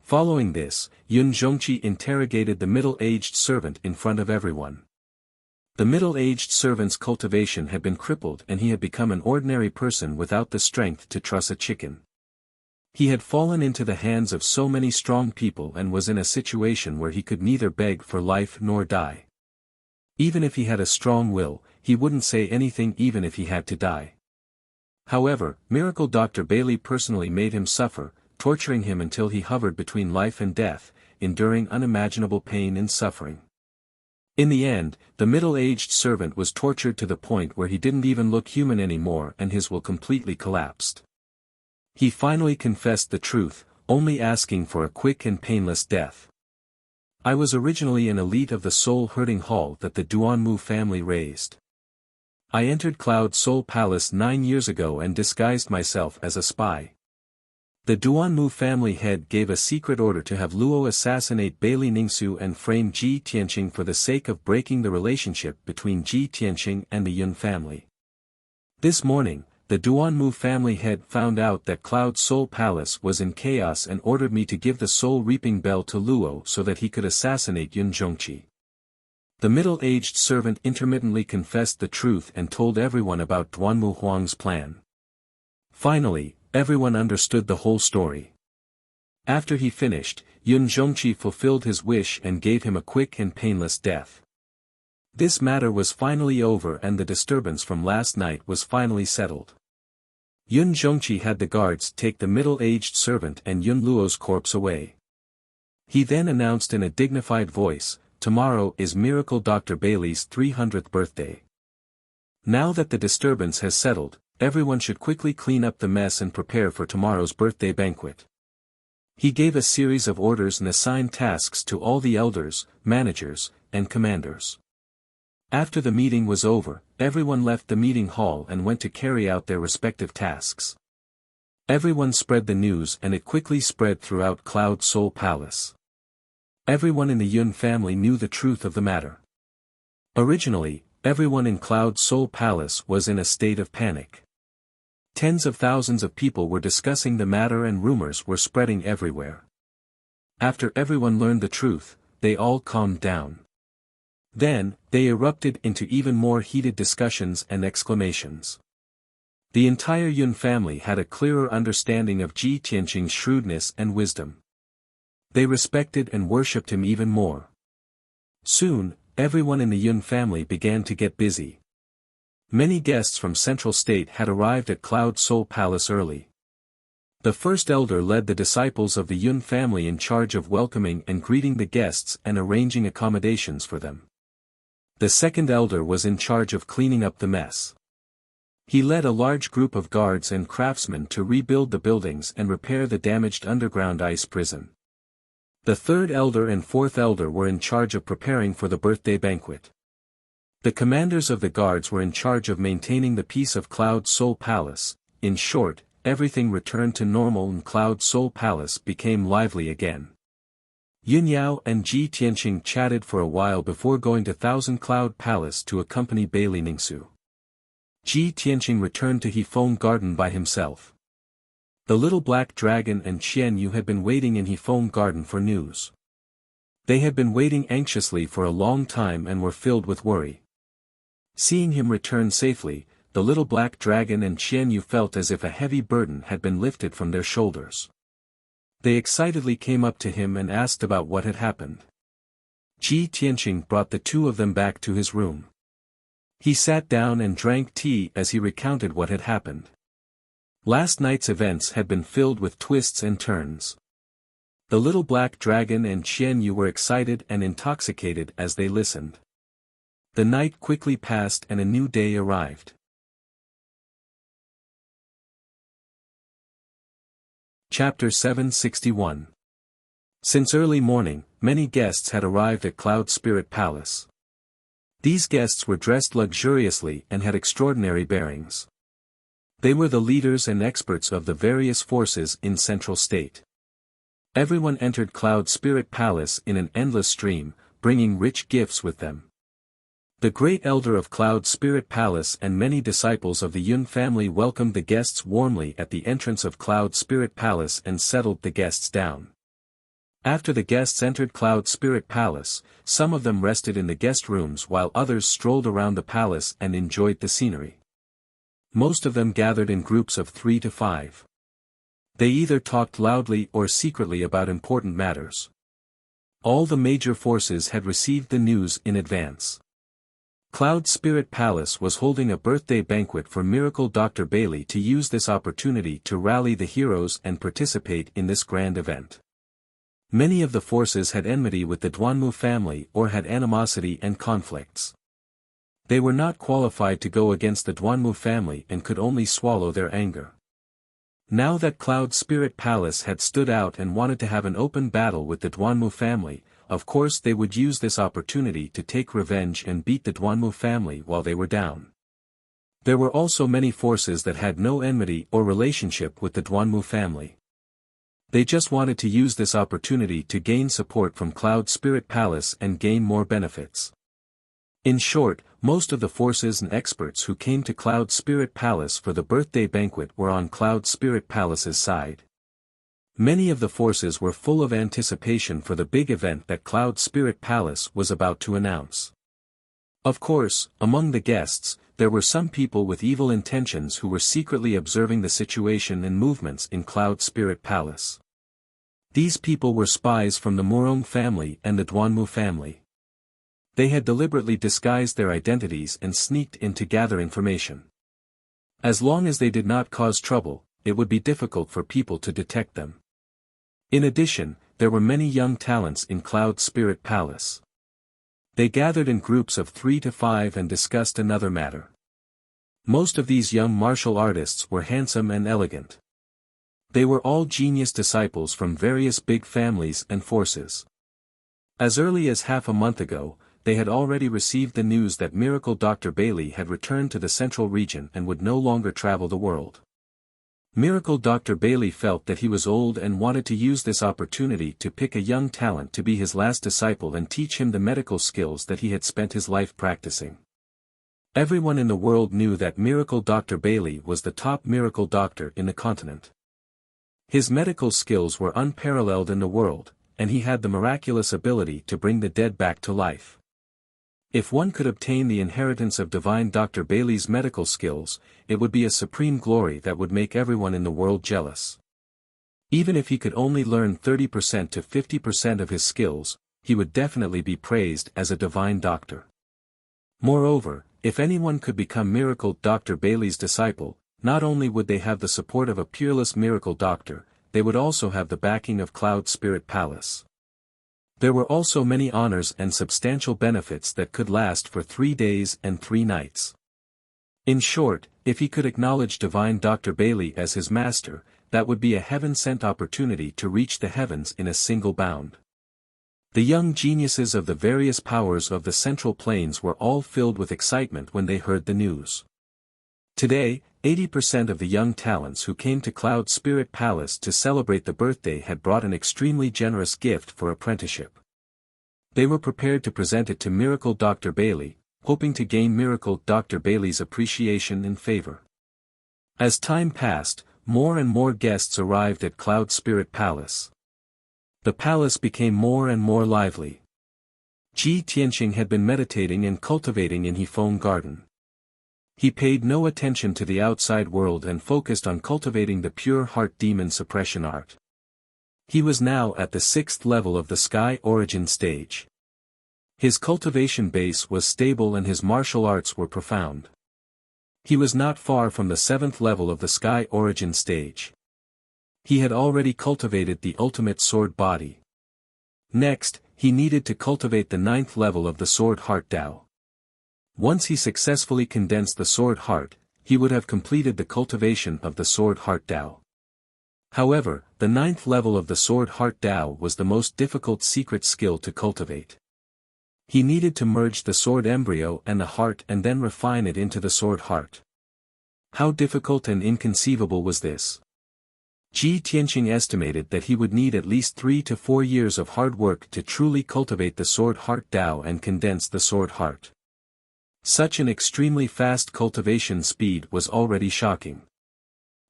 Following this, Yun Zhongqi interrogated the middle-aged servant in front of everyone. The middle-aged servant's cultivation had been crippled and he had become an ordinary person without the strength to truss a chicken. He had fallen into the hands of so many strong people and was in a situation where he could neither beg for life nor die. Even if he had a strong will, he wouldn't say anything even if he had to die. However, Miracle Dr. Bailey personally made him suffer, torturing him until he hovered between life and death, enduring unimaginable pain and suffering. In the end, the middle-aged servant was tortured to the point where he didn't even look human anymore and his will completely collapsed. He finally confessed the truth, only asking for a quick and painless death. I was originally an elite of the soul-herding hall that the Duanmu family raised. I entered Cloud Soul Palace 9 years ago and disguised myself as a spy. The Duanmu family head gave a secret order to have Luo assassinate Bailey Ningsu and frame Ji Tianqing for the sake of breaking the relationship between Ji Tianqing and the Yun family. This morning, the Duanmu family head found out that Cloud Soul Palace was in chaos and ordered me to give the soul reaping bell to Luo so that he could assassinate Yun Zhongqi. The middle-aged servant intermittently confessed the truth and told everyone about Duanmu Huang's plan. Finally, everyone understood the whole story. After he finished, Yun Zhongqi fulfilled his wish and gave him a quick and painless death. This matter was finally over and the disturbance from last night was finally settled. Yun Zhongqi had the guards take the middle-aged servant and Yun Luo's corpse away. He then announced in a dignified voice, "Tomorrow is Miracle Dr. Bailey's 300th birthday. Now that the disturbance has settled, everyone should quickly clean up the mess and prepare for tomorrow's birthday banquet." He gave a series of orders and assigned tasks to all the elders, managers, and commanders. After the meeting was over, everyone left the meeting hall and went to carry out their respective tasks. Everyone spread the news and it quickly spread throughout Cloud Soul Palace. Everyone in the Yun family knew the truth of the matter. Originally, everyone in Cloud Soul Palace was in a state of panic. Tens of thousands of people were discussing the matter and rumors were spreading everywhere. After everyone learned the truth, they all calmed down. Then, they erupted into even more heated discussions and exclamations. The entire Yun family had a clearer understanding of Ji Tianqing's shrewdness and wisdom. They respected and worshipped him even more. Soon, everyone in the Yun family began to get busy. Many guests from Central State had arrived at Cloud Soul Palace early. The first elder led the disciples of the Yun family in charge of welcoming and greeting the guests and arranging accommodations for them. The second elder was in charge of cleaning up the mess. He led a large group of guards and craftsmen to rebuild the buildings and repair the damaged underground ice prison. The third elder and fourth elder were in charge of preparing for the birthday banquet. The commanders of the guards were in charge of maintaining the peace of Cloud Soul Palace. In short, everything returned to normal and Cloud Soul Palace became lively again. Yun Yao and Ji Tianqing chatted for a while before going to Thousand Cloud Palace to accompany Bailey Ningsu. Ji Tianqing returned to Hefeng Garden by himself. The little black dragon and Qian Yu had been waiting in Hefeng Garden for news. They had been waiting anxiously for a long time and were filled with worry. Seeing him return safely, the little black dragon and Qian Yu felt as if a heavy burden had been lifted from their shoulders. They excitedly came up to him and asked about what had happened. Ji Tianqing brought the two of them back to his room. He sat down and drank tea as he recounted what had happened. Last night's events had been filled with twists and turns. The little black dragon and Qian Yu were excited and intoxicated as they listened. The night quickly passed and a new day arrived. Chapter 761. Since early morning, many guests had arrived at Cloud Spirit Palace. These guests were dressed luxuriously and had extraordinary bearings. They were the leaders and experts of the various forces in Central State. Everyone entered Cloud Spirit Palace in an endless stream, bringing rich gifts with them. The great elder of Cloud Spirit Palace and many disciples of the Yun family welcomed the guests warmly at the entrance of Cloud Spirit Palace and settled the guests down. After the guests entered Cloud Spirit Palace, some of them rested in the guest rooms while others strolled around the palace and enjoyed the scenery. Most of them gathered in groups of 3 to 5. They either talked loudly or secretly about important matters. All the major forces had received the news in advance. Cloud Spirit Palace was holding a birthday banquet for Miracle Dr. Bailey to use this opportunity to rally the heroes and participate in this grand event. Many of the forces had enmity with the Duanmu family or had animosity and conflicts. They were not qualified to go against the Duanmu family and could only swallow their anger. Now that Cloud Spirit Palace had stood out and wanted to have an open battle with the Duanmu family, of course they would use this opportunity to take revenge and beat the Duanmu family while they were down. There were also many forces that had no enmity or relationship with the Duanmu family. They just wanted to use this opportunity to gain support from Cloud Spirit Palace and gain more benefits. In short, most of the forces and experts who came to Cloud Spirit Palace for the birthday banquet were on Cloud Spirit Palace's side. Many of the forces were full of anticipation for the big event that Cloud Spirit Palace was about to announce. Of course, among the guests, there were some people with evil intentions who were secretly observing the situation and movements in Cloud Spirit Palace. These people were spies from the Murong family and the Duanmu family. They had deliberately disguised their identities and sneaked in to gather information. As long as they did not cause trouble, it would be difficult for people to detect them. In addition, there were many young talents in Cloud Spirit Palace. They gathered in groups of 3 to 5 and discussed another matter. Most of these young martial artists were handsome and elegant. They were all genius disciples from various big families and forces. As early as half a month ago, they had already received the news that Miracle Dr. Bailey had returned to the central region and would no longer travel the world. Miracle Dr. Bailey felt that he was old and wanted to use this opportunity to pick a young talent to be his last disciple and teach him the medical skills that he had spent his life practicing. Everyone in the world knew that Miracle Dr. Bailey was the top miracle doctor in the continent. His medical skills were unparalleled in the world, and he had the miraculous ability to bring the dead back to life. If one could obtain the inheritance of divine Dr. Bailey's medical skills, it would be a supreme glory that would make everyone in the world jealous. Even if he could only learn 30% to 50% of his skills, he would definitely be praised as a divine doctor. Moreover, if anyone could become Miracle Dr. Bailey's disciple, not only would they have the support of a peerless miracle doctor, they would also have the backing of Cloud Spirit Palace. There were also many honors and substantial benefits that could last for 3 days and 3 nights. In short, if he could acknowledge divine Dr. Bailey as his master, that would be a heaven-sent opportunity to reach the heavens in a single bound. The young geniuses of the various powers of the Central Plains were all filled with excitement when they heard the news. Today, 80% of the young talents who came to Cloud Spirit Palace to celebrate the birthday had brought an extremely generous gift for apprenticeship. They were prepared to present it to Miracle Dr. Bailey, hoping to gain Miracle Dr. Bailey's appreciation and favor. As time passed, more and more guests arrived at Cloud Spirit Palace. The palace became more and more lively. Ji Tianqing had been meditating and cultivating in Hefeng Garden. He paid no attention to the outside world and focused on cultivating the pure heart demon suppression art. He was now at the 6th level of the Sky Origin stage. His cultivation base was stable and his martial arts were profound. He was not far from the 7th level of the Sky Origin stage. He had already cultivated the ultimate sword body. Next, he needed to cultivate the 9th level of the Sword Heart Tao. Once he successfully condensed the Sword Heart, he would have completed the cultivation of the Sword Heart Tao. However, the 9th level of the Sword Heart Tao was the most difficult secret skill to cultivate. He needed to merge the sword embryo and the heart and then refine it into the sword heart. How difficult and inconceivable was this? Ji Tianqing estimated that he would need at least 3 to 4 years of hard work to truly cultivate the Sword Heart Tao and condense the Sword Heart. Such an extremely fast cultivation speed was already shocking.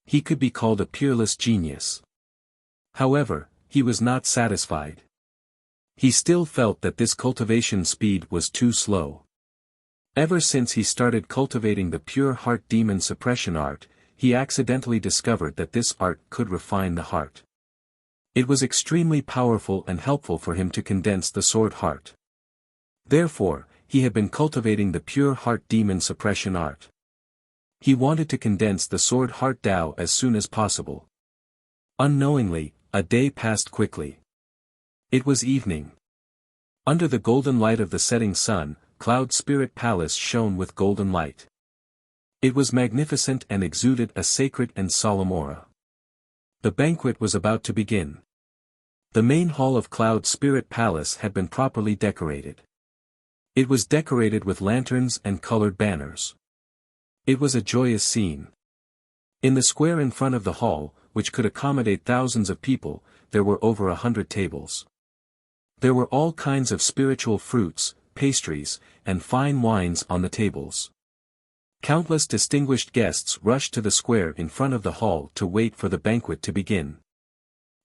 He could be called a peerless genius. However, he was not satisfied. He still felt that this cultivation speed was too slow. Ever since he started cultivating the pure heart demon suppression art, he accidentally discovered that this art could refine the heart. It was extremely powerful and helpful for him to condense the sword heart. Therefore, he had been cultivating the pure heart demon suppression art. He wanted to condense the Sword Heart Tao as soon as possible. Unknowingly, a day passed quickly. It was evening. Under the golden light of the setting sun, Cloud Spirit Palace shone with golden light. It was magnificent and exuded a sacred and solemn aura. The banquet was about to begin. The main hall of Cloud Spirit Palace had been properly decorated. It was decorated with lanterns and colored banners. It was a joyous scene. In the square in front of the hall, which could accommodate thousands of people, there were over 100 tables. There were all kinds of spiritual fruits, pastries, and fine wines on the tables. Countless distinguished guests rushed to the square in front of the hall to wait for the banquet to begin.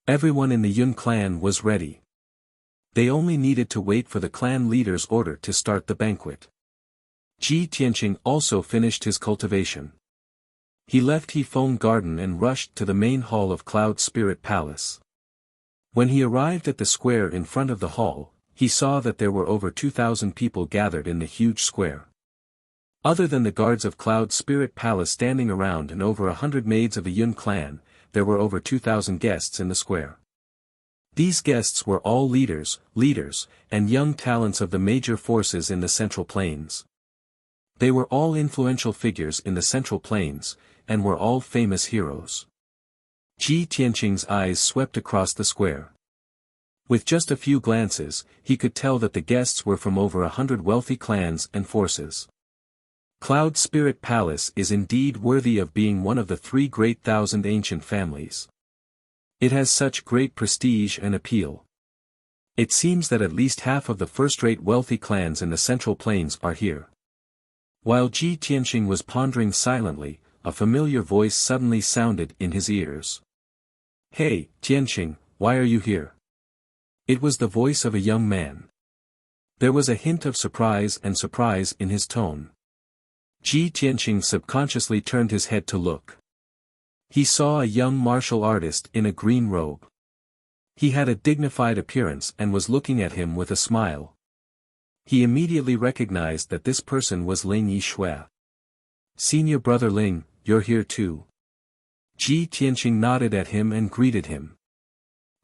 Everyone in the Yun clan was ready. They only needed to wait for the clan leader's order to start the banquet. Ji Tianqing also finished his cultivation. He left Hefeng Garden and rushed to the main hall of Cloud Spirit Palace. When he arrived at the square in front of the hall, he saw that there were over 2,000 people gathered in the huge square. Other than the guards of Cloud Spirit Palace standing around and over 100 maids of the Yun clan, there were over 2,000 guests in the square. These guests were all leaders, and young talents of the major forces in the Central Plains. They were all influential figures in the Central Plains, and were all famous heroes. Ji Tianqing's eyes swept across the square. With just a few glances, he could tell that the guests were from over 100 wealthy clans and forces. Cloud Spirit Palace is indeed worthy of being one of the 3 great thousand ancient families. It has such great prestige and appeal. It seems that at least half of the first-rate wealthy clans in the Central Plains are here. While Ji Tianqing was pondering silently, a familiar voice suddenly sounded in his ears. "Hey, Tianqing, why are you here?" It was the voice of a young man. There was a hint of surprise in his tone. Ji Tianqing subconsciously turned his head to look. He saw a young martial artist in a green robe. He had a dignified appearance and was looking at him with a smile. He immediately recognized that this person was Ling Yishui. "Senior brother Ling, you're here too. Ji Tianqing nodded at him and greeted him.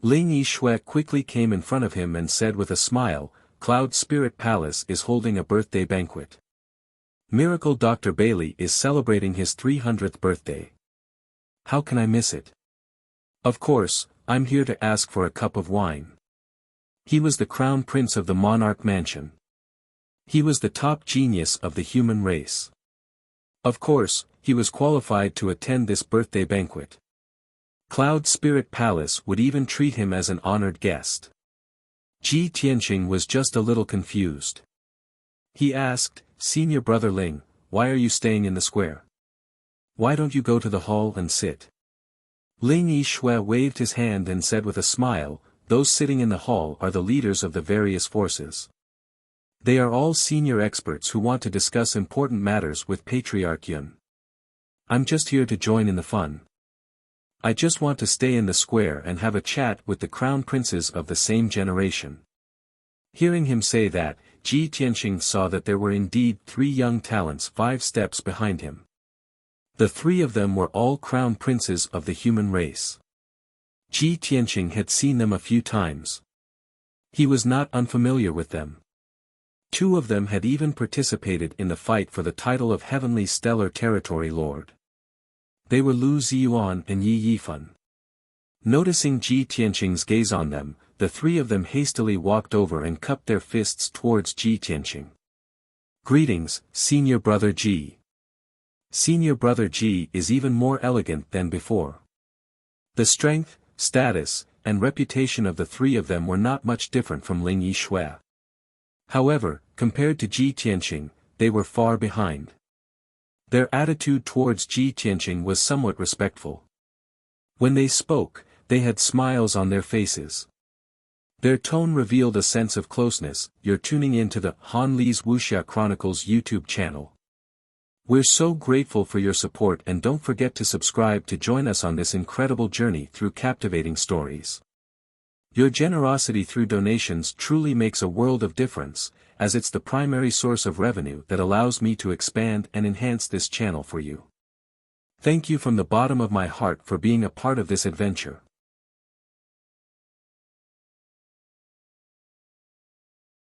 Ling Yixue quickly came in front of him and said with a smile, Cloud Spirit Palace is holding a birthday banquet. Miracle Dr. Bailey is celebrating his 300th birthday. How can I miss it? Of course, I'm here to ask for a cup of wine. He was the crown prince of the monarch mansion. He was the top genius of the human race. Of course, he was qualified to attend this birthday banquet. Cloud Spirit Palace would even treat him as an honored guest. Ji Tianqing was just a little confused. He asked, Senior Brother Ling, why are you staying in the square? Why don't you go to the hall and sit? Ling Yixue waved his hand and said with a smile, those sitting in the hall are the leaders of the various forces. They are all senior experts who want to discuss important matters with Patriarch Yun. I'm just here to join in the fun. I just want to stay in the square and have a chat with the crown princes of the same generation. Hearing him say that, Ji Tianqing saw that there were indeed 3 young talents 5 steps behind him. The 3 of them were all crown princes of the human race. Ji Tianqing had seen them a few times. He was not unfamiliar with them. 2 of them had even participated in the fight for the title of Heavenly Stellar Territory Lord. They were Lu Ziyuan and Yi Yifan. Noticing Ji Tianqing's gaze on them, the 3 of them hastily walked over and cupped their fists towards Ji Tianqing. Greetings, Senior Brother Ji. Senior Brother Ji is even more elegant than before. The strength, status, and reputation of the 3 of them were not much different from Ling Yixue. However, compared to Ji Tianqing, they were far behind. Their attitude towards Ji Tianqing was somewhat respectful. When they spoke, they had smiles on their faces. Their tone revealed a sense of closeness. You're tuning in to the Han Li's Wuxia Chronicles YouTube channel. We're so grateful for your support and don't forget to subscribe to join us on this incredible journey through captivating stories. Your generosity through donations truly makes a world of difference, as it's the primary source of revenue that allows me to expand and enhance this channel for you. Thank you from the bottom of my heart for being a part of this adventure.